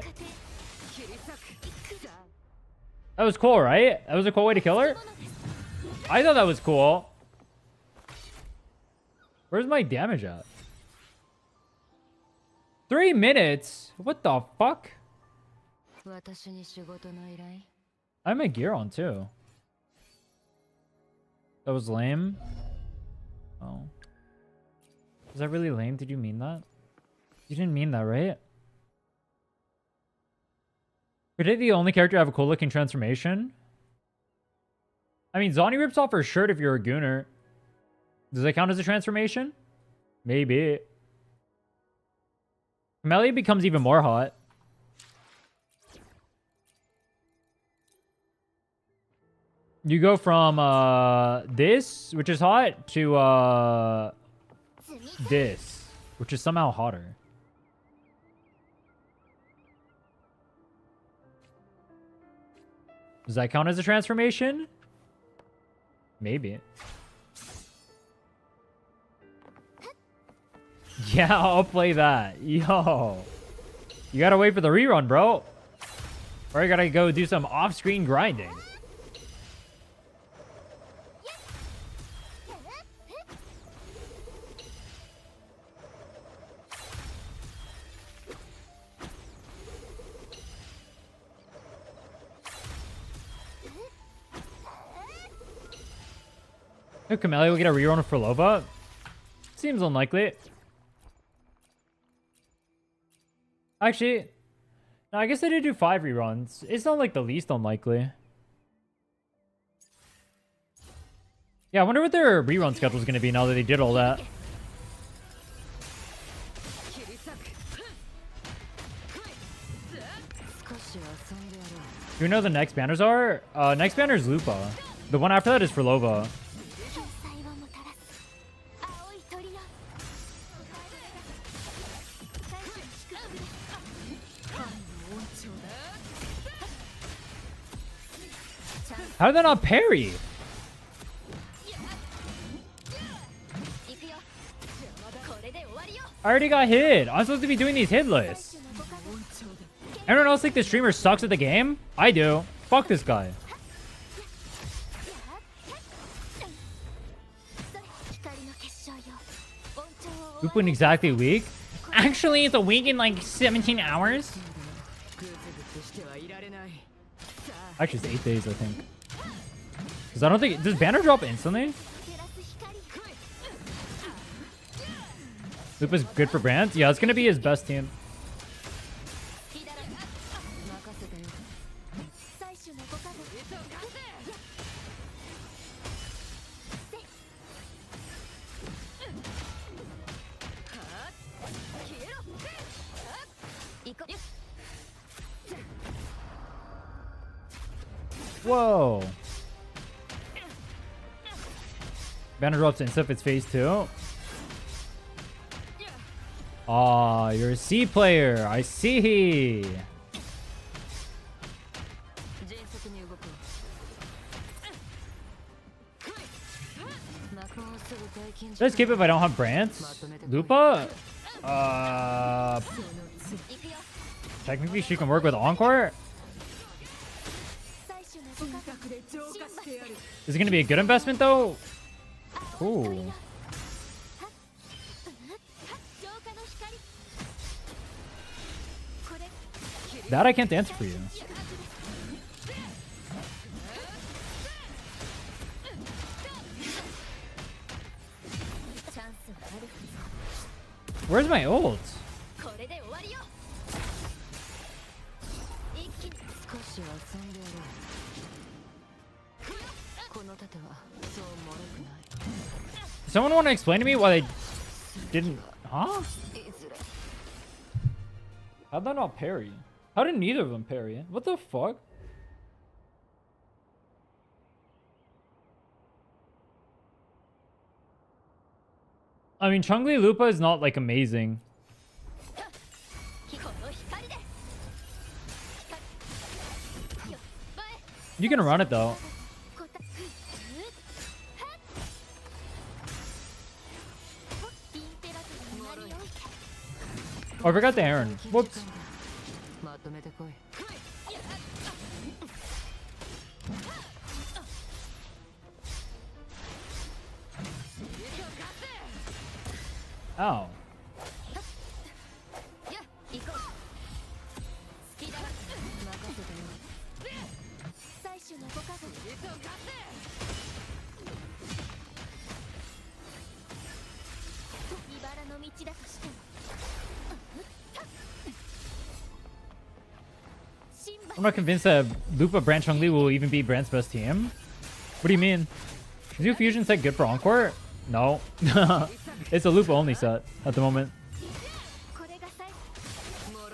That was cool, right? That was a cool way to kill her? I thought that was cool. Where's my damage at? 3 minutes? What the fuck? I have my gear on too. That was lame. Oh. Was that really lame? Did you mean that? You didn't mean that, right? Are they the only character to have a cool looking transformation? I mean, Zonny rips off her shirt if you're a Gooner. Does that count as a transformation? Maybe. Camellia becomes even more hot. You go from this, which is hot, to this, which is somehow hotter. Does that count as a transformation? Maybe. Yeah, I'll play that. Yo. You gotta wait for the rerun, bro. Or you gotta go do some off-screen grinding. If Camellia will get a rerun for Lova? Seems unlikely. Actually, no, I guess they did do 5 reruns. It's not like the least unlikely. Yeah, I wonder what their rerun schedule is going to be now that they did all that. Do you know the next banners are? Next banner is Lupa. The one after that is for Lova. How did that not parry? I already got hit. I'm supposed to be doing these hit lists. Everyone else think the streamer sucks at the game? I do. Fuck this guy. Open exactly a week? Actually, it's a week in like 17 hours. Actually, it's 8 days, I think. Because I don't think... Does banner drop instantly? Lupa's good for brands? Yeah, it's going to be his best team. Whoa. Banner drops insta if it's phase 2. Aw, you're a C player. I see. Let's keep it if I don't have brands. Lupa? Technically she can work with Encore. Is it going to be a good investment though? Cool. That I can't answer for you. Where's my ult? Someone want to explain to me why they didn't... Huh? How'd that not parry? How did neither of them parry? What the fuck? I mean, Chun-Li Lupa is not, like, amazing. You can run it, though. Oh, I forgot the Aaron. Whoops. Ow. I'm not convinced that Lupa Brand Chun-Li will even be Brand's best team. What do you mean? Is your fusion set good for Encore? No. It's a Lupa only set at the moment.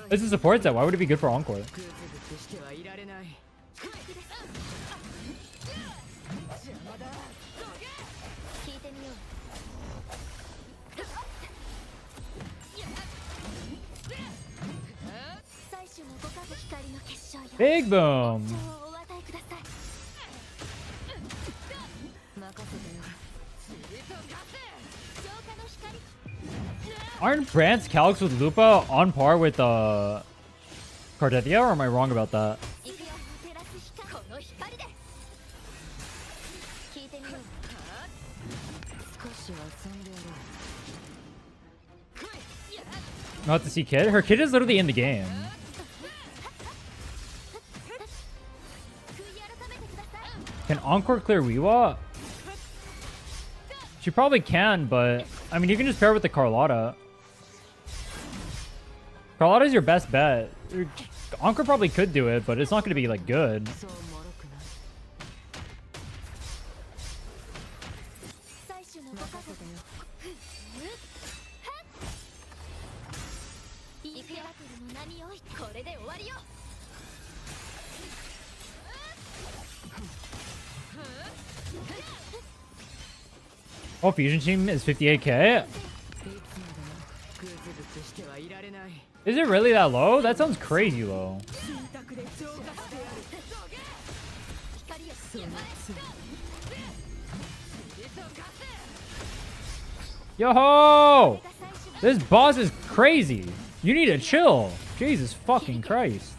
It's a support set. Why would it be good for Encore? Big boom. Aren't Brand's calcs with Lupa on par with Cardethia, or am I wrong about that? Not to see Kid? Her Kid is literally in the game. Can Encore clear Weewa? She probably can, but I mean, you can just pair with the Carlotta. Carlotta's your best bet. Encore probably could do it, but it's not going to be like good. Oh, Fusion Team is 58k? Is it really that low? That sounds crazy low. Yo-ho! This boss is crazy. You need to chill. Jesus fucking Christ.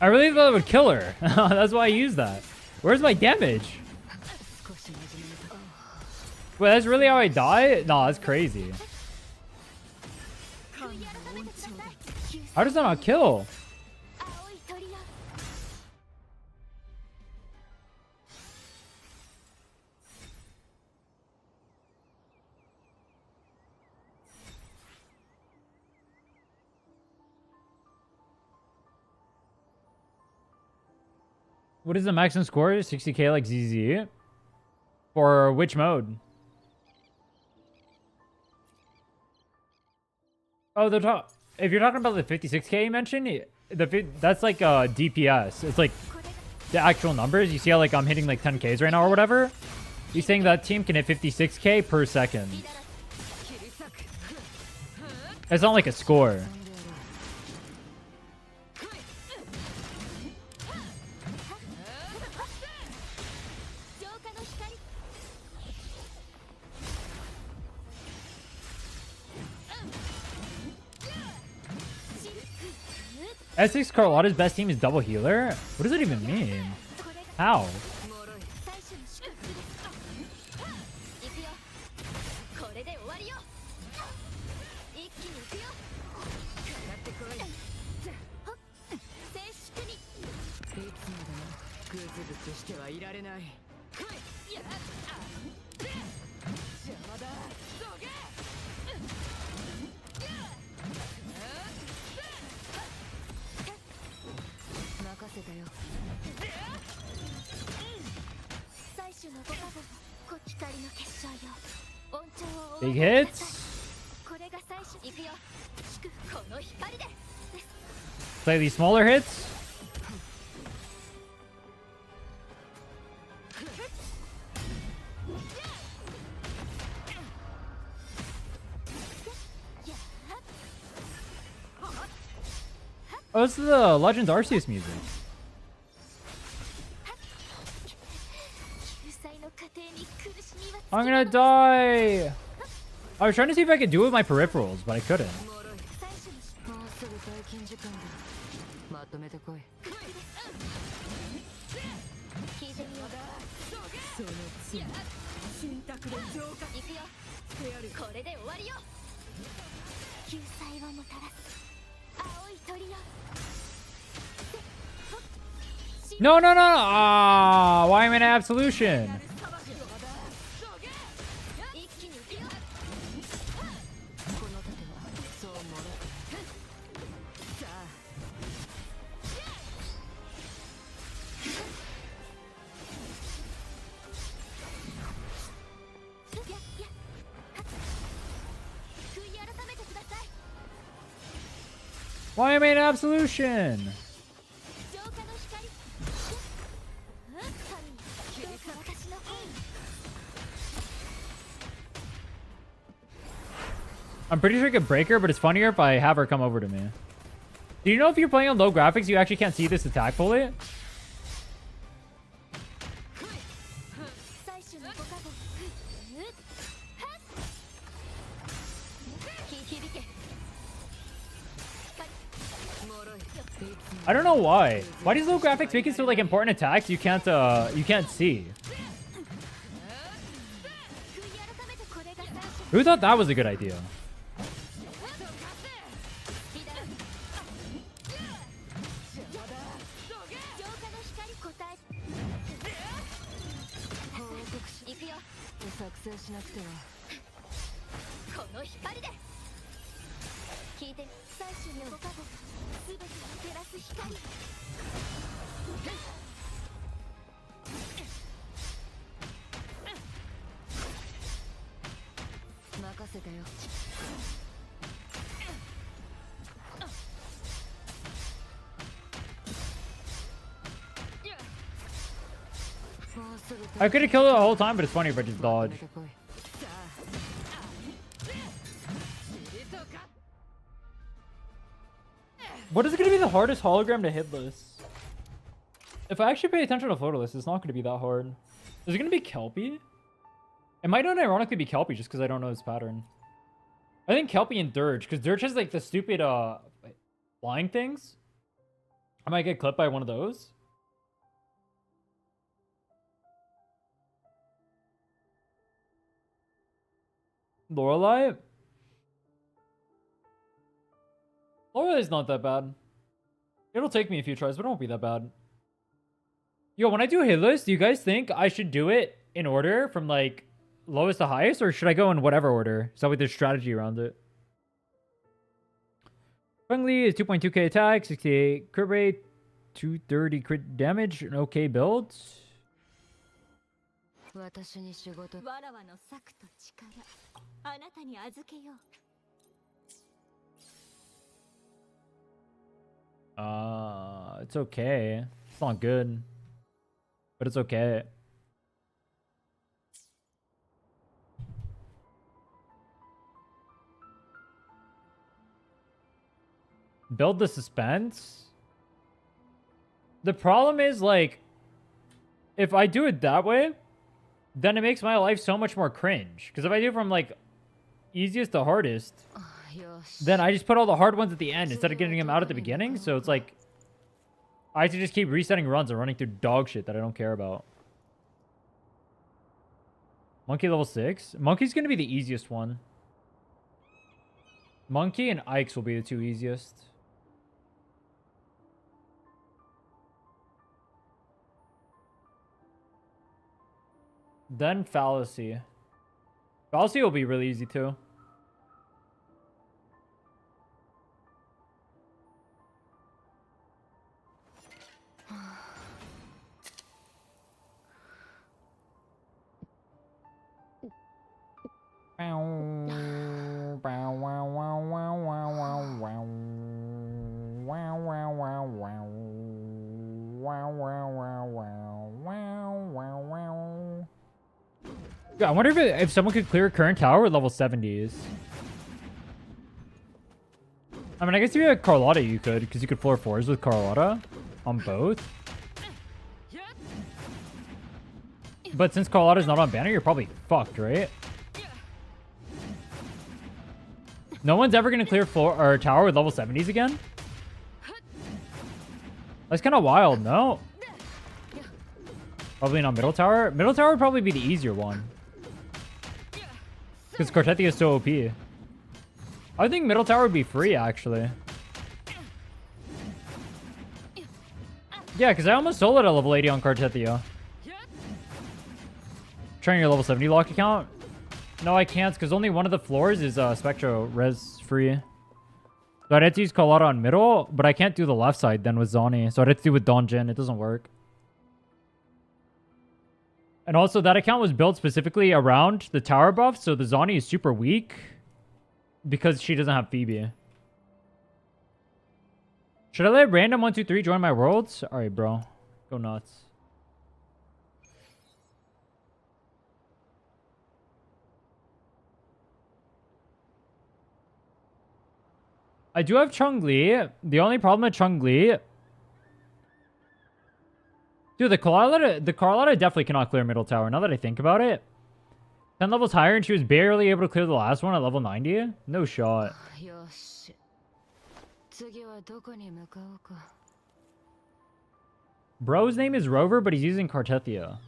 I really thought it would kill her. That's why I used that. Where's my damage? Wait, that's really how I die? No, that's crazy. How does that not kill? What is the maximum score? 60k like ZZ? For which mode? Oh, if you're talking about the 56k you mentioned, that's like DPS. It's like the actual numbers. You see how like I'm hitting like 10ks right now or whatever? He's saying that team can hit 56k per second. It's not like a score. S6 Carlotta's best team is double healer? What does it even mean? How? Big hits. Slightly smaller hits. Oh, this is the Legends Arceus music. I'm gonna die. I was trying to see if I could do it with my peripherals, but I couldn't. No, no, no, no. Ah, why am I in absolution? Why am I in absolution? I'm pretty sure I could break her, but it's funnier if I have her come over to me. Do you know if you're playing on low graphics, you actually can't see this attack fully? I don't know why. Why does low graphics make it so like important attacks you can't see? Who thought that was a good idea? I could have killed it the whole time, but it's funny if I just dodge. What is going to be the hardest hologram to hit list? If I actually pay attention to photo list, it's not going to be that hard. Is it going to be Kelpie? It might not ironically be Kelpie just because I don't know his pattern. I think Kelpie and Dirge, because Dirge has like the stupid flying things. I might get clipped by one of those. Lorelei? Lorelei's not that bad. It'll take me a few tries, but it won't be that bad. Yo, when I do a hit list, do you guys think I should do it in order from like lowest to highest, or should I go in whatever order? So with there's strategy around it. Feng Li is 2.2k attack, 68 crit rate, 230 crit damage, an okay build. It's okay. It's not good, but it's okay. Build the suspense. The problem is, like, if I do it that way, then it makes my life so much more cringe. Because if I do from, like, easiest to hardest, then I just put all the hard ones at the end instead of getting them out at the beginning. So it's like, I have to just keep resetting runs and running through dog shit that I don't care about. Monkey level 6. Monkey's going to be the easiest one. Monkey and Ike's will be the two easiest. Then Fallacy. Fallacy will be really easy too. Yeah, I wonder if someone could clear current tower with level 70s. I mean, I guess if you had Carlotta, you could, because you could floor 4s with Carlotta on both. But since Carlotta's not on banner, you're probably fucked, right? No one's ever going to clear floor or tower with level 70s again? That's kind of wild, no? Probably not middle tower. Middle tower would probably be the easier one. Because Cartethia is so OP. I think middle tower would be free, actually. Yeah, because I almost soloed at level 80 on Cartethia. Trying your level 70 lock account? No, I can't, because only one of the floors is Spectro res free. So I'd have to use Colada on middle, but I can't do the left side then with Zoni. So I'd have to do with Donjin. It doesn't work. And also, that account was built specifically around the tower buff, so the Zoni is super weak because she doesn't have Phoebe. Should I let random 123 join my worlds? Alright, bro. Go nuts. I do have Chun-Li. The only problem with Chun-Li... Dude, the Carlotta definitely cannot clear middle tower, now that I think about it. 10 levels higher and she was barely able to clear the last one at level 90? No shot. Bro's name is Rover, but he's using Cartethia.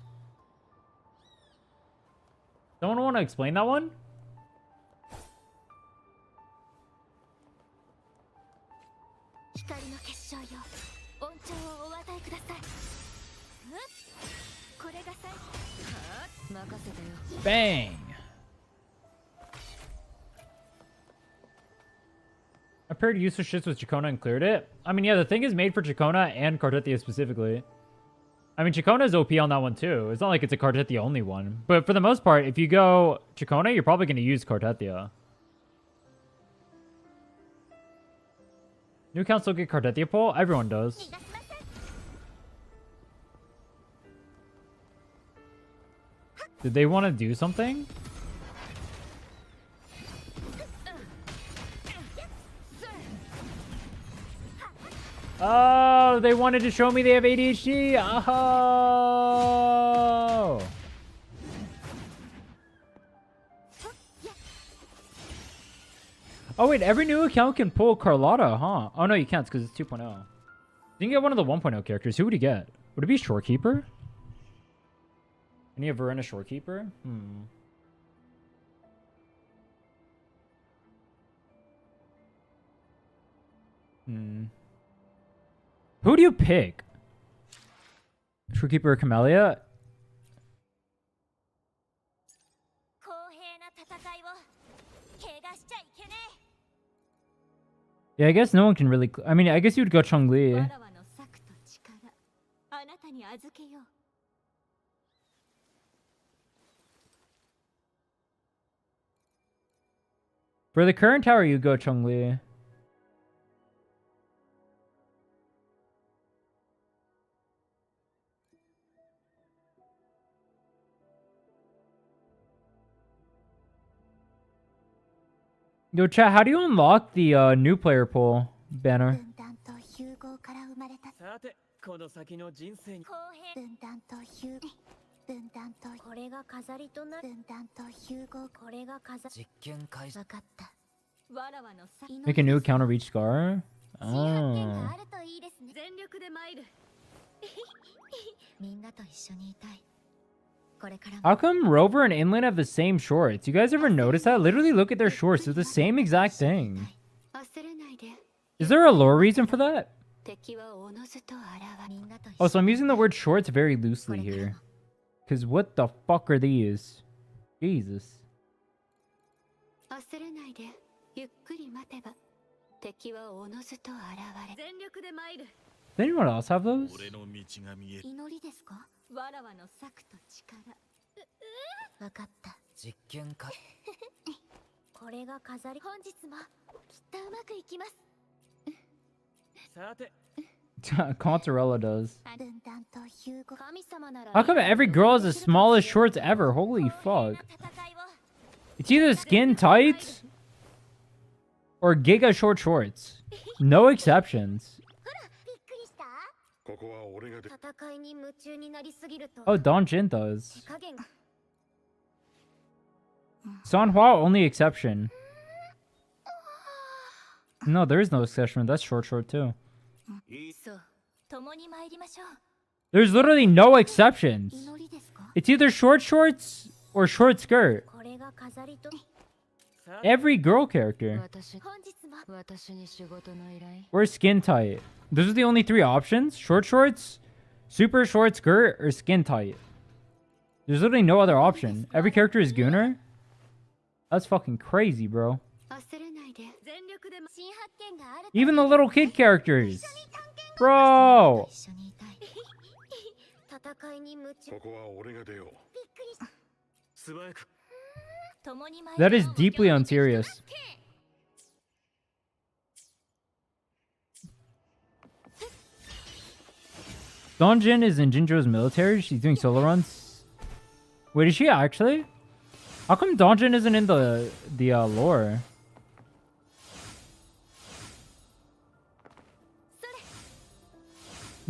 Someone want to explain that one? Bang! I paired useless shits with Chacona and cleared it. I mean, yeah, the thing is made for Chacona and Cartethia specifically. I mean, Chacona's OP on that one too. It's not like it's a Cartethia only one. But for the most part, if you go Chacona, you're probably going to use Cartethia. New accounts still get Cartethia pull? Everyone does. Did they want to do something? Oh, they wanted to show me they have ADHD. Oh. Oh, wait. Every new account can pull Carlotta, huh? Oh, no, you can't because it's 2.0. You can get one of the 1.0 characters. Who would you get? Would it be Shorekeeper? Any of Verena Shorekeeper? Who do you pick? Shorekeeper or Camellia? Yeah, I guess no one can really... I mean, I guess you'd go Chong-Li. For the current tower, you go Chong-Li. Yo, chat, how do you unlock the new player pool banner? Make a new account to reach Scar? Oh. How come Rover and Inland have the same shorts? You guys ever notice that? Literally look at their shorts. They're the same exact thing. Is there a lore reason for that? Oh, so I'm using the word shorts very loosely here. Because what the fuck are these? Jesus. Does anyone else have those? Contarella does. How come every girl has the smallest shorts ever? Holy fuck. It's either skin tight or giga short shorts. No exceptions. Oh, Donjin does. Sanhua, only exception. No, there is no exception. That's short too. There's literally no exceptions. It's either short shorts or short skirt. Every girl character. Or skin tight. Those are the only three options. Short shorts, super short skirt, or skin tight. There's literally no other option. Every character is Gunner. That's fucking crazy, bro. Even the little kid characters. Bro. That is deeply unserious. Donjin is in Jinjo's military. She's doing solo runs. Wait, is she actually? How come Donjin isn't in the lore?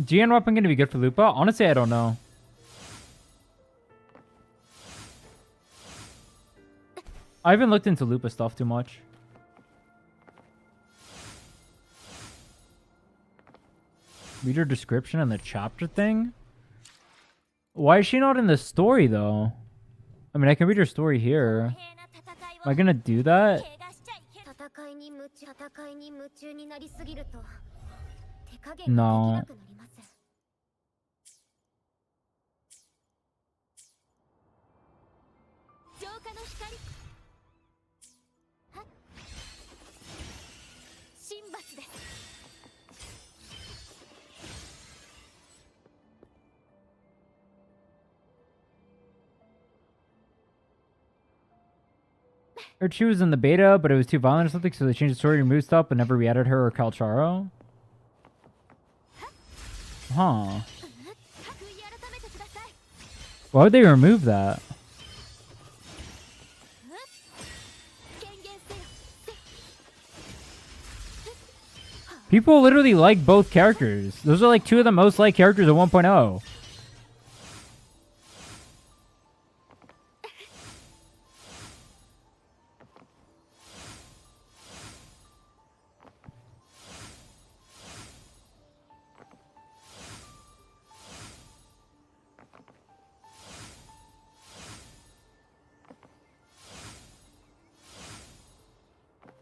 GN weapon gonna be good for Lupa? Honestly, I don't know. I haven't looked into Lupa stuff too much. Read her description and the chapter thing? Why is she not in the story, though? I mean, I can read her story here. Am I gonna do that? No. Heard she was in the beta, but it was too violent or something, so they changed the story, removed stuff, but never re-added her or Calcharo. Huh. Why would they remove that? People literally like both characters. Those are like two of the most liked characters of 1.0.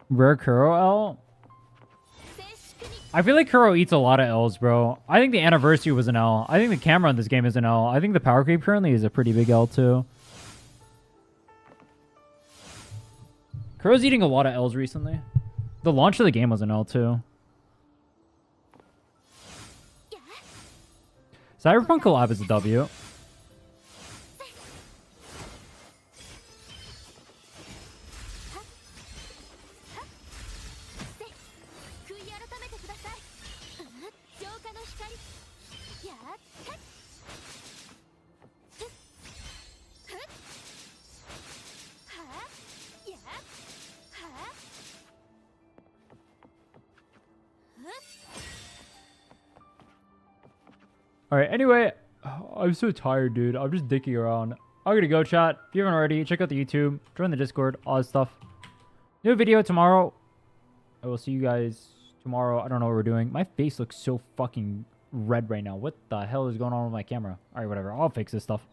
Rare Kuro L? I feel like Kuro eats a lot of L's, bro. I think the anniversary was an L. I think the camera on this game is an L. I think the power creep currently is a pretty big L, too. Kuro's eating a lot of L's recently. The launch of the game was an L, too. Cyberpunk collab is a W. Alright, anyway, I'm so tired, dude. I'm just dicking around. I'm gonna go, chat. If you haven't already, check out the YouTube, join the Discord, all that stuff. New video tomorrow. I will see you guys tomorrow. I don't know what we're doing. My face looks so fucking red right now. What the hell is going on with my camera? Alright, whatever. I'll fix this stuff.